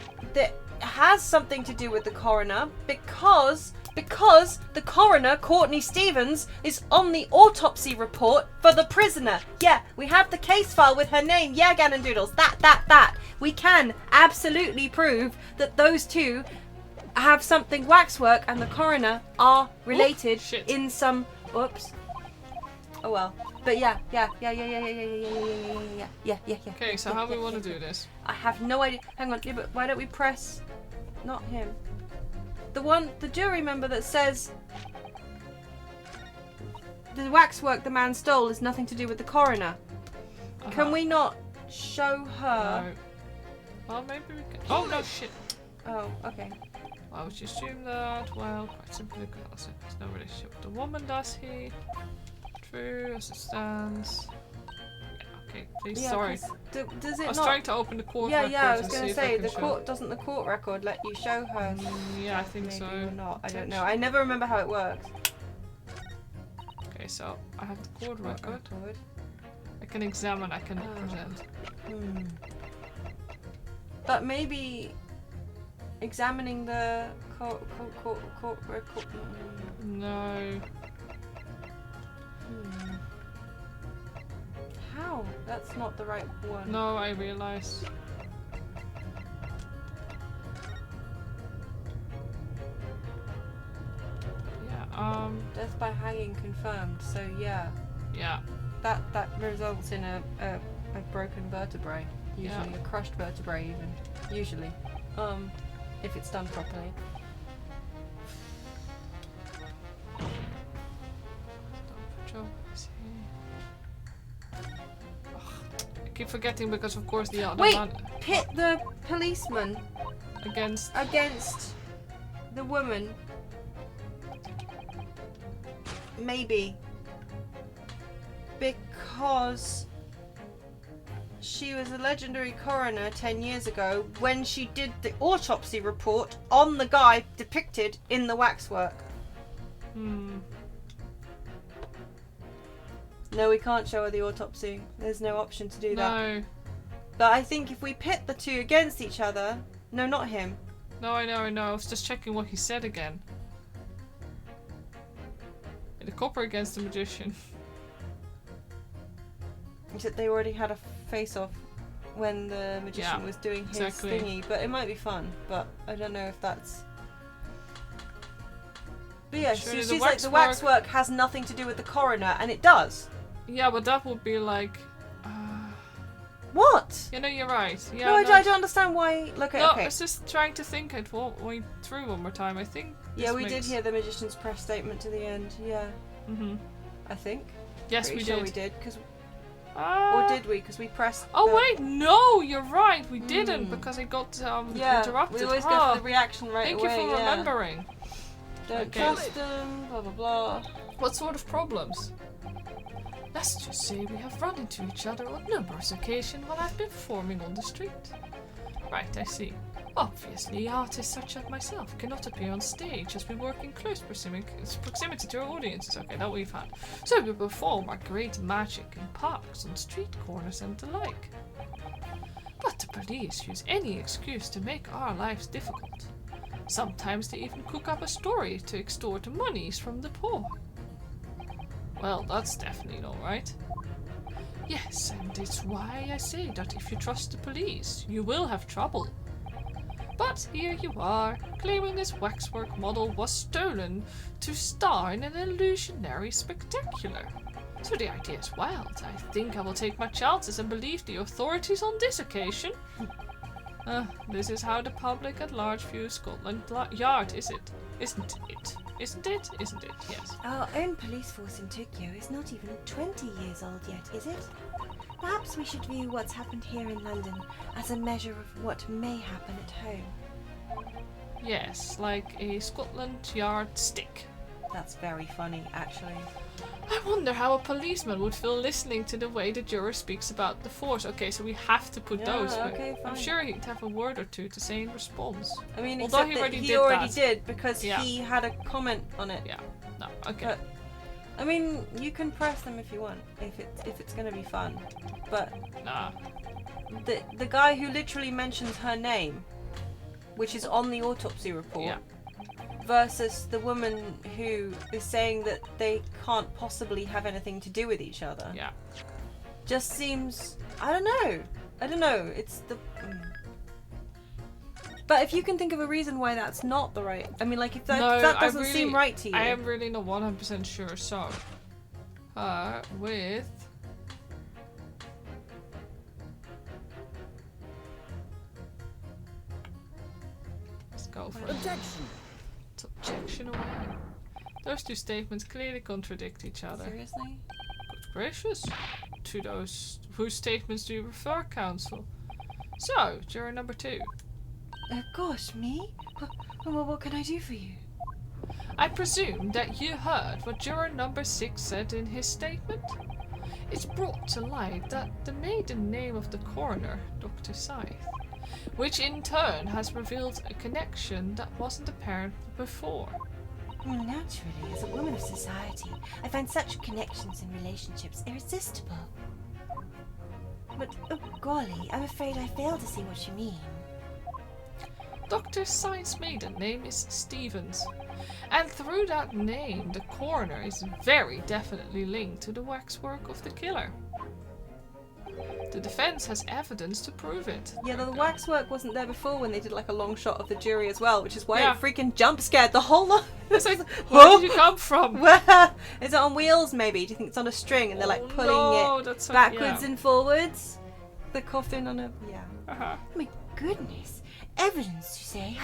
has something to do with the coroner because the coroner, Courtney Stevens, is on the autopsy report for the prisoner. Yeah, we have the case file with her name. Yeah, Ganondoodles. That. We can absolutely prove that those two have something waxwork and the coroner are related shit. in some. Oops. Oh well. But yeah. Okay, so how do we want to do this? I have no idea. Hang on, yeah, but why don't we press not him? The jury member that says the waxwork the man stole is nothing to do with the coroner. Can we not show her? No. Well, maybe we can. Oh no, shit. Oh, okay. Why would you assume that? Well, quite simply because it has no relationship with the woman, does he? True, as it stands. Yeah, okay, please, Yeah, sorry. 'cause does I it was not? trying to open the court Yeah, records I was and gonna see if I say can the show. court doesn't the court record let you show her? Yeah, I think Maybe so. or not. I don't know. I never remember how it works. Okay, so I have the court record. I can examine, I can present. But maybe examining the court record. No. How? That's not the right one. No, I realize. Yeah, Death by hanging confirmed. So yeah, yeah. that results in a broken vertebrae. Usually Yeah. a crushed vertebrae even. Usually. If it's done properly. I keep forgetting because of course the other Wait! one Pit the policeman against against the woman. Maybe. Because she was a legendary coroner 10 years ago when she did the autopsy report on the guy depicted in the waxwork. No, we can't show her the autopsy. There's no option to do that. No. But I think if we pit the two against each other... No, not him. No, I know. I was just checking what he said again. The copper against the magician. Except they already had a face-off when the magician was doing his exactly. thingy. But it might be fun. But I don't know if that's... But yeah, Surely she's the like, the waxwork has nothing to do with the coroner. And it does. Yeah, but that would be like... What? You know, you're right. Yeah, No, I don't understand why... Look, No, okay. I was just trying to think it way through one more time. I think. Yeah, this we did makes- hear the magician's press statement to the end. Yeah, I think. Yes, Pretty we sure did. we did. Cause, Ah. or did we? Because we pressed... Oh the- wait, no, you're right. We didn't because it got Yeah, interrupted. we always go for the reaction right Thank away. you for remembering. Don't Okay. trust them, blah blah blah. What sort of problems? Let's just say we have run into each other on numerous occasions while I've been performing on the street. Right, I see. Obviously, artists such as myself cannot appear on stage as we work in close proximity to our audiences. Okay, that we've had. So we perform our great magic in parks, on street corners and the like. But the police use any excuse to make our lives difficult. Sometimes they even cook up a story to extort monies from the poor. Well, that's definitely not right. Yes, and it's why I say that if you trust the police, you will have trouble. But here you are, claiming this waxwork model was stolen to star in an illusionary spectacular. So the idea is wild. I think I will take my chances and believe the authorities on this occasion. This is how the public at large views Scotland Yard, is it? Isn't it? Isn't it? Isn't it? Yes. Our own police force in Tokyo is not even 20 years old yet, is it? Perhaps we should view what's happened here in London as a measure of what may happen at home. Yes, like a Scotland Yard stick. That's very funny, actually. I wonder how a policeman would feel listening to the way the juror speaks about the force. Okay, so we have to put those. But okay, fine. I'm sure he'd have a word or two to say in response. I mean, Although except he that already he did already that. did because Yeah. he had a comment on it. Yeah. No. Okay. But, I mean, you can press them if you want, if it's gonna be fun. But Nah. the guy who literally mentions her name, which is on the autopsy report, Yeah. versus the woman who is saying that they can't possibly have anything to do with each other, Yeah. just seems, I don't know. It's the. But if you can think of a reason why that's not the right, I mean, like if that, No, that I doesn't really- seem right to you. I am really not 100% sure. So, with let's go for it. Objection. It's objection away. Those two statements clearly contradict each other. Seriously? Good gracious. To those whose statements do you refer, counsel? So, juror number 2. Gosh, me? What can I do for you? I presume that you heard what juror number 6 said in his statement? It's brought to light that the maiden name of the coroner, Dr. Scythe, which in turn has revealed a connection that wasn't apparent before. Naturally, as a woman of society, I find such connections and relationships irresistible. But, oh golly, I'm afraid I fail to see what you mean. Dr. Scythe's maiden name is Stevens, and through that name the coroner is very definitely linked to the waxwork of the killer. The defense has evidence to prove it. Yeah, the waxwork wasn't there before when they did like a long shot of the jury as well, which is why Yeah. it freaking jump scared the whole lot. It's like, where did you come from? Where? Is it on wheels maybe? Do you think it's on a string and they're like pulling no, it that's backwards yeah. and forwards? The coffin on a... yeah. Uh-huh. My goodness, evidence, you say?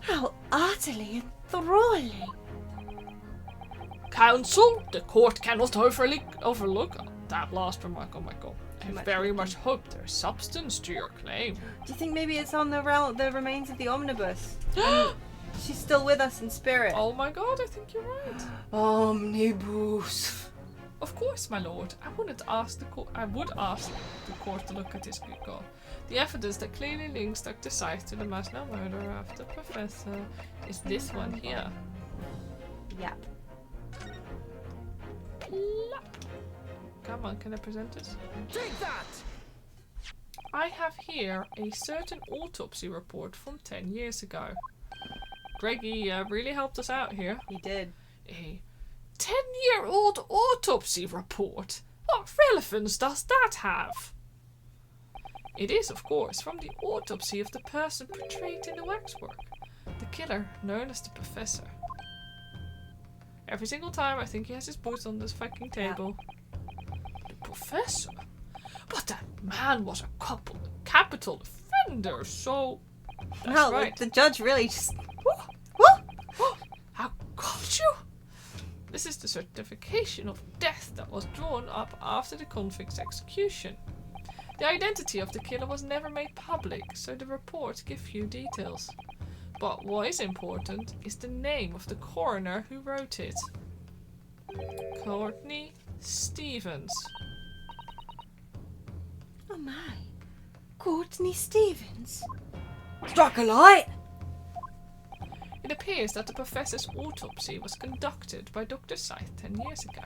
How utterly enthralling. Counsel, the court cannot overlook that last remark. Oh my god. I much very much hope there's substance to your claim. Do you think maybe it's on the remains of the omnibus? And she's still with us in spirit. Oh my god, I think you're right. Omnibus. Of course, my lord. I would ask the court to look at this good god. The evidence that clearly links Dr. Scythe to the mass murder of the professor is this one here. Yeah. Plop. Come on, can I present it? Take that! I have here a certain autopsy report from 10 years ago. Greggy really helped us out here. He did. A 10-year-old autopsy report? What relevance does that have? It is, of course, from the autopsy of the person portrayed in the waxwork. The killer, known as the Professor. Every single time I think he has his boots on this fucking table. The Professor? But that man was a capital offender, so... That's Well, right. the judge really just... How could you? This is the certification of death that was drawn up after the convict's execution. The identity of the killer was never made public, so the report gives few details. But what is important is the name of the coroner who wrote it. Courtney Stevens. Oh my. Courtney Stevens? Struck a light? It appears that the professor's autopsy was conducted by Dr. Scythe 10 years ago.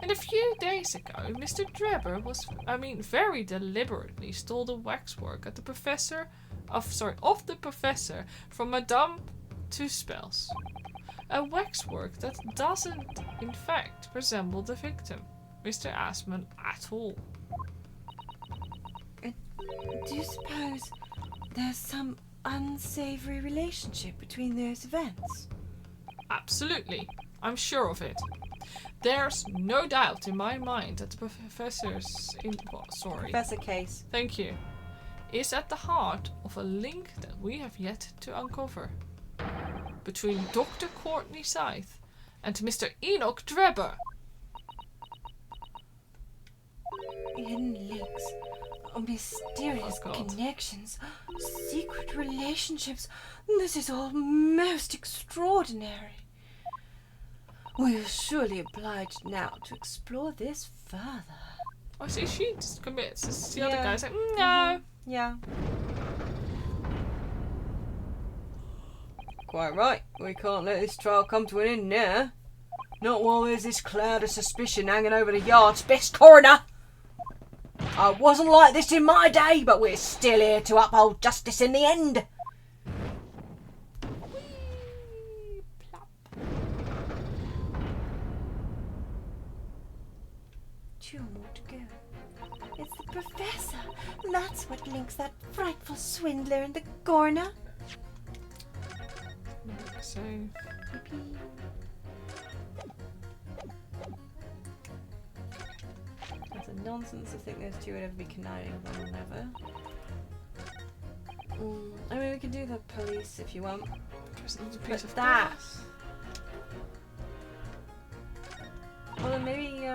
And a few days ago, Mr. Drebber very deliberately stole the waxwork of the professor from Madame Tuspel's. A waxwork that doesn't, in fact, resemble the victim, Mr. Asman, at all. Do you suppose there's some unsavory relationship between those events? Absolutely. I'm sure of it. There's no doubt in my mind that the Professor Case. Thank you. Is at the heart of a link that we have yet to uncover. Between Dr. Courtney Scythe and Mr. Enoch Drebber. Hidden links, mysterious connections, secret relationships. This is all most extraordinary. We are surely obliged now to explore this further. Oh, see, she just commits. The other guy's like, no. Yeah. Quite right. We can't let this trial come to an end now. Not while there's this cloud of suspicion hanging over the yard's best coroner. I wasn't like this in my day, but we're still here to uphold justice in the end. Two more to go. It's the professor. That's what links that frightful swindler and the Gorner. So, That's a nonsense. I think those two would ever be conniving with one another. I mean, we can do the police if you want. just a But piece of that- glass. Well, then maybe,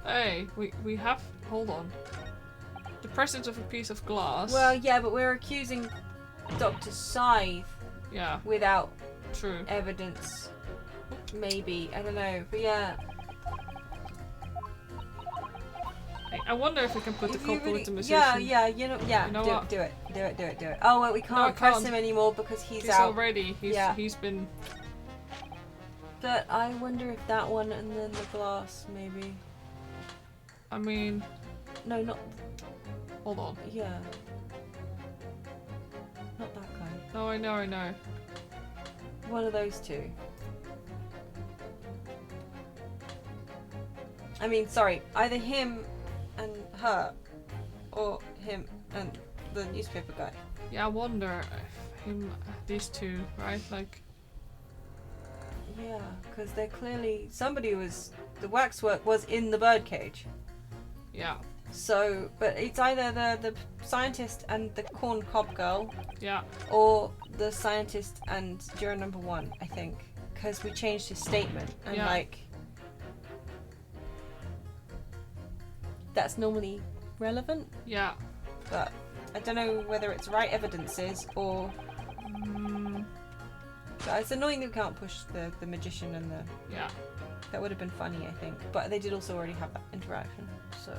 Hey, we have. Hold on. The presence of a piece of glass. well, yeah, but we're accusing Dr. Scythe yeah, without true. evidence. Maybe. I don't know. But yeah. Hey, I wonder if we can put the If you couple with the really- musician. you know, what? do it. Oh, well, we can't I press can't. him anymore because he's He's out. already. He's been. But I wonder if that one and then the glass, maybe. I mean, No, not. hold on. Yeah. Not that guy. No, I know. One of those two. I mean, sorry, either him and her, or him and the newspaper guy. Yeah, I wonder if these two, right? Like, Yeah, because they're clearly the waxwork was in the birdcage. yeah, So, but it's either the scientist and the corn cob girl, yeah, or the scientist and juror number 1, I think, because we changed his statement and Yeah. like that's normally relevant, yeah. but I don't know whether it's right evidences or. But it's annoying that we can't push the magician and the. Yeah. That would have been funny, I think, but they did also already have that interaction, so.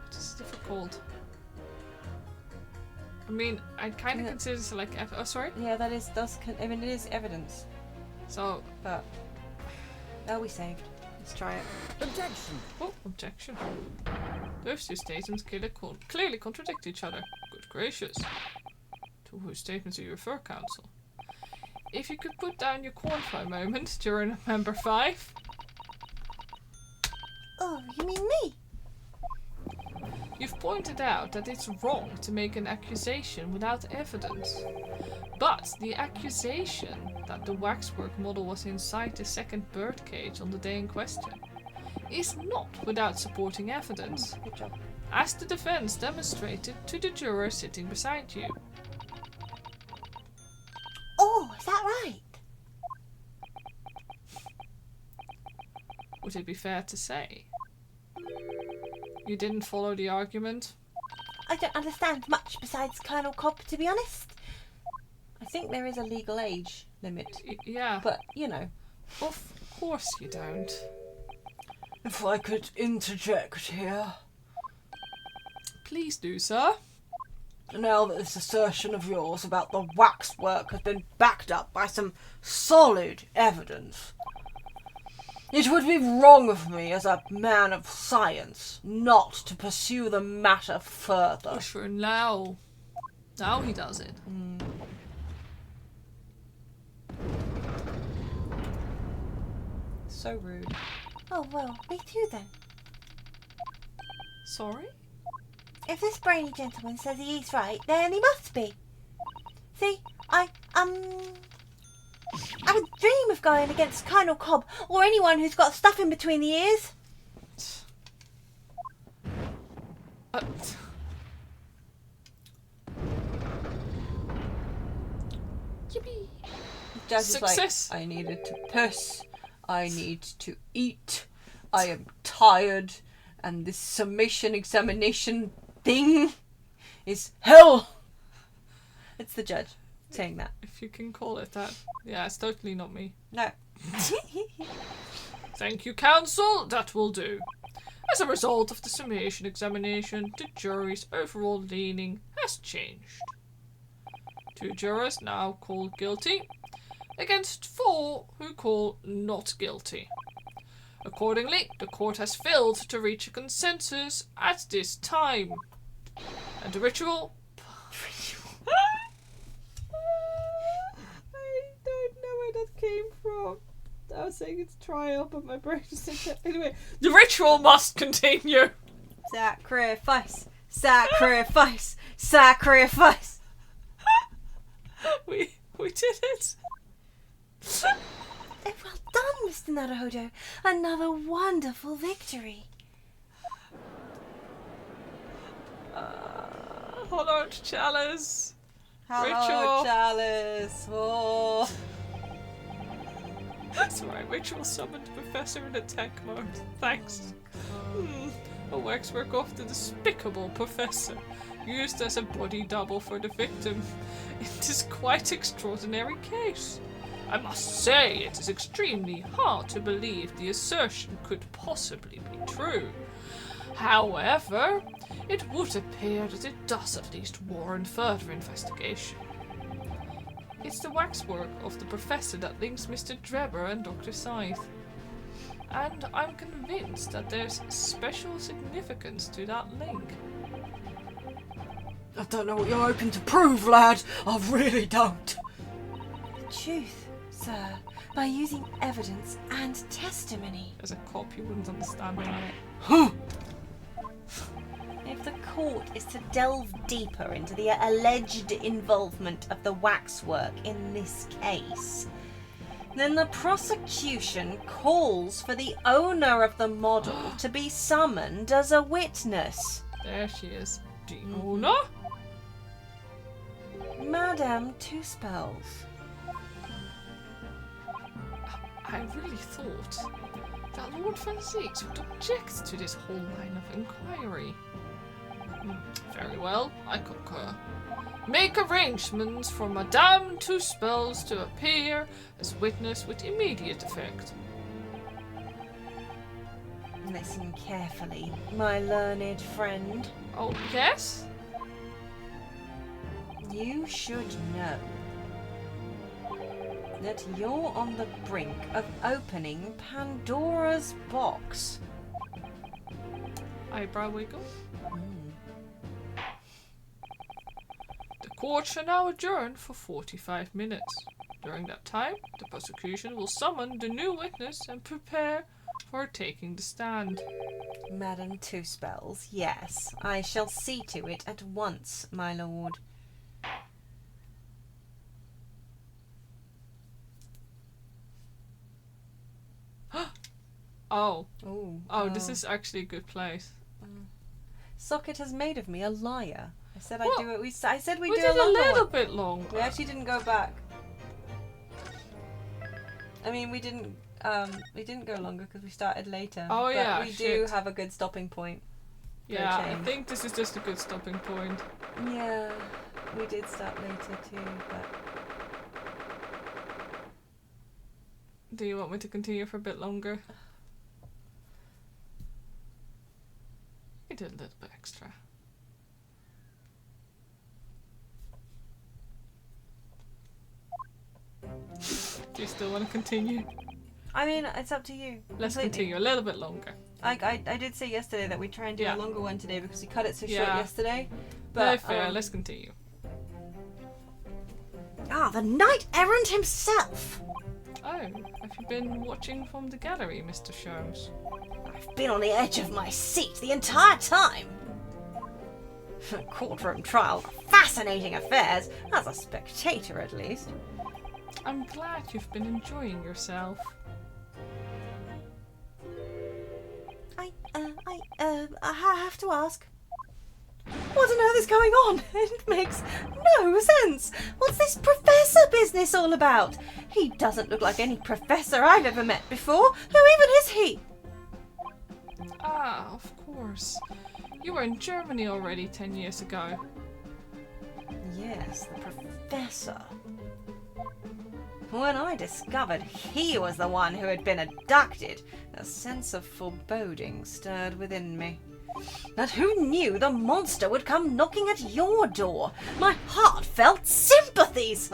It's difficult. I mean, I kind of Yeah. consider this like. Oh, sorry. Yeah, it is evidence, So, but. Oh, we saved. Let's try it. Objection! oh, objection. Those two statements clearly contradict each other. Good gracious. To whose statements do you refer, counsel? If you could put down your corn for a moment during number 5. Oh, you mean me? You've pointed out that it's wrong to make an accusation without evidence. But the accusation that the waxwork model was inside the second birdcage on the day in question is not without supporting evidence, Good job. as the defense demonstrated to the juror sitting beside you. Oh, is that right? Would it be fair to say? You didn't follow the argument? I don't understand much besides Colonel Cobb, to be honest. I think there is a legal age limit, Yeah, but you know. of course you don't. If I could interject here. Please do, sir. Now that this assertion of yours about the waxwork has been backed up by some solid evidence, it would be wrong of me as a man of science not to pursue the matter further. Oh, sure, now he does it. So rude. Oh, well, me too then. Sorry? If this brainy gentleman says he is right, then he must be. See, I would dream of going against Colonel Cobb or anyone who's got stuff in between the ears. Yippee! Jazz is Success. like, I needed to piss. I need to eat. I am tired. And this summation examination thing is hell. It's the judge saying that. If you can call it that. Yeah, it's totally not me. No. Thank you, counsel. That will do. As a result of the summation examination, the jury's overall leaning has changed. 2 jurors now call guilty, against 4 who call not guilty. Accordingly, the court has failed to reach a consensus at this time. And the ritual... I don't know where that came from. I was saying it's trial, but my brain just said that. Anyway. The ritual must continue! Sacrifice. Sacrifice. Sacrifice. We did it! Well done, Mr. Naruhodo. Another wonderful victory. Hollowed chalice! Hello, Ritual. Chalice. Oh. That's right, ritual summoned the professor in attack mode. Thanks. A waxwork of the despicable professor, used as a body double for the victim in this quite extraordinary case. I must say it is extremely hard to believe the assertion could possibly be true. However, it would appear that it does at least warrant further investigation. It's the waxwork of the professor that links Mr. Drebber and Dr. Scythe. And I'm convinced that there's special significance to that link. I don't know what you're hoping to prove, lad. I really don't. The truth, sir, by using evidence and testimony. As a cop, you wouldn't understand that. Huh. If the court is to delve deeper into the alleged involvement of the waxwork in this case, then the prosecution calls for the owner of the model to be summoned as a witness. There she is. The owner? Madame Two Spells. I really thought that Lord Van Zeeks would object to this whole line of inquiry. Very well, I concur. Make arrangements for Madame Two Spells to appear as witness with immediate effect. Listen carefully, my learned friend. Oh, yes? You should know that you're on the brink of opening Pandora's box. Eyebrow wiggle. The court shall now adjourn for 45 minutes. During that time, the prosecution will summon the new witness and prepare for taking the stand. Madame Two Spells, yes. I shall see to it at once, my lord. Oh. Ooh. Oh, this is actually a good place. Socket has made of me a liar. I said What? I'd do it. I said we'd We do did a a longer little one. bit long. We actually didn't go back. I mean, we didn't go longer because we started later. Oh, but yeah, we do shit. have a good stopping point. Yeah, I change. think this is just a good stopping point. Yeah, we did start later too, but Do you want me to continue for a bit longer? We did a little bit extra. Do you still want to continue? I mean, it's up to you. Let's Completely. continue a little bit longer. I did say yesterday that we try and do Yeah. a longer one today because we cut it so short Yeah. yesterday. Very But fair, let's continue. The knight errant himself. Oh, have you been watching from the gallery, Mr. Sholmes? I've been on the edge of my seat the entire time. Courtroom trial, fascinating affairs, as a spectator at least. I'm glad you've been enjoying yourself. I have to ask. What on earth is going on? It makes no sense. What's this professor business all about? He doesn't look like any professor I've ever met before. Who even is he? Ah, of course. You were in Germany already 10 years ago. Yes, the professor. When I discovered he was the one who had been abducted, a sense of foreboding stirred within me. But who knew the monster would come knocking at your door? My heartfelt sympathies!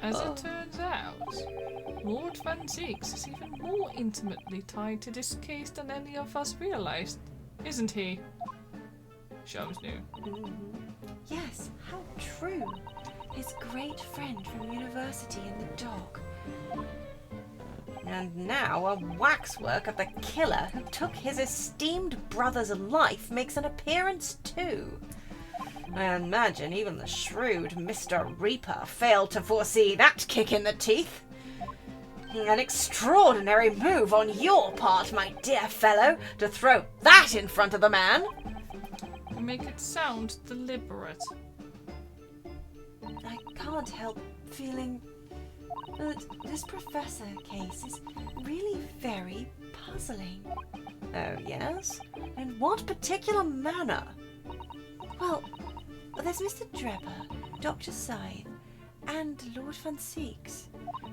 As it turns out, Lord Van Zeeks is even more intimately tied to this case than any of us realized, isn't he? Sholmes knew. Yes, how true. His great friend from university in the dock. And now a waxwork of the killer who took his esteemed brother's life makes an appearance too. I imagine even the shrewd Mr. Reaper failed to foresee that kick in the teeth. An extraordinary move on your part, my dear fellow, to throw that in front of the man. You make it sound deliberate. I can't help feeling that this professor case is really very puzzling. Oh, yes? In what particular manner? Well, there's Mr. Drebber, Dr. Scythe, and Lord Van Zeeks.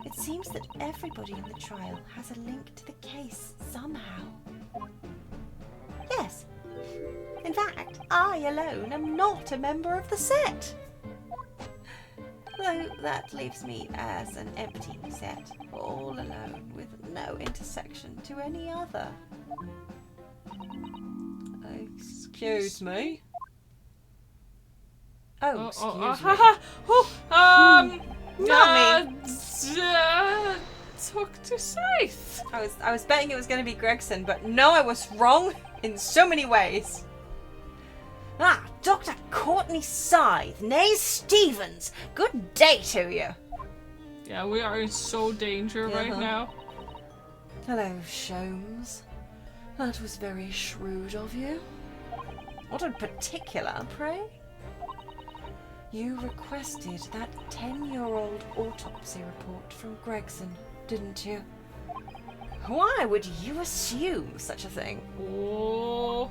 It seems that everybody in the trial has a link to the case somehow. Yes. In fact, I alone am not a member of the set. Though that leaves me as an empty set, all alone, with no intersection to any other. excuse me. Oh, excuse me. Not me. Dr. Scythe. I was betting it was going to be Gregson, but no, I was wrong in so many ways. Dr. Courtney Scythe, née Stevens. Good day to you. Yeah, we are in so danger right Uh-huh. now. Hello, Sholmes. That was very shrewd of you. What in particular, pray? You requested that 10-year-old autopsy report from Gregson, didn't you? Why would you assume such a thing? Oh,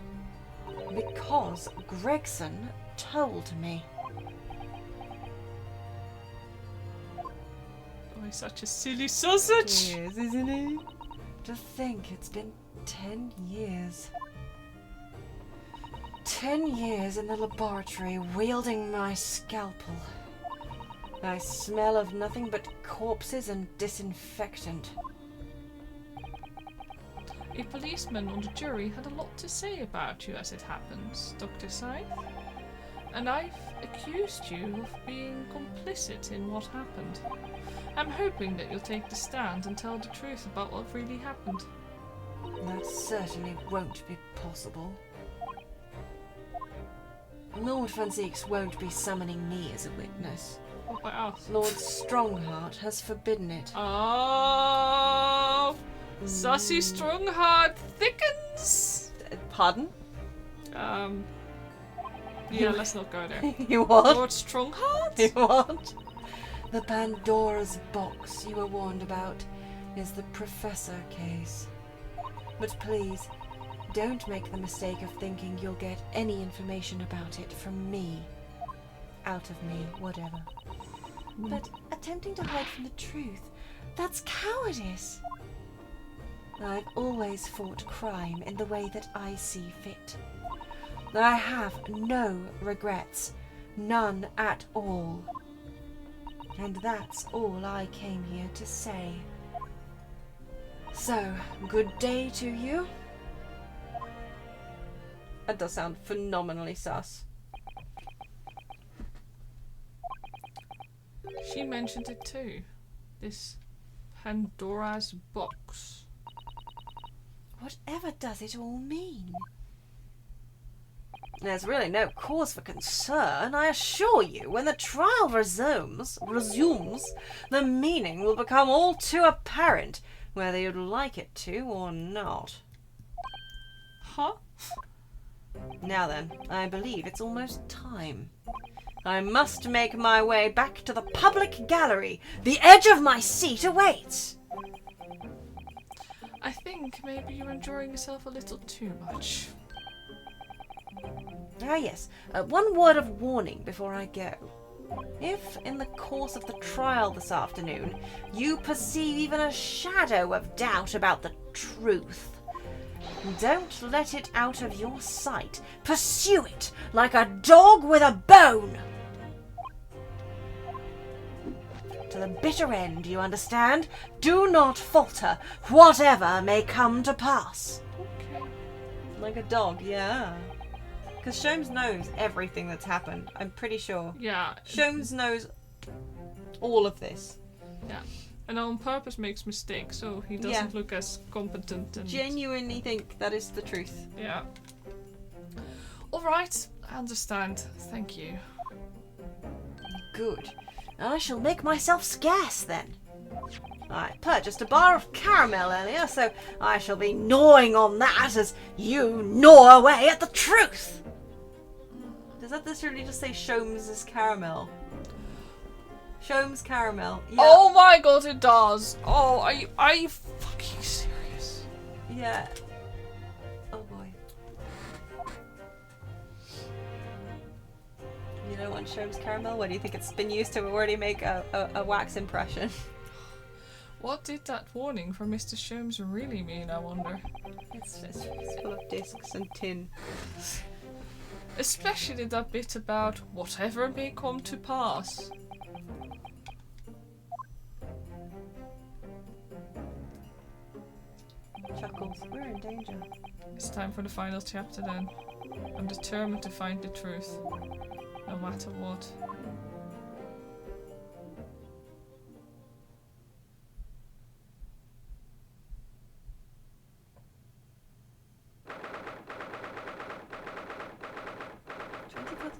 Because Gregson told me. oh, he's such a silly sausage. Yes, isn't he? To think it's been 10 years. 10 years in the laboratory wielding my scalpel. I smell of nothing but corpses and disinfectant. A policeman on the jury had a lot to say about you as it happens, Dr. Scythe. And I've accused you of being complicit in what happened. I'm hoping that you'll take the stand and tell the truth about what really happened. That certainly won't be possible. Lord Van Zeeks won't be summoning me as a witness. What about us? Lord Strongheart has forbidden it. Oh, Sussy Strongheart thickens. Pardon? Yeah, let's not go there. You what? Lord Strongheart? You what? The Pandora's box you were warned about is the Professor case. But please, don't make the mistake of thinking you'll get any information about it from me. Out of me, whatever. But attempting to hide from the truth, that's cowardice. I've always fought crime in the way that I see fit. I have no regrets. None at all. And that's all I came here to say. So, good day to you. That does sound phenomenally sus. She mentioned it too. This Pandora's box. Whatever does it all mean? There's really no cause for concern, I assure you. When the trial resumes, the meaning will become all too apparent, whether you'd like it to or not. Huh? Now then, I believe it's almost time. I must make my way back to the public gallery. The edge of my seat awaits. I think maybe you're enjoying yourself a little too much. Ah yes, one word of warning before I go. If, in the course of the trial this afternoon, you perceive even a shadow of doubt about the truth, don't let it out of your sight. Pursue it like a dog with a bone. To the bitter end, you understand? Do not falter, whatever may come to pass. Okay. Like a dog, yeah. Because Sholmes knows everything that's happened, I'm pretty sure. Yeah. Sholmes knows all of this. Yeah. And on purpose makes mistakes, so he doesn't look as competent and... Genuinely think that is the truth. Yeah. Alright, I understand. Thank you. Good. I shall make myself scarce then. I purchased a bar of caramel earlier, so I shall be gnawing on that as you gnaw away at the truth. Does that literally just say Sholmes' caramel? Sholmes caramel. Yeah. Oh my god, it does! Oh, are you fucking serious? Yeah. Oh boy. You don't want Sholmes caramel? What do you think it's been used to already make a wax impression? What did that warning from Mr. Sholmes really mean, I wonder? It's full of discs and tin. Especially that bit about whatever may come to pass. Chuckles. We're in danger. It's time for the final chapter then. I'm determined to find the truth. No matter what.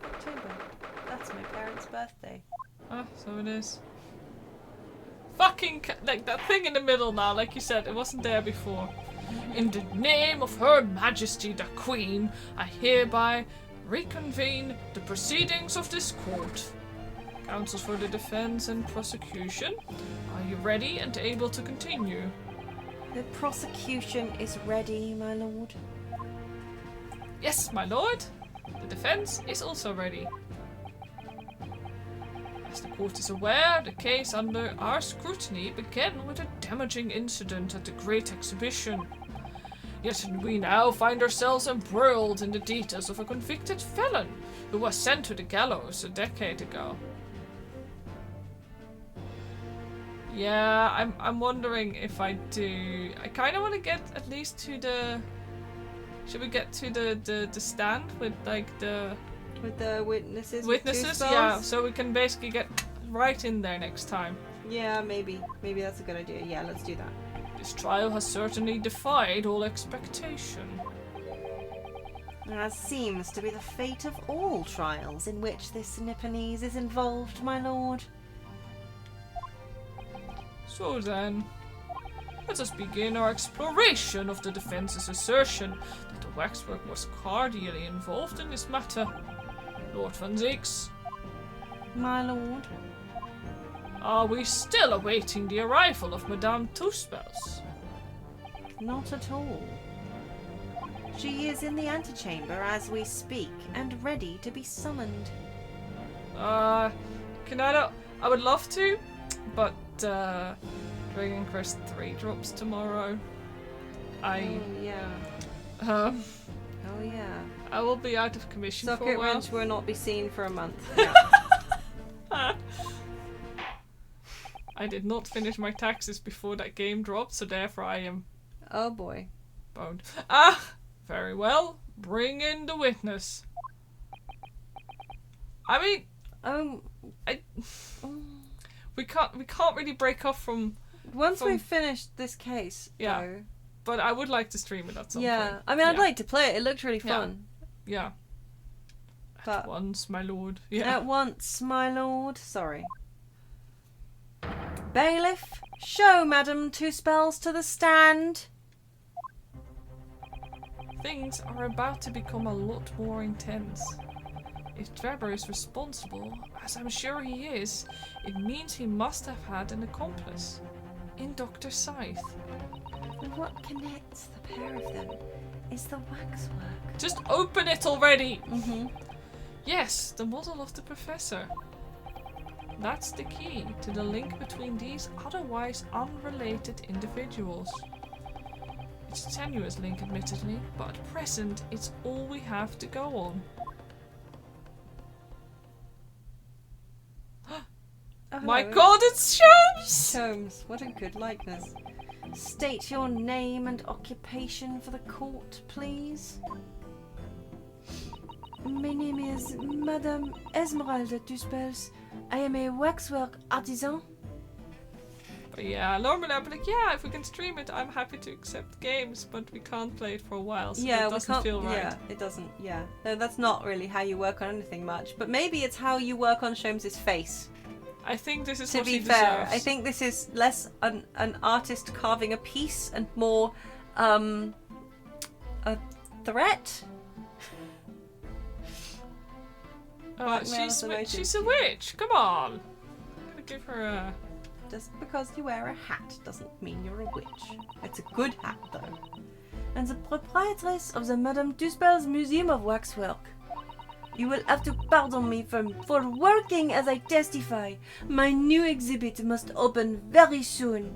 October. That's my parents' birthday. Ah, so it is. Fucking like that thing in the middle now, like you said, it wasn't there before. In the name of Her Majesty the Queen, I hereby reconvene the proceedings of this court. Counsels for the defense and prosecution, are you ready and able to continue? The prosecution is ready, my lord. Yes, my lord. The defense is also ready. As the court is aware, the case under our scrutiny began with a damaging incident at the Great Exhibition. Yet we now find ourselves embroiled in the details of a convicted felon who was sent to the gallows a decade ago. Yeah, I'm wondering if I do. I kind of want to get at least to the. Should we get to the stand with like the. With the witnesses? Witnesses, yeah, so we can basically get right in there next time. Yeah, maybe. Maybe that's a good idea. Yeah, let's do that. This trial has certainly defied all expectation. As seems to be the fate of all trials in which this Nipponese is involved, my lord. So then, let us begin our exploration of the defense's assertion that the waxwork was cordially involved in this matter. Lord Van Zieks, My lord. are we still awaiting the arrival of Madame Toespels? Not at all. She is in the antechamber as we speak and ready to be summoned. I would love to, but Dragon Quest 3 drops tomorrow. Oh yeah. Oh yeah. I will be out of commission for a while. Socketwrench will not be seen for a month. I did not finish my taxes before that game dropped, so therefore I am Oh boy. boned. Ah! Very well. Bring in the witness. I mean, we can't really break off from... Once we've finished this case, Yeah. though. But I would like to stream it at some point. Yeah. I mean, I'd Yeah. like to play it. It looked really Yeah. fun. Yeah. But At once, my lord. Yeah. at once, my lord. Sorry. Bailiff, show Madam Two Spells to the stand. Things are about to become a lot more intense. If Trevor is responsible, as I'm sure he is, it means he must have had an accomplice. In Dr. Scythe. What connects the pair of them is the waxwork. Just open it already! Mm-hmm. Yes, the model of the professor. That's the key to the link between these otherwise unrelated individuals. It's a tenuous link, admittedly, but at present it's all we have to go on. My god, it's Sholmes! Holmes, what a good likeness. State your name and occupation for the court, please. My name is Madame Esmeralda Duspels. I am a waxwork artisan. But yeah, normally I'd be like, yeah, if we can stream it, I'm happy to accept games, but we can't play it for a while, so Yeah, that we doesn't can't. feel right. Yeah, it doesn't. Yeah, no, that's not really how you work on anything much. But maybe it's how you work on Sholmes' face. I think this is To what be he fair, deserves. I think this is less an artist carving a piece and more a threat. Blackmail as a motive. She's a witch. Come on. I'm gonna give her a... Just because you wear a hat doesn't mean you're a witch. It's a good hat, though. And the proprietress of the Madame Duspel's Museum of Waxwork. You will have to pardon me for working as I testify. My new exhibit must open very soon.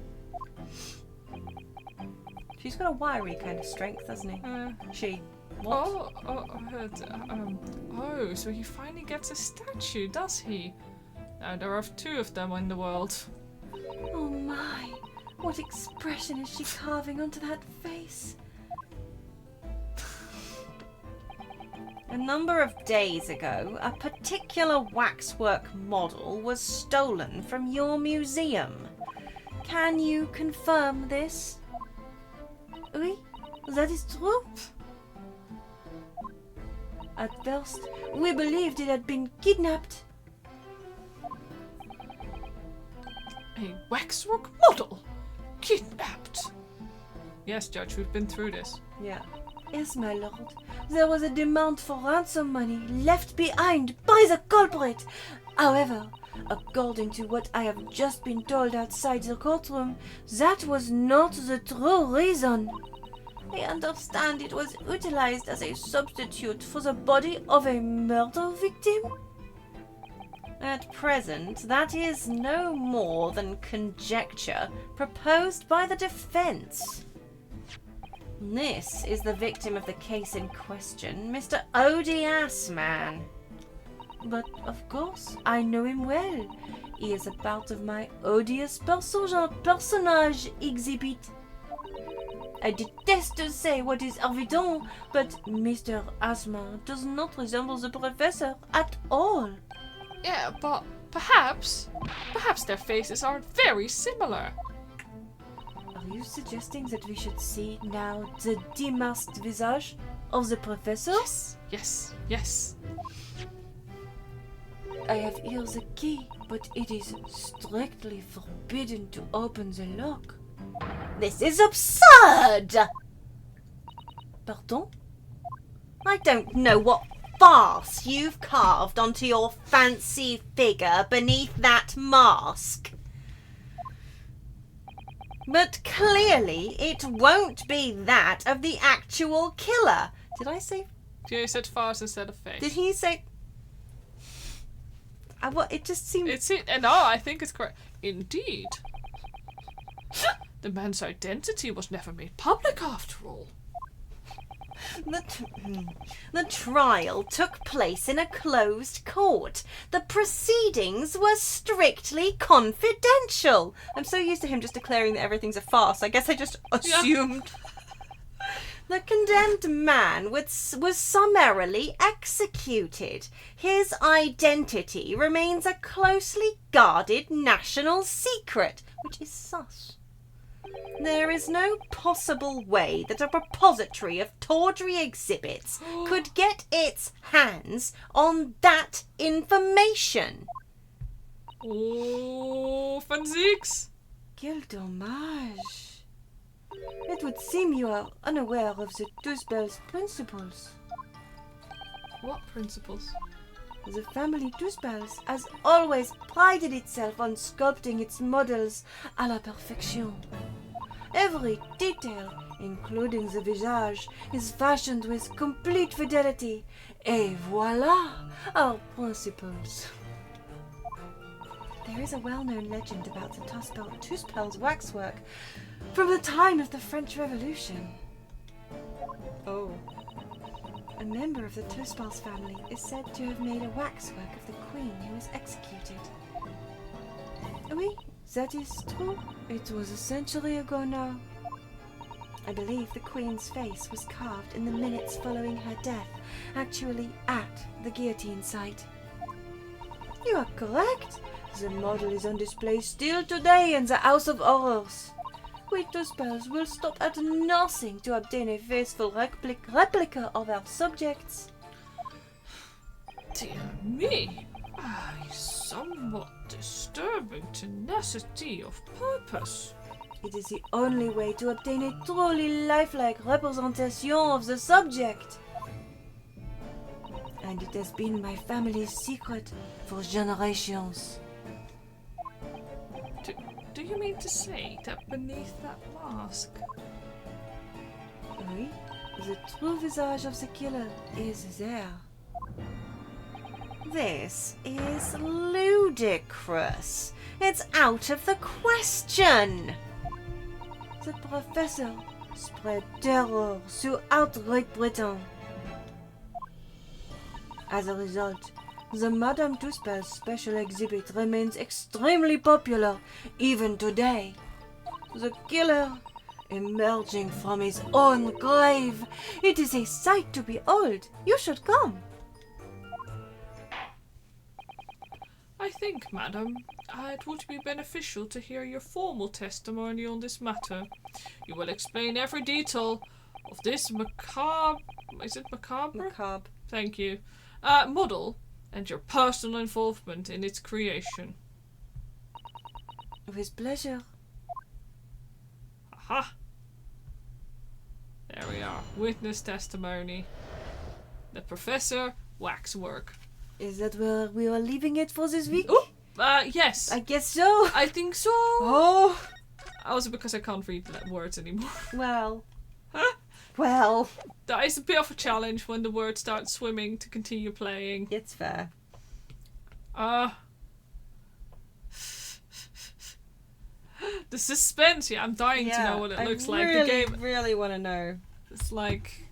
She's got a wiry kind of strength, doesn't he? She. What? I heard, oh, so he finally gets a statue, does he? Now there are 2 of them in the world. Oh my, what expression is she carving onto that face? A number of days ago, a particular waxwork model was stolen from your museum. Can you confirm this? Oui, that is true. At first, we believed it had been kidnapped. A waxwork model? Kidnapped? Yes, Judge, we've been through this. Yeah. Yes, my lord. There was a demand for ransom money left behind by the culprit. However, according to what I have just been told outside the courtroom, that was not the true reason. I understand it was utilized as a substitute for the body of a murder victim. At present, that is no more than conjecture proposed by the defense. This is the victim of the case in question, Mr. VoD Assman. But of course, I know him well. He is a part of my odious personage exhibit. I detest to say what is evident, but Mr. Assman does not resemble the professor at all. Yeah, but perhaps their faces are very similar. Are you suggesting that we should see now the demasked visage of the professor? Yes. I have here the key, but it is strictly forbidden to open the lock. This is absurd! Pardon? I don't know what farce you've carved onto your fancy figure beneath that mask. But clearly it won't be that of the actual killer. Did I say... You said farce instead of face. Did he say... it just seemed... No, I think it's correct. Indeed. The man's identity was never made public after all. The trial took place in a closed court. The proceedings were strictly confidential. I'm so used to him just declaring that everything's a farce. I guess I just assumed. The condemned man was summarily executed. His identity remains a closely guarded national secret, which is sus. There is no possible way that a repository of tawdry exhibits could get its hands on that information. Oh, Van Zieks. Quel dommage. It would seem you are unaware of the Tuspel's principles. What principles? The family Tuspels has always prided itself on sculpting its models à la perfection. Every detail, including the visage, is fashioned with complete fidelity. Et voilà our principles. There is a well-known legend about the Tuspel's waxwork. From the time of the French Revolution, Oh. A member of the Tuspel's family is said to have made a waxwork of the queen who was executed. oui, that is true. It was a century ago now. I believe the queen's face was carved in the minutes following her death, actually at the guillotine site. You are correct. The model is on display still today in the House of Horrors. We Tuspels will stop at nothing to obtain a faithful replica of our subjects. Dear me, a somewhat disturbing tenacity of purpose. It is the only way to obtain a truly lifelike representation of the subject. And it has been my family's secret for generations. Do you mean to say that beneath that mask? Oui, the true visage of the killer is there. This is ludicrous. It's out of the question. The professor spread terror throughout Great Britain. As a result, the Madame Tuspel's special exhibit remains extremely popular even today. The killer emerging from his own grave. It is a sight to behold. You should come. I think, madam, it would be beneficial to hear your formal testimony on this matter. You will explain every detail of this macabre... Is it macabre? Macabre. Thank you. Model, and your personal involvement in its creation. With pleasure. Aha! There we are. Witness testimony. The Professor Waxwork. Is that where we are leaving it for this week? Oh! Yes. I guess so. I think so. Oh, Also because I can't read words anymore. Well. Well. That is a bit of a challenge when the words start swimming to continue playing. It's fair. The suspense, yeah, I'm dying to know what it looks like. The game, I really want to know. it's like...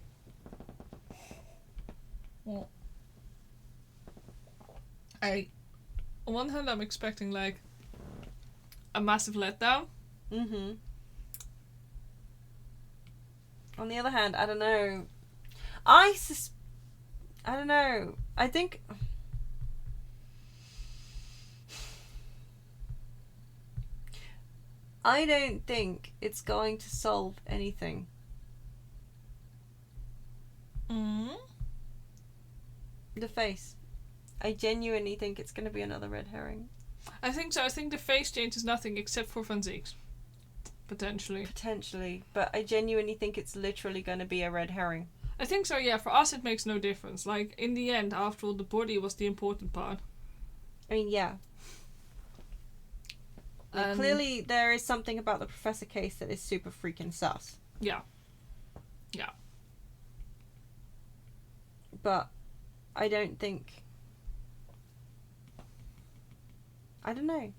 Well, on one hand, I'm expecting, like, a massive letdown. Mm-hmm. On the other hand, I don't know. I don't know. I think... I don't think it's going to solve anything. Mm. The face. I genuinely think it's going to be another red herring. I think so. I think the face change is nothing except for Van Zieks. Potentially. Potentially. But I genuinely think it's literally going to be a red herring. I think so, yeah. For us, it makes no difference. Like, in the end, after all, the body was the important part. I mean, yeah. And- Clearly, there is something about the Professor case that is super freaking sus. Yeah. Yeah. But I don't think... I don't know.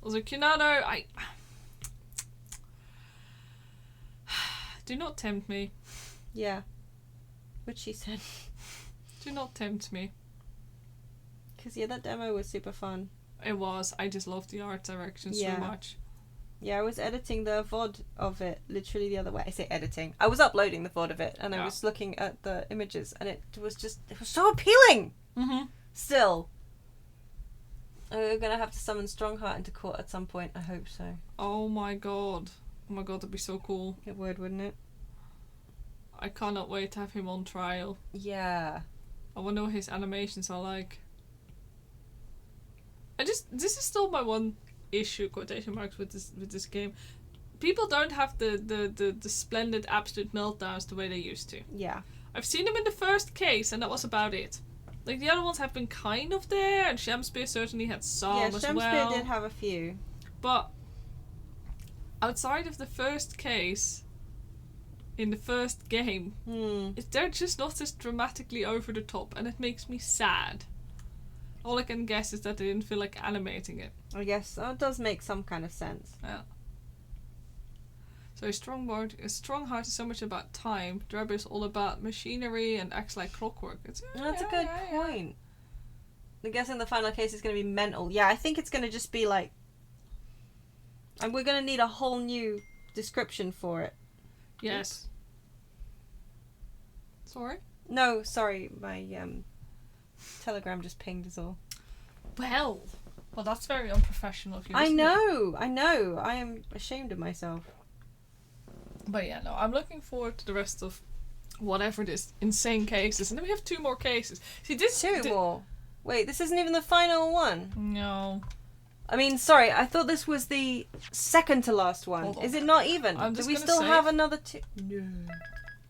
Also, Kinado, Do not tempt me. Yeah. Which she said. Do not tempt me. Because, yeah, that demo was super fun. It was. I just love the art direction so much. Yeah, I was editing the VoD of it literally the other way. I say editing. I was uploading the VoD of it, and I was looking at the images, and it was so appealing! Mm-hmm. Still. We're gonna have to summon Strongheart into court at some point. I hope so. Oh my god. Oh my god, that'd be so cool. It would, wouldn't it? I cannot wait to have him on trial. Yeah. I wonder what his animations are like. This is still my one issue, quotation marks, with this game. People don't have the splendid absolute meltdowns the way they used to. Yeah. I've seen them in the first case, and that was about it. Like, the other ones have been kind of there, and Shamspear certainly had some as well. Yeah, Shamspear did have a few. But outside of the first case, in the first game, they're just not as dramatically over the top, and it makes me sad. All I can guess is that they didn't feel like animating it. I guess that does make some kind of sense. Yeah. So a strong heart is so much about time. Dreb is all about machinery and acts like clockwork. That's a good point. I'm guessing the final case is going to be mental. Yeah, I think it's going to just be like... And we're going to need a whole new description for it. Yes. Sorry? No, sorry. My Telegram just pinged us all. Well, that's very unprofessional of you. I know. I am ashamed of myself. But yeah, no, I'm looking forward to the rest of whatever this insane cases. And then we have 2 more cases. See, this... 2 more? Wait, this isn't even the final one? No. I mean, sorry, I thought this was the second to last one. Hold on. Is it not even? Do we still have another 2? No.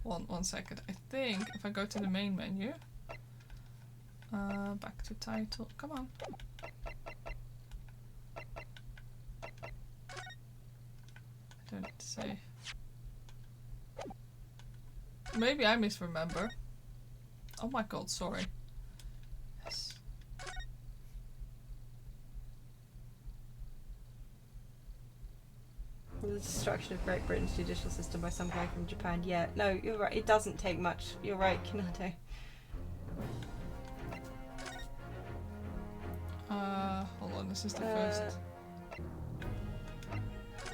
One second. I think if I go to the main menu... back to title. Come on. I don't need to say. Maybe I misremember. Oh my god, sorry. Yes. The destruction of Great Britain's judicial system by some guy from Japan. Yeah, no, you're right. It doesn't take much. You're right, Kinado. Hold on, this is the first.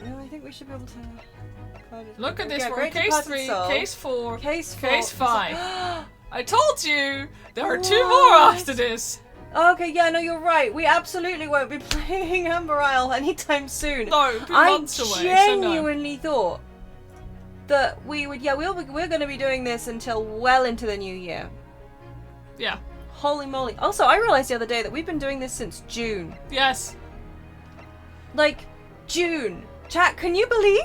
No, I think we should be able to... Look at this, yeah, we're in case 3, case 4, case 5. I told you! There are 2 more after this! Okay, yeah, no, you're right. We absolutely won't be playing Amber Isle anytime soon. No, it'll be months away, I genuinely thought that we would... Yeah, we're going to be doing this until well into the new year. Yeah. Holy moly. Also, I realised the other day that we've been doing this since June. Yes. Like, June. Chat, can you believe?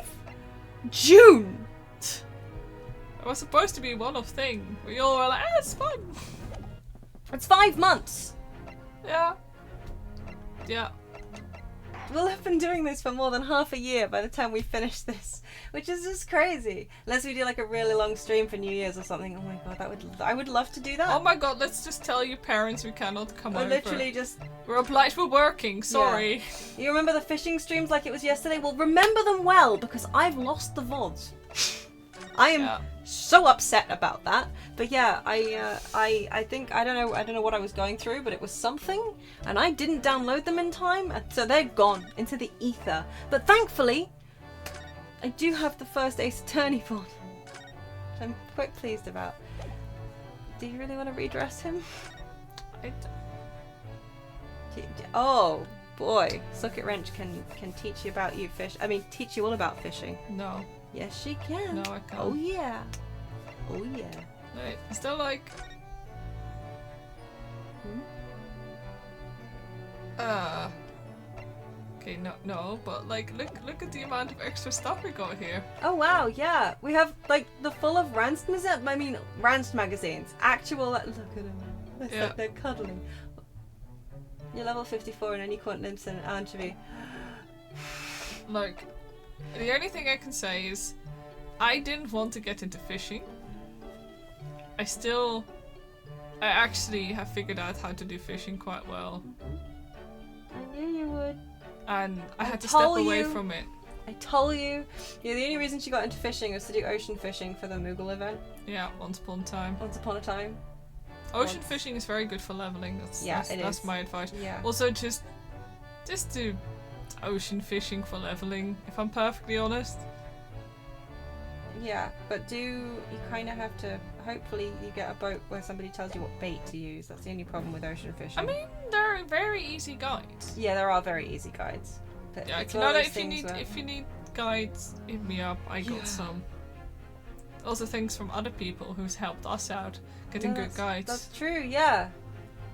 June! It was supposed to be a one-off thing. We all were like, it's fun. It's 5 months. Yeah. Yeah. We'll have been doing this for more than half a year by the time we finish this, which is just crazy. Unless we do like a really long stream for New Year's or something. Oh my god, I would love to do that. Oh my god, let's just tell your parents we cannot come over. Literally just... We're obliged, we're working, sorry. Yeah. You remember the fishing streams like it was yesterday? Well, remember them well, because I've lost the VoDs. I am so upset about that. But yeah, I think I don't know what I was going through, but it was something, and I didn't download them in time, and so they're gone into the ether. But thankfully, I do have the first Ace Attorney VoD, which I'm quite pleased about. Do you really want to redress him? Oh boy, Socketwrench can teach you about teach you all about fishing. No. Yes, she can. No, I can't. Oh yeah. Oh yeah. Wait, is that like... Okay, no, but like, look at the amount of extra stuff we got here. Oh wow, yeah. We have like the full of Ranst magazines. Actual, look at them. Yeah. They're cuddling. You're level 54 in any quant Limson and anchovy. Like, the only thing I can say is, I didn't want to get into fishing. I actually have figured out how to do fishing quite well. I knew you would. And I had to step away from it. I told you. Yeah, the only reason she got into fishing was to do ocean fishing for the Moogle event. Yeah, once upon a time. Once upon a time. Ocean fishing is very good for leveling. That's my advice. Yeah. Also, just do ocean fishing for leveling, if I'm perfectly honest. Yeah, but you kind of have to, hopefully you get a boat where somebody tells you what bait to use. That's the only problem with ocean fishing. I mean, there are very easy guides. Yeah, there are very easy guides. But Yeah, it's you one know of that those if things you need guides, hit me up. I got some. Also, things from other people who's helped us out getting good guides. That's true, yeah.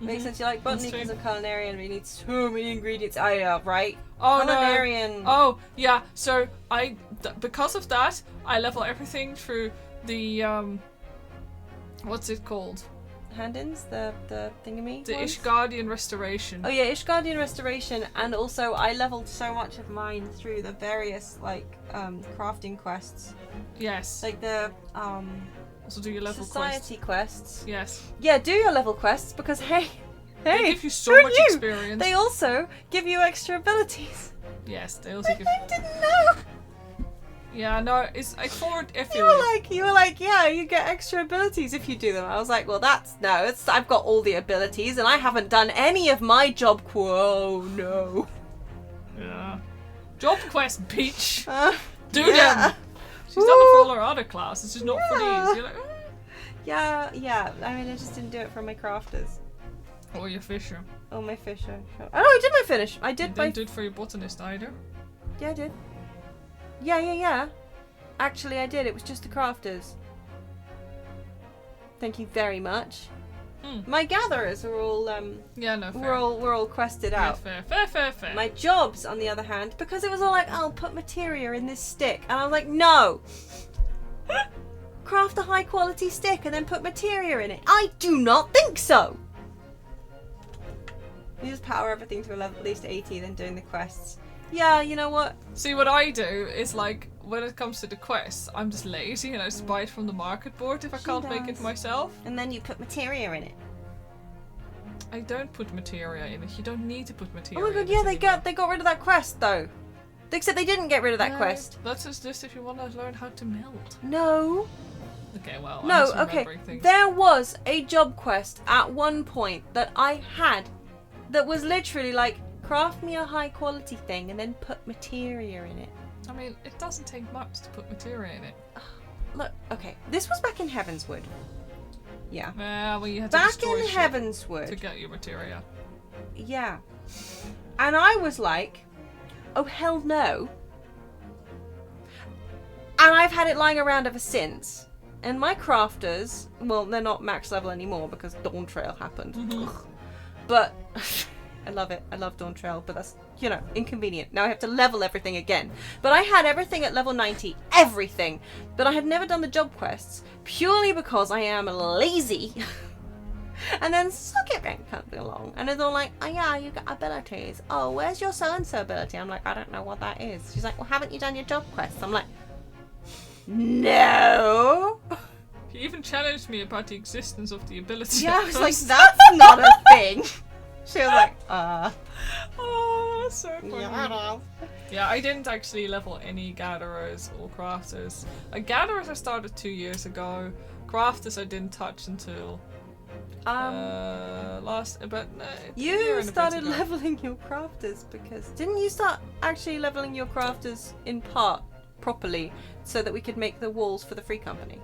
Makes sense. You like botany because of culinarian, we need so many ingredients. Right? Oh culinarian. no! Oh yeah. So because of that, I level everything through the what's it called? Hand-ins, the thingamy. The ones? Ishgardian Restoration. Oh yeah, Ishgardian Restoration, and also I leveled so much of mine through the various crafting quests, Yes. like the Also, do your level society quests. Yes. Yeah, do your level quests because hey, They give you so who much knew? experience. They also give you extra abilities. Yes, they also give. I didn't know. Yeah, no, it's like forward if You were like, yeah, you get extra abilities if you do them. I was like, well, I've got all the abilities and I haven't done any of my job Oh no. Yeah. Job quest, bitch. Do yeah. them. She's done it for all her other classes, just not for these. You're like, Yeah. I mean, I just didn't do it for my crafters. Or your fisher. Oh, my fisher. Oh, I did my finish. I You did my. didn't do it for your botanist either. Yeah, I did. Yeah. Actually, I did. It was just the crafters. Thank you very much. My gatherers are all Yeah, no, fair. we're all quested Yeah, out. fair. My jobs, on the other hand, because it was all like, I'll put materia in this stick, and I was like, no. Craft a high quality stick and then put materia in it. I do not think so. You just power everything to a level at least 80, then doing the quests. Yeah, you know what? See, what I do is like, when it comes to the quests, I'm just lazy and I just buy it from the market board if I can't make it myself. And then you put materia in it. I don't put materia in it. You don't need to put Oh materia my god, in yeah, it they got rid of that quest though. Except they didn't get rid of that No, quest. That's just if you want to learn how to melt. No. Okay, well, No, I'm okay. misremembering things. There was a job quest at one point that I had that was literally like, craft me a high quality thing and then put materia in it. I mean, it doesn't take much to put materia in it. Look, okay, this was back in Heavenswood. Yeah. Well, you had to Back destroy in shit Heavenswood. to get your materia. Yeah. And I was like, oh hell no. And I've had it lying around ever since. And my crafters, well, they're not max level anymore because Dawn Trail happened. Ugh. But I love it. I love Dawn Trail, but that's, inconvenient. Now I have to level everything again. But I had everything at level 90. Everything. But I had never done the job quests purely because I am lazy. And then Socketwrench comes along and it's all like, oh yeah, you got abilities. Oh, where's your so-and-so ability? I'm like, I don't know what that is. She's like, well, haven't you done your job quests? I'm like, no. He even challenged me about the existence of the ability. Yeah, I was like, that's not a thing. She was like, Oh, that's so funny. yeah. Yeah, I didn't actually level any gatherers or crafters. Gatherers I started 2 years ago. Crafters I didn't touch until You started leveling your crafters because didn't you start actually leveling your crafters in part properly so that we could make the walls for the free company?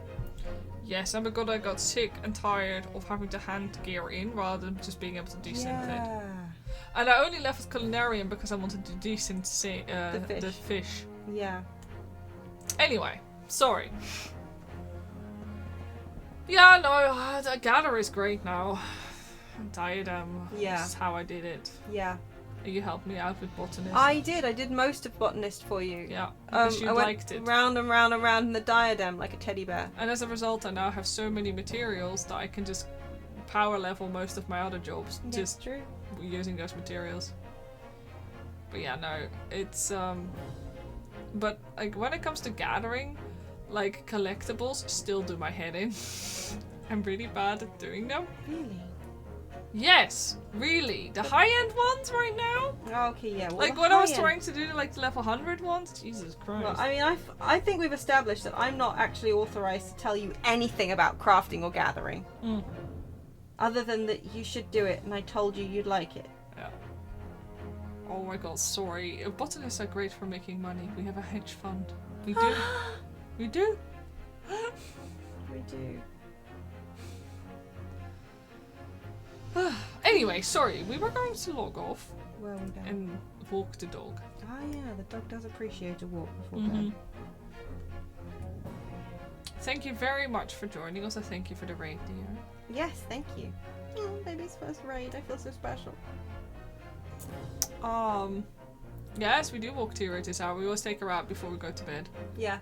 Yes, and because I got sick and tired of having to hand gear in rather than just being able to desynth it. And I only left with Culinarian because I wanted to desynth the fish. Yeah. Anyway, sorry. Yeah, no, the Gather is great now. Diadem. Yeah. This is how I did it. Yeah. You helped me out with Botanist. I did most of Botanist for you. Yeah, because you I liked went it. round and round and round in the diadem like a teddy bear. And as a result, I now have so many materials that I can just power level most of my other jobs. That's Just true. using those materials. But yeah, no, it's but like when it comes to gathering, like collectibles still do my head in. I'm really bad at doing them. Really? Yes, really. The high-end ones right now? Okay, yeah. Well, Like the when I was high-end- trying to do like the level 100 ones? Jesus Christ. Well, I mean, I think we've established that I'm not actually authorized to tell you anything about crafting or gathering. Mm. Other than that you should do it, and I told you you'd like it. Yeah. Oh my god, sorry. Botanists are great for making money. We have a hedge fund. We do. We do. We do. Anyway, sorry. We were going to log off Well, we don't. and walk the dog. Ah, yeah, the dog does appreciate a walk before Mhm. bed. Thank you very much for joining us. I thank you for the raid, dear. Yes, thank you. Oh, baby's first raid. I feel so special. Yes, we do walk Tira at this hour. We always take her out before we go to bed. Yeah.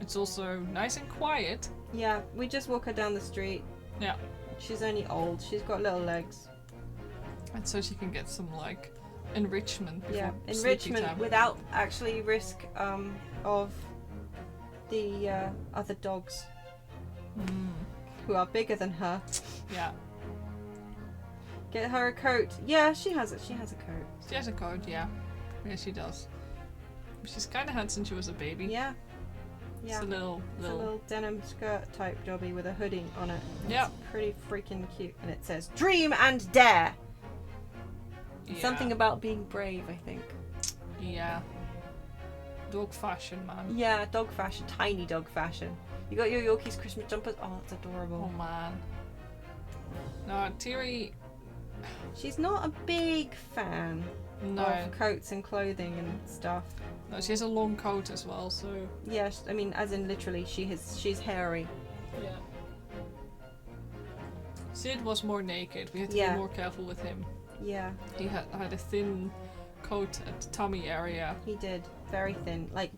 It's also nice and quiet. Yeah, we just walk her down the street. Yeah. She's only old. She's got little legs. And so she can get some, like, enrichment before Yeah, sleepy enrichment time. without actually risk of the other dogs who are bigger than her. Yeah. Get her a coat. Yeah, she has it. She has a coat. She has a coat, yeah. Yeah, she does. She's kind of had since she was a baby. Yeah. Yeah. It's a little. It's a little denim skirt type jobby with a hoodie on it. Yeah. It's pretty freaking cute. And it says, "Dream and dare." Yeah. Something about being brave, I think. Yeah. Dog fashion, man. Yeah, dog fashion. Tiny dog fashion. You got your Yorkie's Christmas jumpers? Oh, that's adorable. Oh, man. No, Tiri. She's not a big fan No. of coats and clothing and stuff. No, she has a long coat as well, so. Yeah, I mean, as in literally, she's hairy. Yeah. Sid was more naked. We had to Yeah. be more careful with him. Yeah, He had a thin coat at the tummy area. he did. Very thin. Like,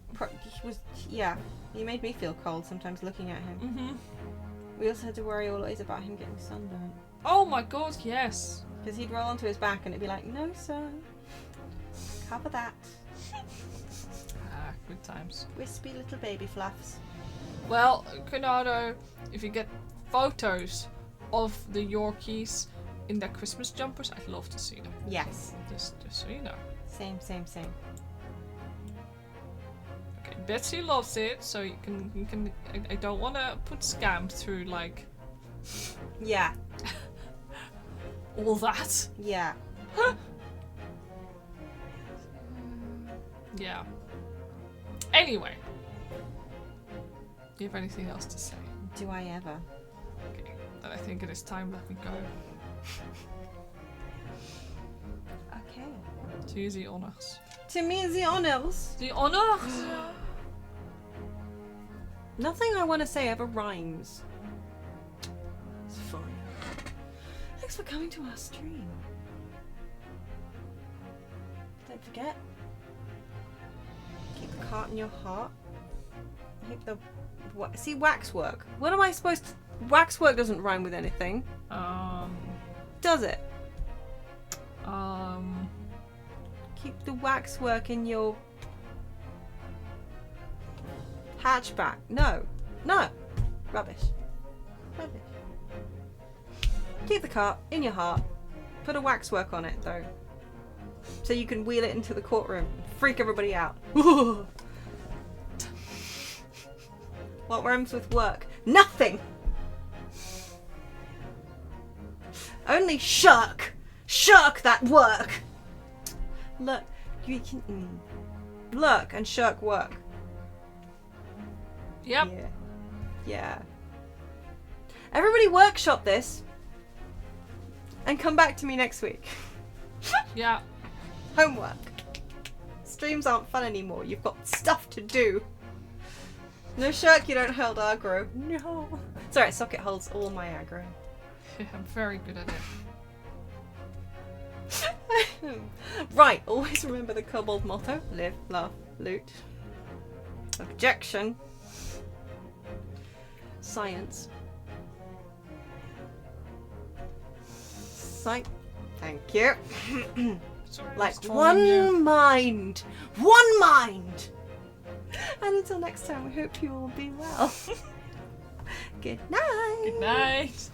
he was, yeah. He made me feel cold sometimes looking at him. Mm-hmm. We also had to worry always about him getting sunburned. Oh my god, yes. Because he'd roll onto his back and it'd be like, "No, sir. Cover that." Ah, good times. Wispy little baby fluffs. Well, Conado, if you get photos of the Yorkies in their Christmas jumpers, I'd love to see them. Yes. Just so you know. Same. Okay, Betsy loves it, so you can. I don't want to put scam through like Yeah. all that. Yeah. Yeah. Anyway, do you have anything else to say? Do I ever? Okay, then I think it is time let me go. Okay. To you the honors. To me, the honors. The honors. Nothing I want to say ever rhymes. It's fine. Thanks for coming to our stream. Don't forget. Keep the cart in your heart. Keep the... See, waxwork. What am I supposed to... Waxwork doesn't rhyme with anything. Does it? Keep the waxwork in your... hatchback. No. Rubbish. Keep the cart in your heart. Put a waxwork on it, though. So you can wheel it into the courtroom and freak everybody out. What rhymes with work? Nothing! Only shirk! Shirk that work! Look, you can... Look and shirk work. Yep. Yeah. Everybody workshop this. And come back to me next week. Yeah. Homework. Streams aren't fun anymore. You've got stuff to do. No shirk, you don't hold aggro. No. It's alright, Socket holds all my aggro. I'm very good at it. Right, always remember the kobold motto. Live, laugh, loot. Objection. Science. Sight. Thank you. Sorry, I was Like trolling one you. mind. One mind. And until next time, we hope you all be well. Good night. Good night.